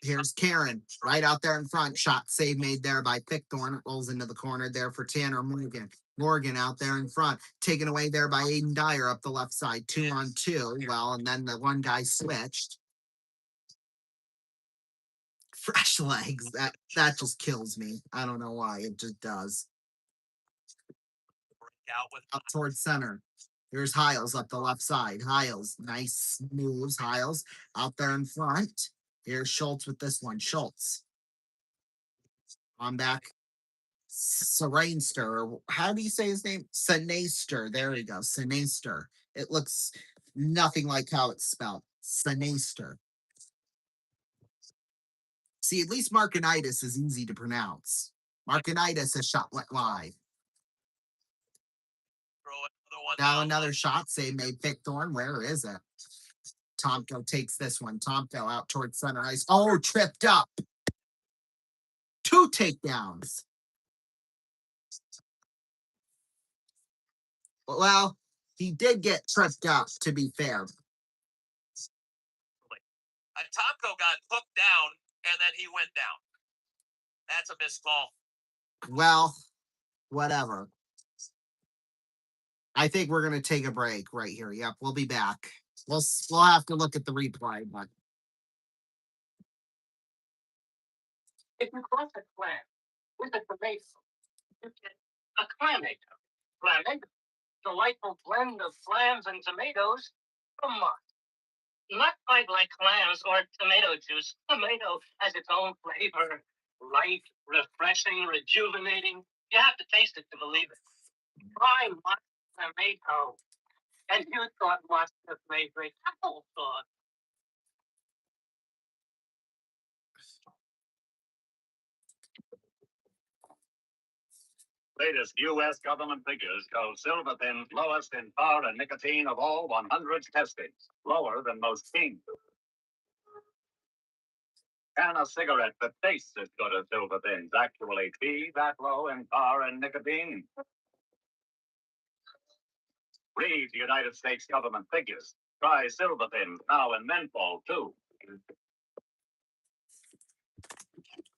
Here's Karen right out there in front. Shot save made there by Thorn. It rolls into the corner there for Tanner Morgan. Morgan out there in front. Taken away there by Aiden Dyer up the left side. 2-on-2. Well, and then the one guy switched. Fresh legs. That just kills me. I don't know why. It just does. Up towards center. Here's Hiles up the left side. Hiles. Nice moves. Hiles out there in front. Here's Schultz with this one. Schultz. On back. Serainster. How do you say his name? Sinaster. There we go. Sinaster. It looks nothing like how it's spelled. Sinaster. See, at least Markinitis is easy to pronounce. Markinitis, a shot went wide. Now another shot, say made Thorn. Where is it? Tomko takes this one. Tomko out towards center ice. Oh, tripped up. 2 takedowns. Well, he did get tripped up, to be fair. Tomko got hooked down, and then he went down. That's a missed call. Well, whatever. I think we're going to take a break right here. Yep, we'll be back. We'll have to look at the replay, but. If you cross a clam with a tomato, you get a clamato. Clamato, delightful blend of clams and tomatoes from Mars. Not quite like clams or tomato juice. Tomato has its own flavor. Light, refreshing, rejuvenating. You have to taste it to believe it. Try Mars tomato. And you thought mustard made great apple sauce. Latest U.S. government figures show silver thin lowest in power and nicotine of all 100 tested, lower than most teens. Can a cigarette that tastes as good as silver thins actually be that low in power and nicotine? Read the United States government figures. Try silver thins now in menthol too.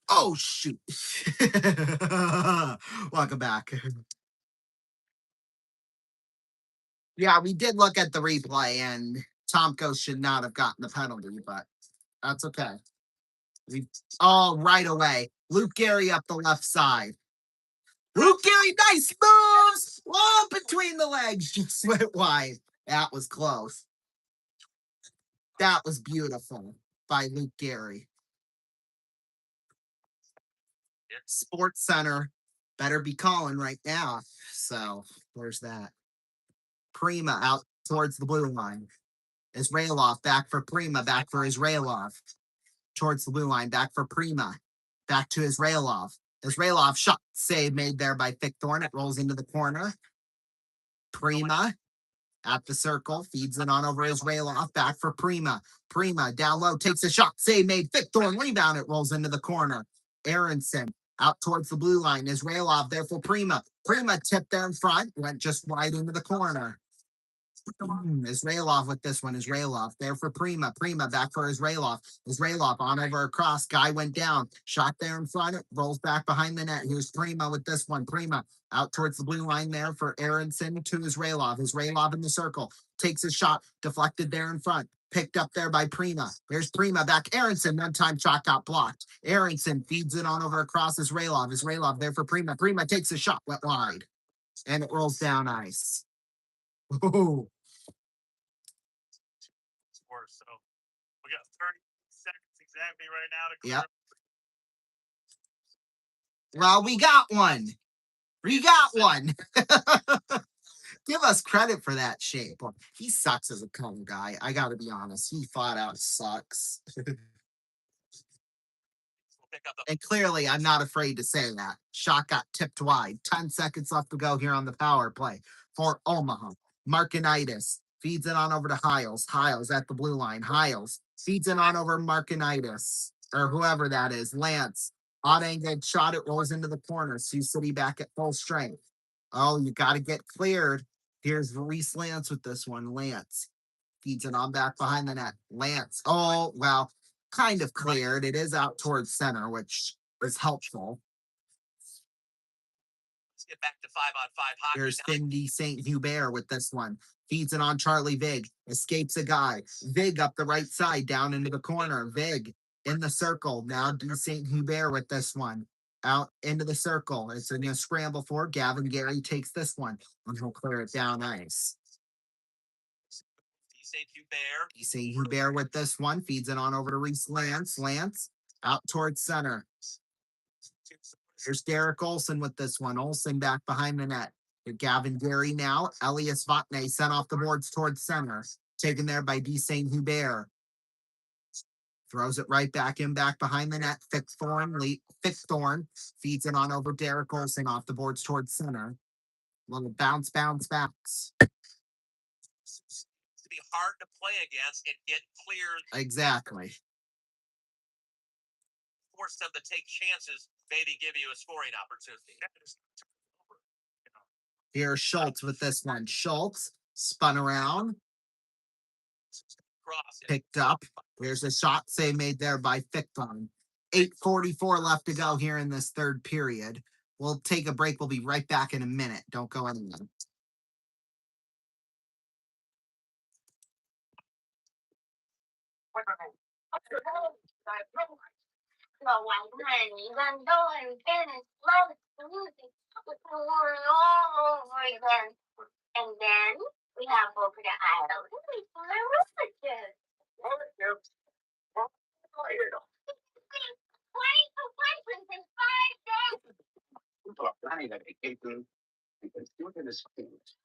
Oh, shoot. Welcome back. Yeah, we did look at the replay, and Tomko should not have gotten the penalty, but that's okay. Oh, right away. Luke Gary up the left side. Luke Gary, nice moves! Oh, between the legs, just went wide. That was close. That was beautiful by Luke Gary. Sports Center better be calling right now. So where's that? Prima out towards the blue line. Israelov back for Prima, back for Israelov. Towards the blue line, back for Prima. Back to Israelov. Israelov shot save made there by Thorn. It rolls into the corner. Prima at the circle, feeds it on over Israelov, back for Prima. Prima down low, takes a shot, save made, Thorn rebound, it rolls into the corner. Aronson out towards the blue line, Israelov there for Prima. Prima tipped there in front, went just right into the corner. Israelov with this one. Israelov there for Prima. Prima back for Israelov. Israelov on over across. Guy went down. Shot there in front. It rolls back behind the net. Here's Prima with this one. Prima out towards the blue line there for Aronson to Israelov. Israelov in the circle. Takes a shot. Deflected there in front. Picked up there by Prima. There's Prima back. Aronson, one-time shot got blocked. Aronson feeds it on over across Israelov. Israelov there for Prima. Prima takes a shot. Went wide. And it rolls down ice. Ooh. So we got 30 seconds exactly right now to clear. Yep. Well, we got one. We got one. Give us credit for that shape. He sucks as a color guy. I got to be honest. He flat out sucks. And clearly, I'm not afraid to say that. Shot got tipped wide. 10 seconds left to go here on the power play for Omaha. Markinitis feeds it on over to Hiles. Hiles at the blue line. Hiles feeds it on over Markinitis, or whoever that is. Lance, odd angled shot. It rolls into the corner. Sioux City back at full strength. Oh, you got to get cleared. Here's Reese Lance with this one. Lance feeds it on back behind the net. Lance. Oh, well, kind of cleared. It is out towards center, which is helpful. Let's get back to 5-on-5 hockey. Here's Cindy St. Hubert with this one. Feeds it on Charlie Vig. Escapes a guy. Vig up the right side, down into the corner. Vig in the circle. Now do St. Hubert with this one. Out into the circle. It's a new scramble for Gavin Gary takes this one, and he'll clear it down ice. St. Hubert with this one. Feeds it on over to Reese Lance. Lance out towards center. Here's Derek Olson with this one. Olson back behind the net. Gavin Gary now. Elias Vatne sent off the boards towards center. Taken there by D. St. Hubert. Throws it right back in, back behind the net. Fifth Thorn feeds it on over Derek Olson off the boards towards center. Little bounce. To be hard to play against and get cleared. Exactly. Force them to take chances, maybe give you a scoring opportunity. Here's Schultz with this one. Schultz spun around. Picked up. There's a shot save made there by Fickthorn. 8:44 left to go here in this third period. We'll take a break. We'll be right back in a minute. Don't go anywhere. And then we have over to Ireland. We find relatives. 22 countries in 5 days. People are planning a vacation because doing this things.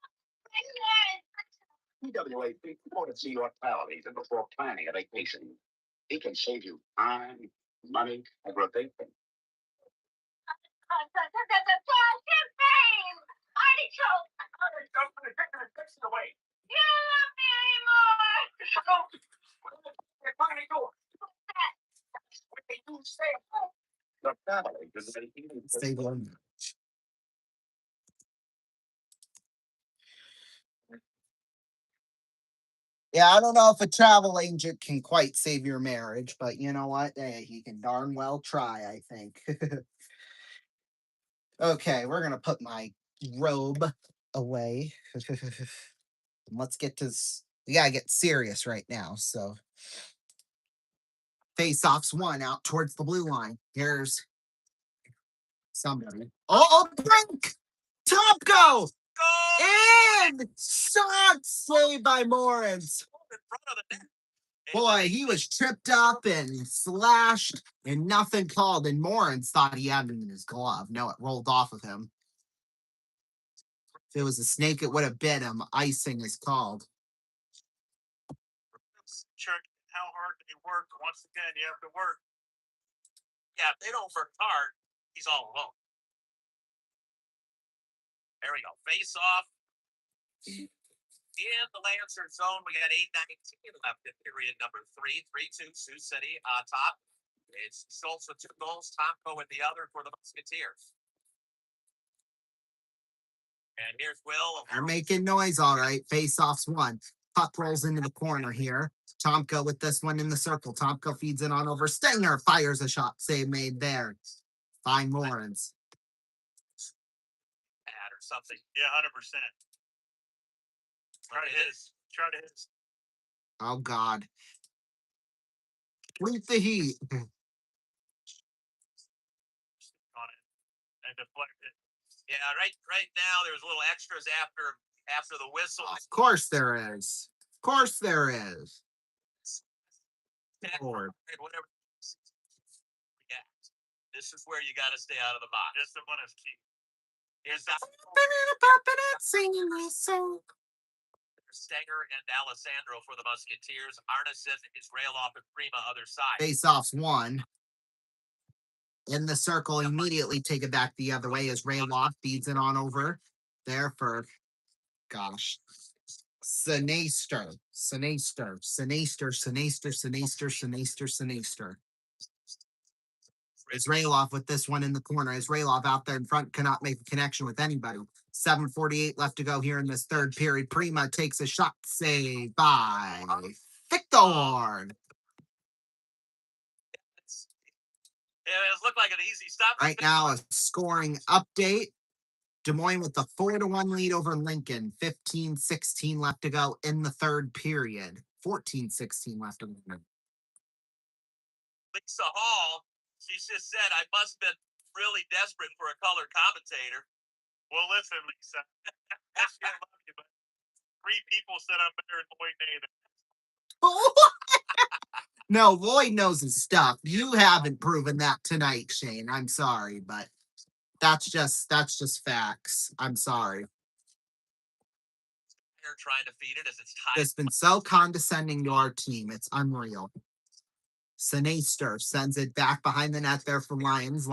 PWA want to see your families before planning a vacation. It can save you time, money, and rotation. Champagne! Artichoke! You don't love me anymore! Your family is ready to Stay warm. Yeah, I don't know if a travel agent can quite save your marriage, but you know what? Hey, he can darn well try, I think. Okay, we're going to put my robe away. Let's get to this. We got to get serious right now, so. Face-offs one out towards the blue line. Here's somebody. Oh, Brink! Top go! Go! And shot saved by Morris. In front of the net. Boy, he was tripped up and slashed and nothing called. And Morris thought he had it in his glove. No, it rolled off of him. If it was a snake, it would have bit him. Icing is called. Check how hard they work. Once again, you have to work. Yeah, if they don't work hard, he's all alone. There we go. Face off. In the Lancer zone, we got 8:19 left in period number 3. 3-2, Sioux City on top. It's Schultz with 2 goals, Tomko with the other for the Musketeers. And here's Will. They're making noise, all right. Face-offs one. Puck rolls into the corner here. Tomko with this one in the circle. Tomko feeds it on over. Stenger fires a shot. Save made there. Fine Lawrence. Ad or something. Yeah, 100%. Try to hit his. Try to hit his. Oh, God. With the heat. On it and deflect it. Yeah, right now there's little extras after the whistle. Of course there is. Of course there is. Lord. Whatever. Yeah. This is where you got to stay out of the box. Discipline is key. Here's Stenger and Alessandro for the Musketeers. Arneson, Israelov, and Prima other side. Face-offs one. In the circle, immediately take it back the other way as Rayloff feeds it on over there for, gosh, Sinaster. Israelov with this one in the corner. Israelov out there in front cannot make a connection with anybody. 7:48 left to go here in this third period. Prima takes a shot saved by Victor. It looked like an easy stop. Right now, a scoring update. Des Moines with the 4-1 lead over Lincoln. 15-16 left to go in the third period. 14-16 left to go. Lisa Hall, she just said, I must have been really desperate for a color commentator. Well, listen, Lisa. I love you, but 3 people said I'm better than Lloyd Nathan. No, Lloyd knows his stuff. You haven't proven that tonight, Shane. I'm sorry, but that's just facts. I'm sorry. They're trying to feed it as it's tied. It's been so condescending to our team. It's unreal. Sinaster sends it back behind the net there for Lions.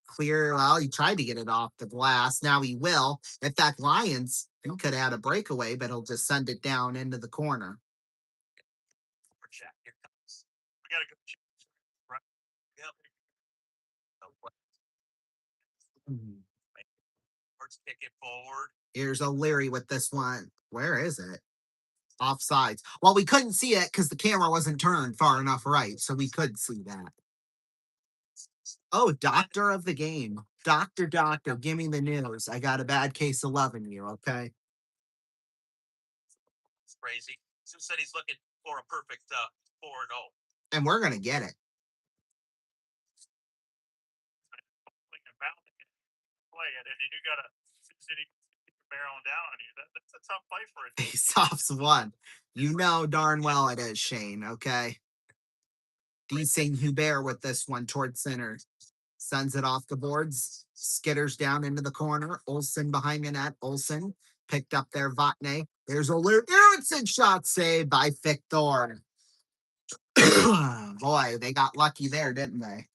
Clear. Well, he tried to get it off the glass. Now he will. In fact, Lions, he could have had a breakaway, but he'll just send it down into the corner. Check. Here comes. We got to go check. Right. Yep. Let's kick it forward. Here's O'Leary with this one. Where is it? Offsides. Well, we couldn't see it because the camera wasn't turned far enough right, so we could see that. Oh, doctor of the game. Doctor, give me the news. I got a bad case of loving you, okay? It's crazy. Sioux said he's looking for a perfect 4-0. And we're going to get it. Play it, and you got to barreling down on you. That's a tough play for it. Face-offs one. You know darn well it is, Shane, okay? D. St. Hubert with this one towards center. Sends it off the boards. Skitters down into the corner. Olsen behind the net. Olsen picked up there. Vatne. There's O'Leary. Erickson shot saved by Victor. Boy, they got lucky there, didn't they?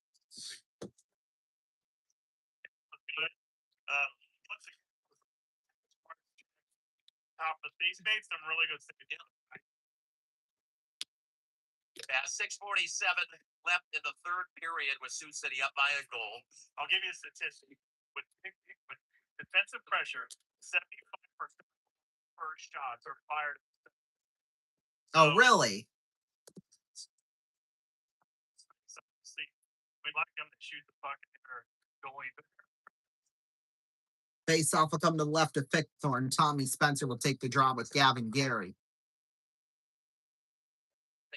He's made some really good stuff. Yeah, 6:47 left in the third period with Sioux City up by a goal. I'll give you a statistic. With defensive pressure, 75% first shots are fired. Oh, really? See, we like them to shoot the puck or goalie. Face off will come to the left of Fickthorn. Tommy Spencer will take the draw with Gavin Gary.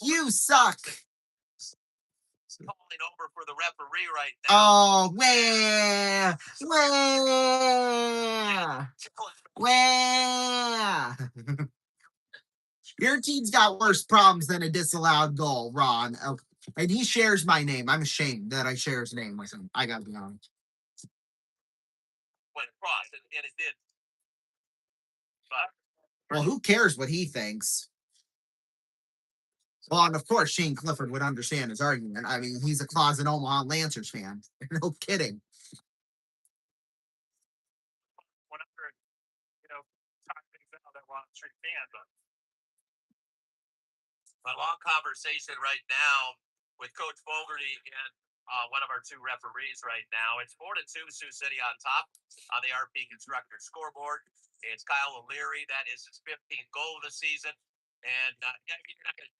You suck. Calling over for the referee right now. Oh, where? Your team's got worse problems than a disallowed goal, Ron. Okay. And he shares my name. I'm ashamed that I share his name with him. I gotta be honest. Went across, and it did. But Well, who cares what he thinks? Well, and of course, Shane Clifford would understand his argument. I mean, he's a closet Omaha Lancers fan. No kidding. Whenever, talk things out that one street fan, but a long conversation right now with Coach Fogarty and one of our two referees right now. It's 4-2, Sioux City on top on the RP Constructor scoreboard. It's Kyle O'Leary. That is his 15th goal of the season. And you're not going to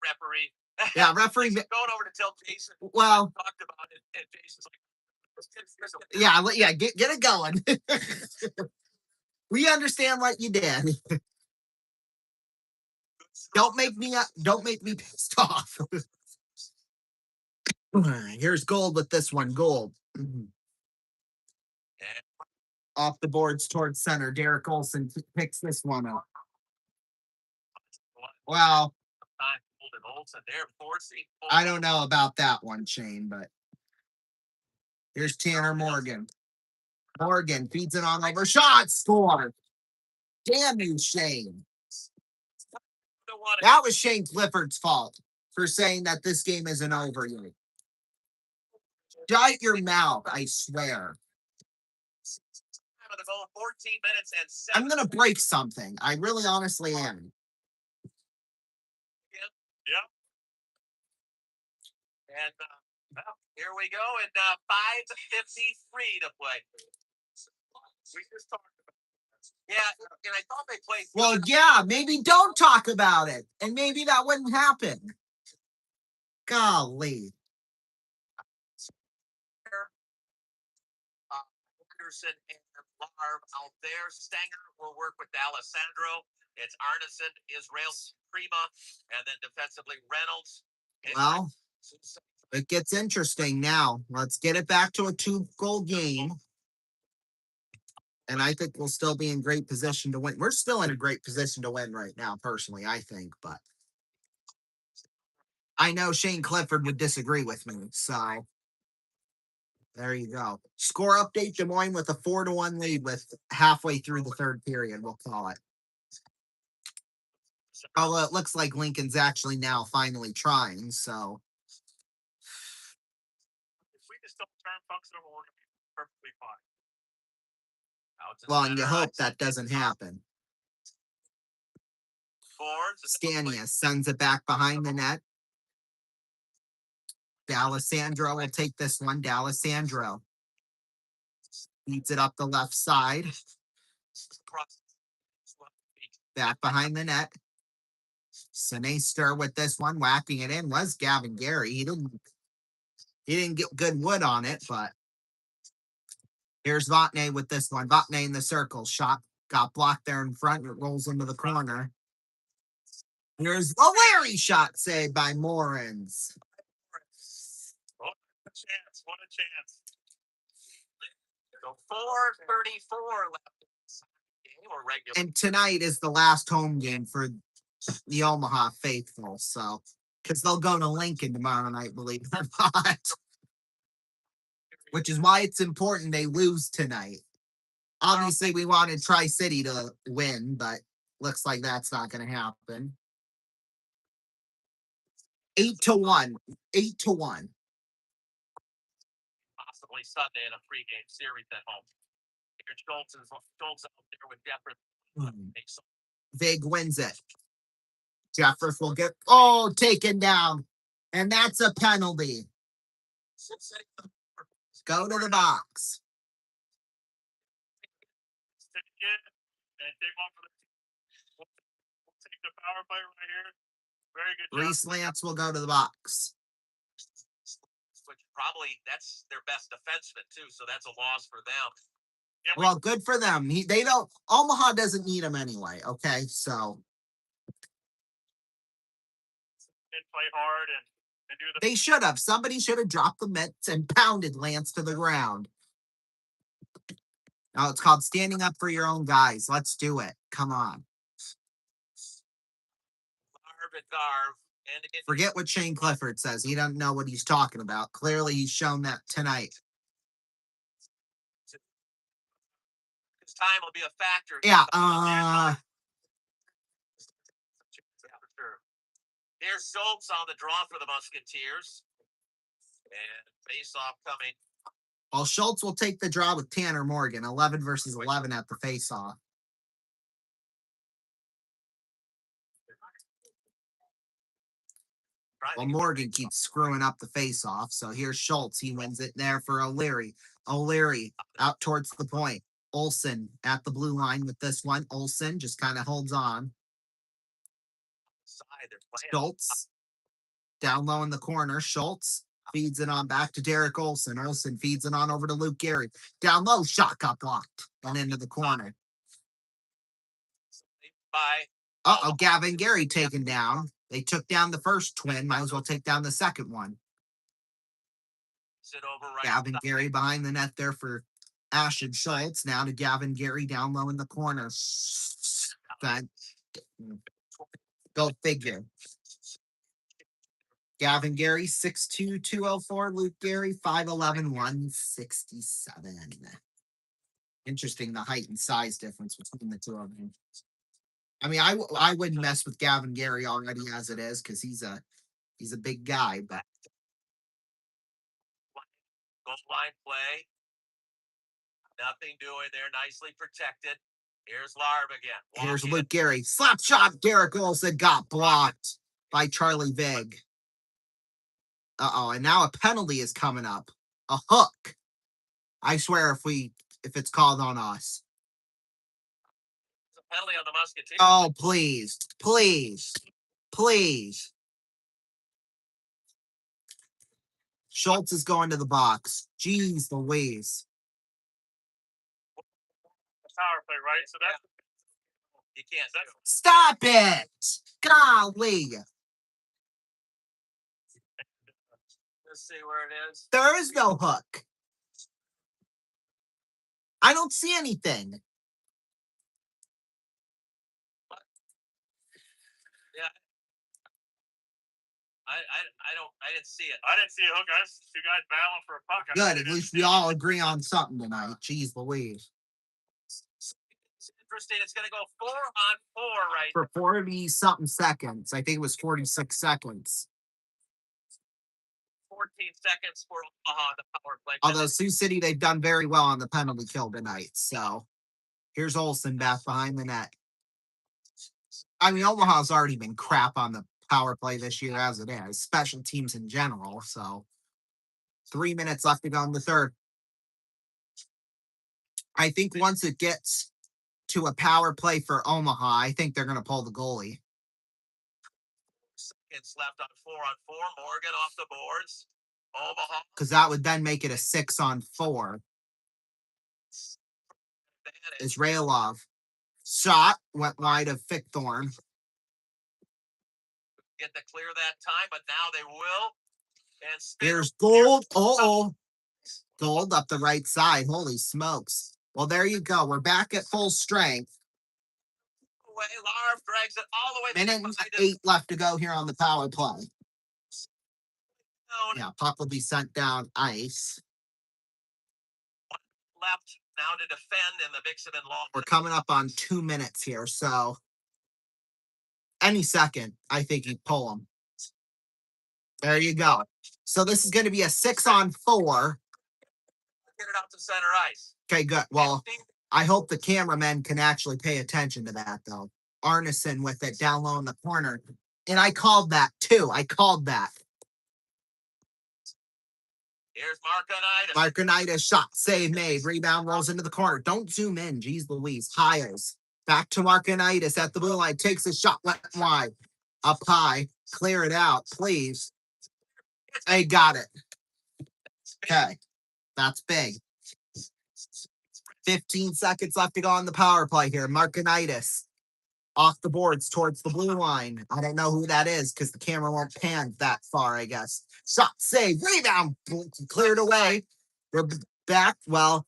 referee. Yeah, referee. Going over to tell Jason. Well, talked about it, and Jason's like, yeah, get it going. We understand what you did. Don't make me pissed off. Here's gold with this one. Gold. Off the boards towards center. Derek Olson picks this one up. Well, I don't know about that one, Shane, but here's Tanner Morgan. Morgan feeds it on over. Shot score. Damn you, Shane. That was Shane Clifford's fault for saying that this game isn't over yet. Shut your mouth, I swear. I'm going to break something. I really honestly am. yeah. And here we go, and 5:53 to play. We just talked about it. Yeah, and I thought they played. Well, yeah, maybe don't talk about it, and maybe that wouldn't happen. Golly. Anderson and Larv out there. Stanger will work with D'Alessandro. It's Arneson, Israel, Prima, and then defensively Reynolds. Well, it gets interesting now. Let's get it back to a 2-goal game. And I think we'll still be in great position to win. We're still in a great position to win right now, personally, I think. But I know Shane Clifford would disagree with me. So there you go. Score update, Des Moines with a 4-1 lead with halfway through the third period, we'll call it. Although it looks like Lincoln's actually now finally trying, so. If we just don't turn punks over, we're going to be perfectly fine. Well, and you hope that doesn't happen. Stania sends it back behind the net. D'Alessandro will take this one. D'Alessandro feeds it up the left side. Back behind the net. Sinester with this one, whacking it in was Gavin Gary. He didn't get good wood on it, but here's Vatne with this one. Vatne in the circle. Shot got blocked there in front. It rolls into the corner. Here's a Larry shot saved by Morans. What a chance. What a chance. So 4:34 left. And tonight is the last home game for the Omaha faithful, so because they'll go to Lincoln tomorrow night, believe it or not. Which is why it's important they lose tonight. Obviously, we wanted Tri-City to win, but looks like that's not going to happen. 8-1. 8-1. Possibly Sunday in a pregame series at home. Schultz out there with Jefferson. Vig wins it. Jefferson will get taken down. And that's a penalty. Go to the box. We'll take the power play right here. Very good job. Reese Lance will go to the box. Which probably that's their best defenseman too, so that's a loss for them. Yeah, Well, good for them. Omaha doesn't need him anyway. Okay, so play hard and do the. They should have. Somebody should have dropped the mitts and pounded Lance to the ground. No, it's called standing up for your own guys. Let's do it. Come on. Forget what Shane Clifford says. He doesn't know what he's talking about. Clearly, he's shown that tonight. His time will be a factor. Yeah. For sure. Here's Schultz on the draw for the Musketeers. And face-off coming. Well, Schultz will take the draw with Tanner Morgan. 11 versus 11 at the face-off. Well, Morgan keeps screwing up the face-off. So here's Schultz. He wins it there for O'Leary. O'Leary out towards the point. Olsen at the blue line with this one. Olsen just kind of holds on. Schultz down low in the corner. Schultz feeds it on back to Derek Olsen. Olsen feeds it on over to Luke Gehry. Down low, shot got blocked and into the corner. Uh-oh, Gavin Gehry taken down. They took down the first twin. Might as well take down the second one. Gavin Gehry behind the net there for Ashton Schultz. Now to Gavin Gehry down low in the corner. Go figure. Gavin Gehry, 6'2", 204. Luke Gehry, 5'11", 167. Interesting, the height and size difference between the two of them. I mean, I wouldn't mess with Gavin Gehry already as it is because he's a big guy, but goal line play. Nothing doing there. Nicely protected. Here's Larb again. Here's Luke Gehry. Slap shot. Derek Olsen got blocked by Charlie Vig. Uh-oh, and now a penalty is coming up. A hook. I swear if it's called on us. There's a penalty on the Musketeers. Oh, please. Please. Please. Schultz is going to the box. Jeez Louise. Power play, right? So that's you can't. Stop it! Golly. Let's see where it is. There is no hook. I don't see anything. Yeah. I didn't see it. I didn't see a hook. I just two guys battling for a puck. Good. At least we all agree on something tonight. Jeez Louise. It's interesting. It's going to go 4-on-4 right for 40-something seconds. I think it was 46 seconds. 14 seconds for Omaha the power play. Although Sioux City, they've done very well on the penalty kill tonight. So here's Olsen back behind the net. I mean, Omaha's already been crap on the power play this year as it is, special teams in general. So 3 minutes left to go in the third. I think once it gets to a power play for Omaha, I think they're going to pull the goalie. Seconds left on 4-on-4. Morgan off the boards. Omaha. Because that would then make it a 6-on-4. Israelov. Shot went wide of Fickthorn. Get to clear that time, but now they will. And here's Gold. Gold up the right side. Holy smokes. Well, there you go. We're back at full strength. Larv drags it all the way. Minute 8 left to go here on the power play. Yeah, puck will be sent down ice. Left now to defend in the Vixen and Long. We're coming up on 2 minutes here, so any second, I think you pull them. There you go. So this is going to be a 6-on-4. Get it out to center ice. Okay, good. Well, I hope the cameramen can actually pay attention to that, though. Arneson with it down low in the corner. And I called that, too. I called that. Here's Marconitis. Marconitis, shot, save made. Rebound rolls into the corner. Don't zoom in. Jeez Louise. Hiles. Back to Marconitis at the blue line. Takes a shot, went wide. Up high. Clear it out, please. Hey, got it. Okay. That's big. 15 seconds left to go on the power play here. Marconitis. off the boards towards the blue line. I don't know who that is because the camera won't pan that far, I guess. Shot, save, rebound, cleared away. We're back. Well,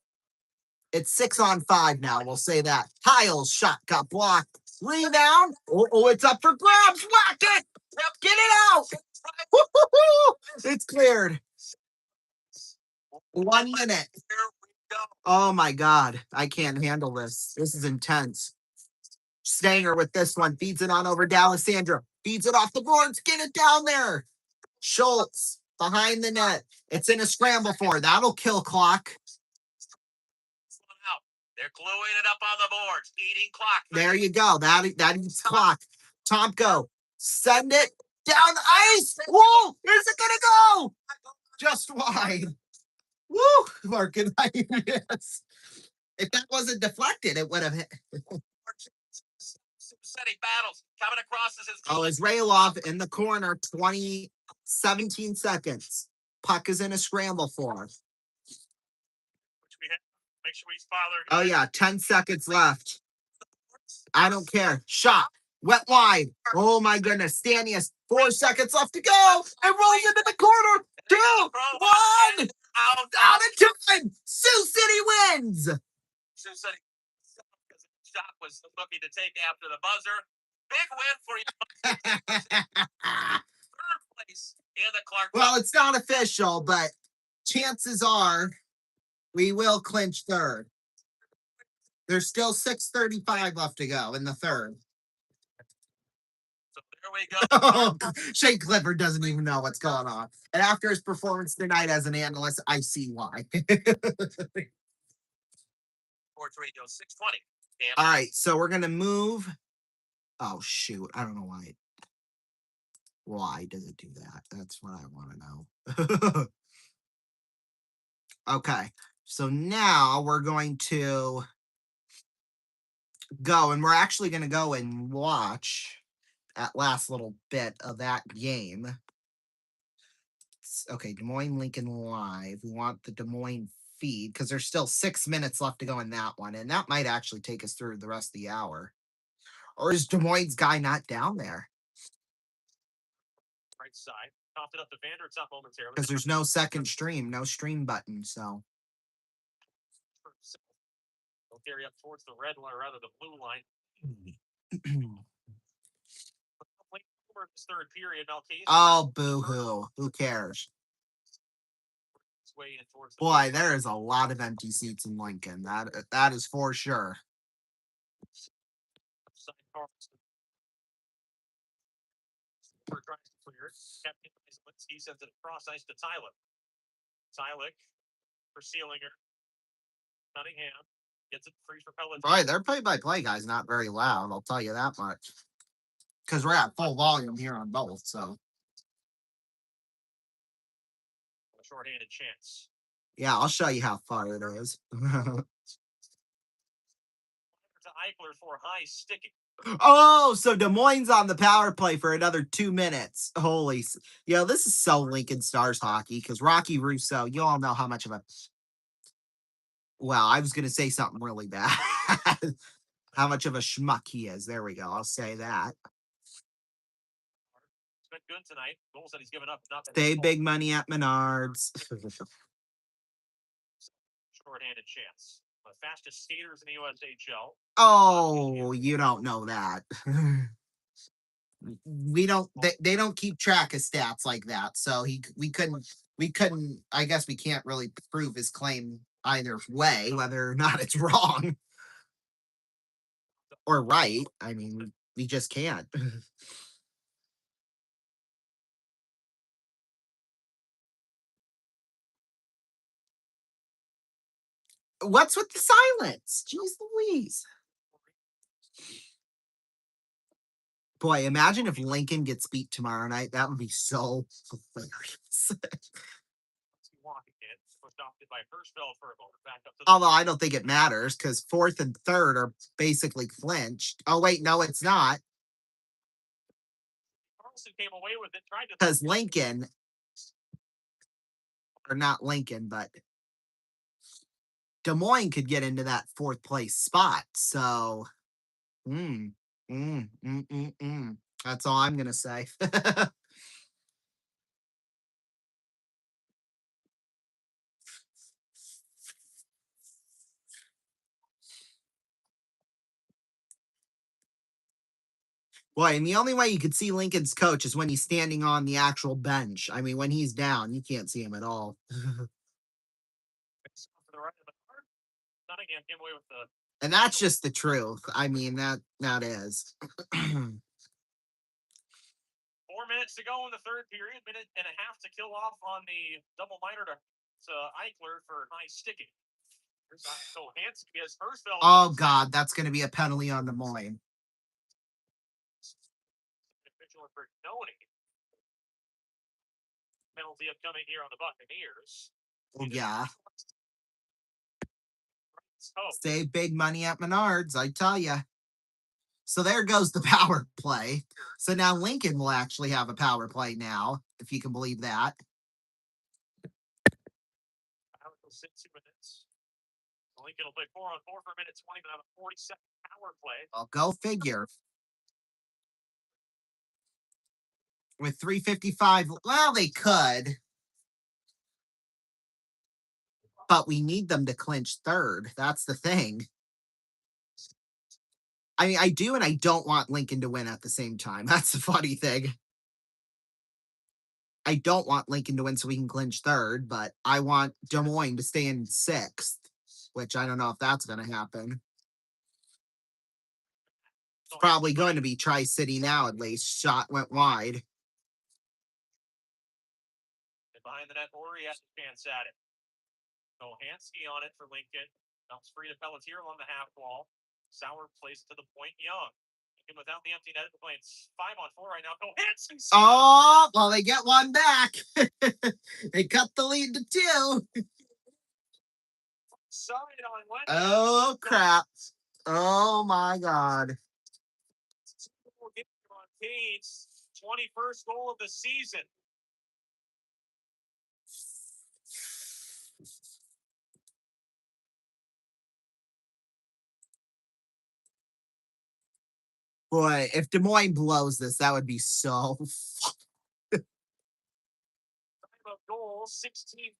it's 6-on-5 now. We'll say that. Kyle's shot got blocked. Rebound. Oh, it's up for grabs. Whack it. Get it out. Woo-hoo-hoo. It's cleared. 1 minute. Oh my God. I can't handle this. This is intense. Stanger with this one. Feeds it on over D'Alessandro. Feeds it off the boards. Get it down there. Schultz behind the net. It's in a scramble for. That'll kill clock. They're gluing it up on the boards. Eating clock. There you go. That eats clock. Tomko. Send it down the ice. Whoa! Where's it gonna go? Just wide. Woo! Markin, yes. If that wasn't deflected, it would have hit. Setting battles coming across as his. Oh, Izrailov in the corner, 17 seconds. Puck is in a scramble for him. Make sure we father. Oh, yeah, 10 seconds left. I don't care. Shot. Wet wide. Oh, my goodness. Stanius, 4 seconds left to go. It rolls into the corner. 2, 1. Out of time. Sioux City wins. Sioux City. Shot was looking to take after the buzzer. Big win for you. Third place in the Clark. Well, it's not official, but chances are we will clinch third. There's still 6:35 left to go in the third. So there we go. Shane Clifford doesn't even know what's going on. And after his performance tonight as an analyst, I see why. Sports Radio 620. All right, so we're gonna move. Oh shoot, I don't know why. Why does it do that? That's what I want to know. Okay, so now we're going to go, and we're actually going to go and watch that last little bit of that game. Okay, Des Moines Lincoln Live. We want the Des Moines feed because there's still 6 minutes left to go in that one, and that might actually take us through the rest of the hour. Or is Des Moines' guy not down there? Right side. Topped it up to Vander. It's up momentarily. Because there's no second stream, no stream button, so. They'll carry up towards the red line, or rather the blue line. This third period, oh, boo-hoo. Who cares? Boy, there is a lot of empty seats in Lincoln. That is for sure. He sends it across ice to Tyler. Tyler for Sealinger. Cunningham gets it free for Pellet. Boy, their play-by-play guy's not very loud. I'll tell you that much. Because we're at full volume here on both, so. A short-handed chance. Yeah, I'll show you how far it is. To Eichler for high sticking. Oh, so Des Moines on the power play for another 2 minutes. Holy, this is so Lincoln Stars hockey because Rocky Russo, you all know how much of a. Well, I was going to say something really bad. How much of a schmuck he is. There we go. I'll say that. It's been good tonight. Goals that he's given up. Stay big money at Menards. Short-handed chance. The fastest skaters in the USHL. Oh, you don't know that. We don't. They don't keep track of stats like that. So we couldn't. I guess we can't really prove his claim either way, whether or not it's wrong or right. I mean, we just can't. What's with the silence? Jeez Louise. Boy, imagine if Lincoln gets beat tomorrow night. That would be so hilarious. Although I don't think it matters because fourth and third are basically clinched. Oh, wait, no, it's not. Because Lincoln, or not Lincoln, but Des Moines could get into that fourth place spot. So, That's all I'm gonna say. Boy, and the only way you could see Lincoln's coach is when he's standing on the actual bench. I mean, when he's down, you can't see him at all. And that's just the truth. I mean, that is. 4 minutes to go in the third period, minute and a half to kill off on the double minor to Eichler for high sticking. So Hansky has Hirschfeld. Oh God, that's going to be a penalty on Des Moines. Penalty upcoming here on the Buccaneers. Oh yeah. Save big money at Menards, I tell you. So there goes the power play. So now Lincoln will actually have a power play now, if you can believe that. Lincoln will play 4-on-4 for a minute 20, but have a 40-second power play. Well, go figure. With 3:55, well, they could. But we need them to clinch third. That's the thing. I mean, I do and I don't want Lincoln to win at the same time. That's the funny thing. I don't want Lincoln to win so we can clinch third, but I want Des Moines to stay in sixth, which I don't know if that's going to happen. It's probably going to be Tri-City now, at least. Shot went wide. And behind the net, Ori has a chance at it. So Hansky on it for Lincoln. Comes free to Pelletier along the half wall. Sauer plays to the point. Young. Lincoln without the empty net. Playing 5-on-4 right now. Go Hansky. Oh, well, they get one back. They cut the lead to 2. Oh, crap. Oh, my God. 21st goal of the season. Boy, if Des Moines blows this, that would be so Time of goal, 16-30.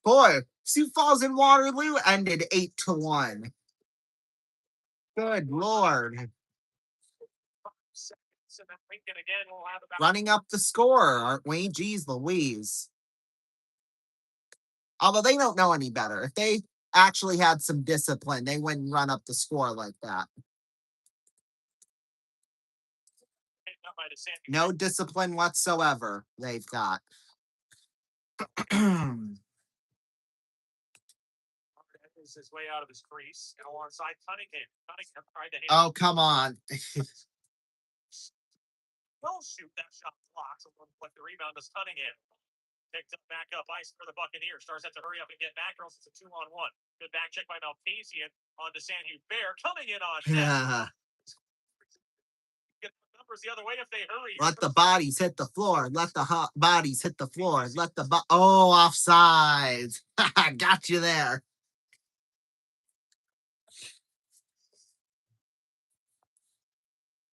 Boy, Sioux Falls and Waterloo ended 8-1. Good Lord. Running up the score, aren't we? Jeez Louise. Although they don't know any better. If they actually had some discipline, they wouldn't run up the score like that. No discipline whatsoever they've got. His way out of his crease and alongside Cunningham. Cunningham tried to Oh, come on. Will shoot that shot blocks and like the rebound is Cunningham. Picked up back up ice for the Buccaneers. Stars have to hurry up and get back, or else it's a 2-on-1. Good back check by Maltesian on to San Hubert. Coming in on net. Get the numbers the other way if they hurry. Let the bodies hit the floor. Let the hot bodies hit the floor. Let the offside. Got you there.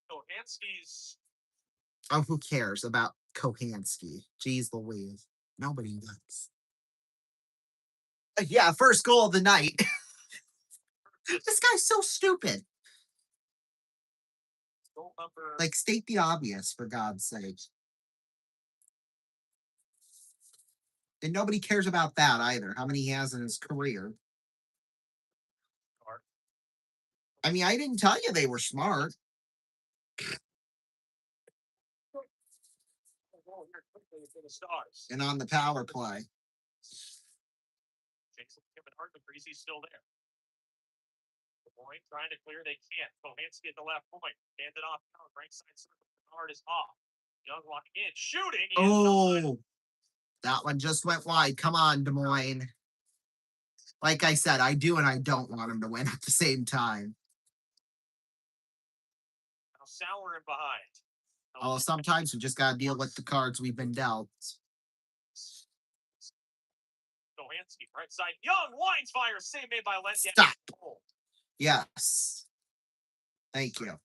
Kohanski's. Oh, who cares about Kohanski? Jeez Louise. Nobody does. Yeah, first goal of the night. This guy's so stupid. Like, state the obvious, for God's sake. And nobody cares about that either, how many he has in his career. I mean, I didn't tell you they were smart. And on the power play. He's still there. Point trying to clear, they can't. Kohanski at the left point. Hand it off. Right side circle. Hard is off. Young walking in. Shooting. Oh, that one just went wide. Come on, Des Moines. Like I said, I do and I don't want him to win at the same time. Now Sauer in behind. Oh, sometimes we just got to deal with the cards we've been dealt. Kohanski, right side. Young, lines fire. Save made by Lenz. Stop. Yes. Thank you.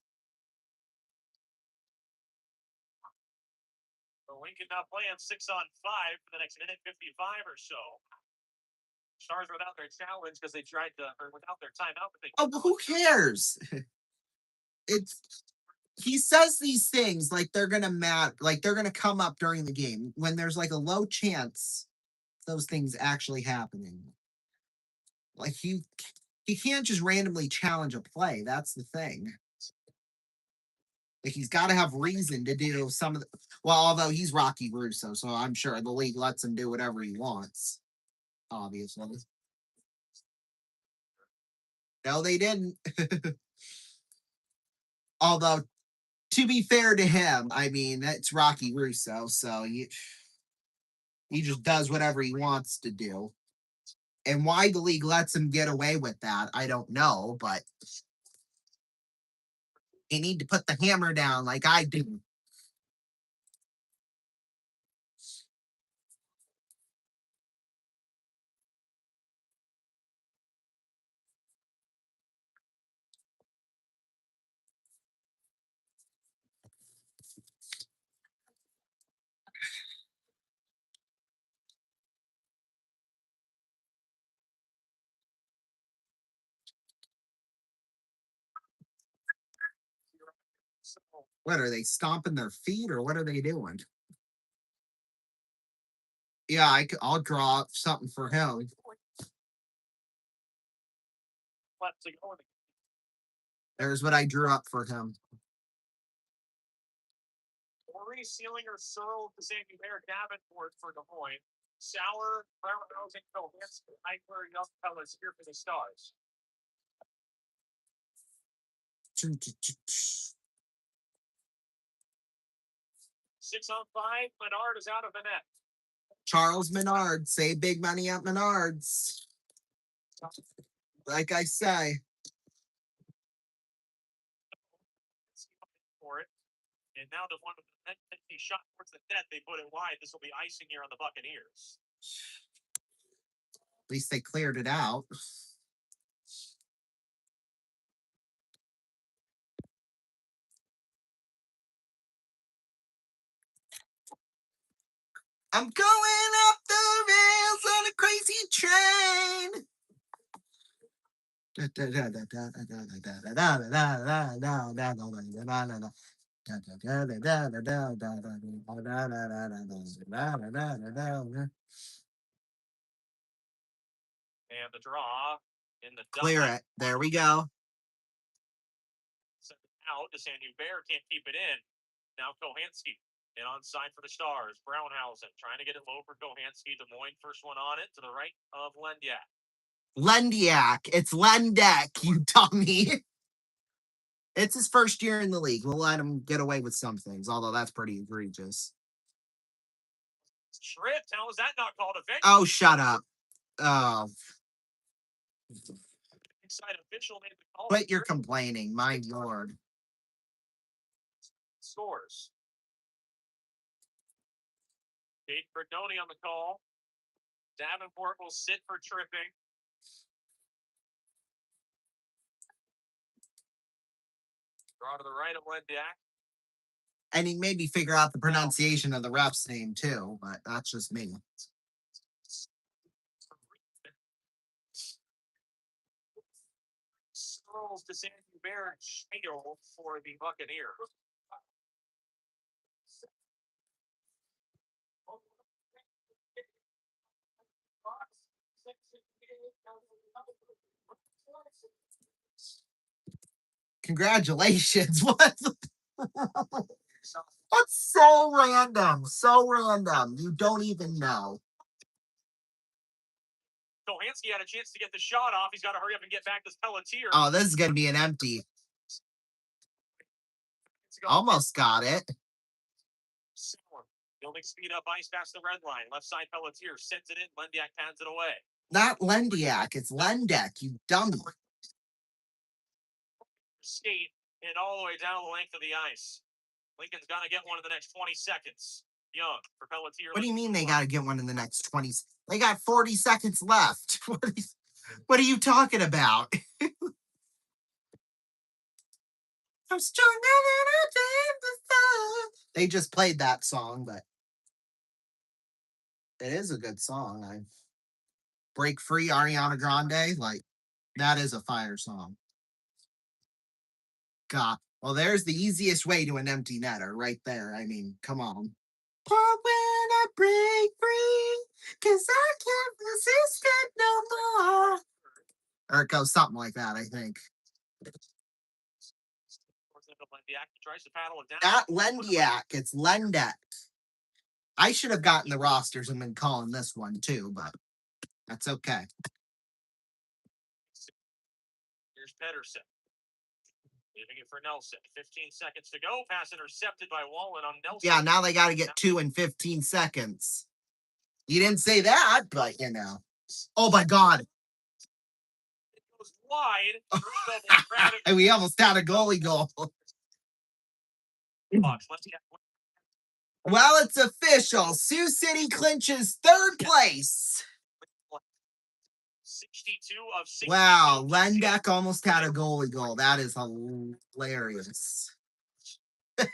So Lincoln now playing 6-on-5 for the next minute 55 or so. Stars without their challenge because they tried to, or without their timeout. But but who cares? He says these things like they're gonna come up during the game when there's like a low chance those things actually happening. Like he can't just randomly challenge a play. That's the thing. Like he's got to have reason to do some of the. Well, although he's Rocky Russo, so I'm sure the league lets him do whatever he wants. Obviously. No, they didn't. Although, to be fair to him, I mean, it's Rocky Russo, so he just does whatever he wants to do. And why the league lets him get away with that, I don't know, but you need to put the hammer down like I do. What are they stomping their feet or what are they doing? Yeah, I'll draw up something for him. There's what I drew up for him. Maurice Sealinger, Searle, Sandy Bear, Davenport for Des Moines. Sauer, Brown, Rosen, Kohanski, Eichler, Young Fellas here for the Stars. 6-on-5, Menard is out of the net. Charles Menard, save big money at Menards. Like I say. For it. And now the one with the net, he shot towards the net, they put it wide. This will be icing here on the Buccaneers. At least they cleared it out. I'm going up the rails on a crazy train. And the draw in the clear it. There we go. Send it out to Sandy Bear, can't keep it in. Now Kohanski. And onside for the Stars, Brownhausen trying to get it low for Kohanski. Des Moines, first one on it to the right of Lendiak. Lendiak. It's Lendek, you dummy. It's his first year in the league. We'll let him get away with some things, although that's pretty egregious. Tripped. How was that not called a victory? Oh, shut up. Oh. Inside official made the call. Quit your complaining, my lord. Scores. Jake Brignoni on the call. Davenport will sit for tripping. Draw to the right of Lendiak. And he made me figure out the pronunciation of the ref's name too, but that's just me. Searles to Sandy Bear Shield for the Buccaneers. Congratulations. What? That's so random. So random. You don't even know. Kohanski had a chance to get the shot off. He's got to hurry up and get back this Pelletier. Oh, this is going to be an empty. Almost got it. Building speed up, ice past the red line. Left side Pelletier sends it in. Lendiak pounds it away. Not Lendiak. It's Lendek, you dummy. Skate and all the way down the length of the ice. Lincoln's got to get one in the next 20 seconds. Young for Pelletier. What do you mean they got to get one in the next 20? They got 40 seconds left. What are you talking about? I'm stronger than I dreamed before. They just played that song, but it is a good song. I Break Free, Ariana Grande, like that is a fire song. God. Well, there's the easiest way to an empty netter right there. I mean, come on. But when I break free, cause I can't resist it no more. Or it goes something like that, I think. Not Lendiak, it's Lendek. I should have gotten the rosters and been calling this one too, but that's okay. Here's Pedersen. Leaving it for Nelson. 15 seconds to go. Pass intercepted by Wallen on Nelson. Yeah, now they got to get 2 in 15 seconds. You didn't say that, but you know. Oh my God. It goes wide. And we almost had a goalie goal. Well, it's official. Sioux City clinches third place. 62 of 60. Wow, Lendek almost had a goalie goal. That is hilarious. 3-star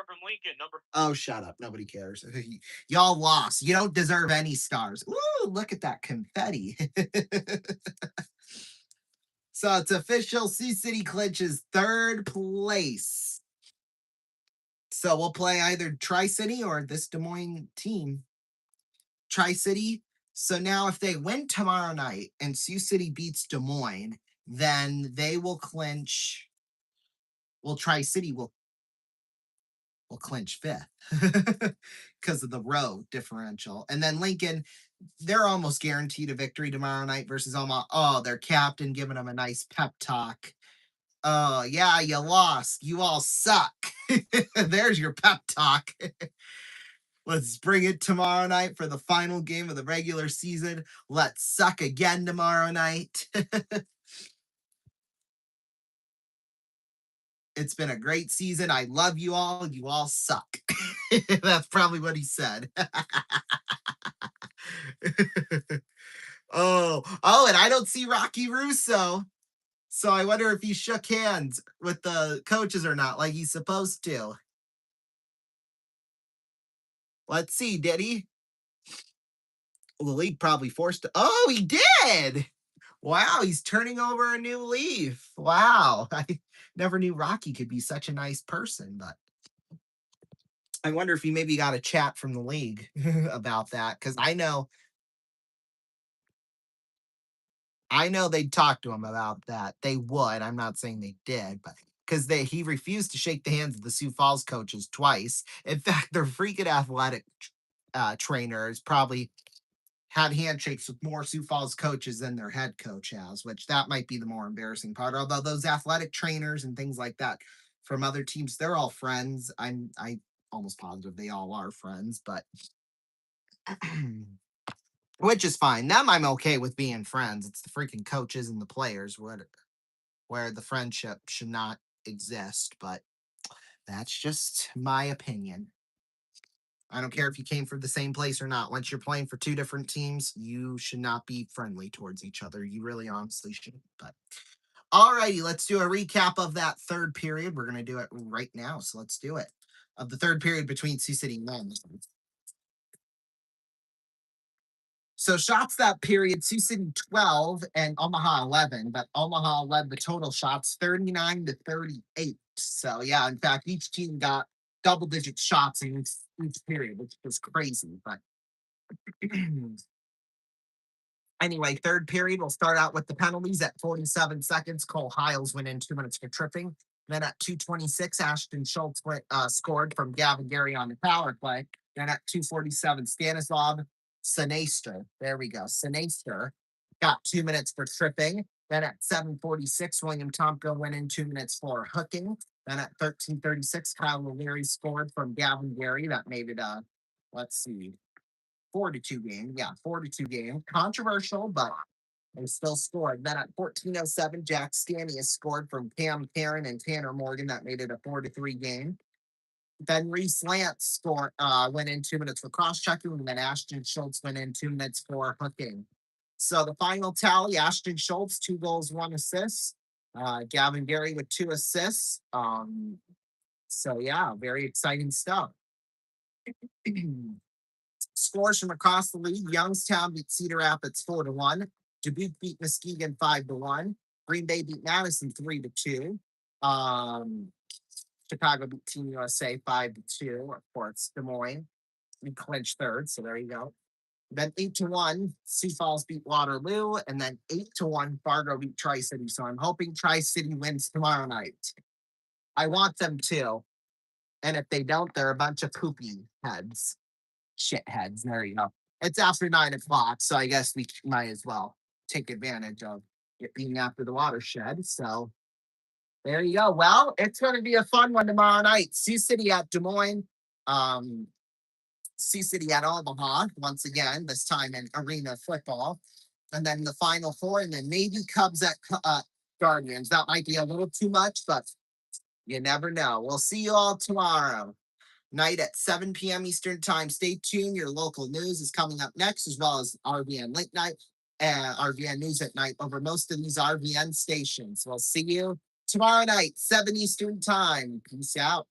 from Lincoln. Oh, shut up. Nobody cares. Y'all lost. You don't deserve any stars. Ooh, look at that confetti. So it's official. Sioux City clinches third place. So we'll play either Tri-City or this Des Moines team. Tri-City. So now if they win tomorrow night and Sioux City beats Des Moines, then they will clinch. Well, Tri-City will clinch fifth because of the road differential. And then Lincoln, they're almost guaranteed a victory tomorrow night versus OMA. Oh, their captain giving them a nice pep talk. Oh, yeah, you lost. You all suck. There's your pep talk. Let's bring it tomorrow night for the final game of the regular season. Let's suck again tomorrow night. It's been a great season. I love you all. You all suck. That's probably what he said. Oh, and I don't see Rocky Russo. So I wonder if he shook hands with the coaches or not, like he's supposed to. Let's see, did he? The league probably forced it. Oh, he did. Wow, he's turning over a new leaf. Wow. I never knew Rocky could be such a nice person, but I wonder if he maybe got a chat from the league about that, because I know they'd talk to him about that. They would. I'm not saying they did, but because he refused to shake the hands of the Sioux Falls coaches twice. In fact, their freaking athletic trainers probably had handshakes with more Sioux Falls coaches than their head coach has, which that might be the more embarrassing part. Although those athletic trainers and things like that from other teams, they're all friends. I'm almost positive they all are friends, but which is fine. Them I'm okay with being friends. It's the freaking coaches and the players where the friendship should not exist, but that's just my opinion. I don't care if you came from the same place or not. Once you're playing for two different teams, you should not be friendly towards each other. You really honestly shouldn't. But alrighty, let's do a recap of that third period. We're gonna do it right now, so let's do it. Of the third period between Sioux City and Lens. So shots that period, Sioux City 12 and Omaha 11, but Omaha led the total shots 39-38. So yeah, in fact, each team got double-digit shots in each period, which was crazy. But anyway, third period, we'll start out with the penalties at 47 seconds. Cole Hiles went in 2 minutes for tripping. Then at 2:26, Ashton Schultz scored from Gavin Gary on the power play. Then at 2:47, Stanislav Sinaster, there we go, Sinaster got 2 minutes for tripping. Then at 7:46, William Tomko went in 2 minutes for hooking. Then at 13:36, Kyle O'Leary scored from Gavin Gary. That made it let's see, 4-2 game. Yeah, 4-2 game. Controversial, but they still scored. Then at 14:07, Jack Stanius scored from Cam Karen and Tanner Morgan. That made it a 4-3 game. Then Reese Lance went in 2 minutes for cross-checking, and then Ashton Schultz went in 2 minutes for hooking. So the final tally, Ashton Schultz, 2 goals, 1 assist. Gavin Gary with 2 assists. So yeah, very exciting stuff. Scores from across the league: Youngstown beat Cedar Rapids 4-1. Dubuque beat Muskegon 5-1. Green Bay beat Madison 3-2. Chicago beat Team USA 5-2. Of course, Des Moines, we clinched third, so there you go. Then 8-1, Sioux Falls beat Waterloo, and then 8-1, Fargo beat Tri-City. So I'm hoping Tri-City wins tomorrow night. I want them to. And if they don't, they're a bunch of poopy heads. Shitheads. There you go. It's after 9 o'clock, so I guess we might as well take advantage of it being after the watershed. So there you go. Well, it's going to be a fun one tomorrow night. Sioux City at Des Moines. Sioux City at Omaha, once again, this time in arena football. And then the Final Four, and then maybe Cubs at Guardians. That might be a little too much, but you never know. We'll see you all tomorrow night at 7 p.m. Eastern Time. Stay tuned. Your local news is coming up next, as well as RVN Late Night and RVN News at Night over most of these RVN stations. We'll see you tomorrow night, 7 Eastern Time. Peace out.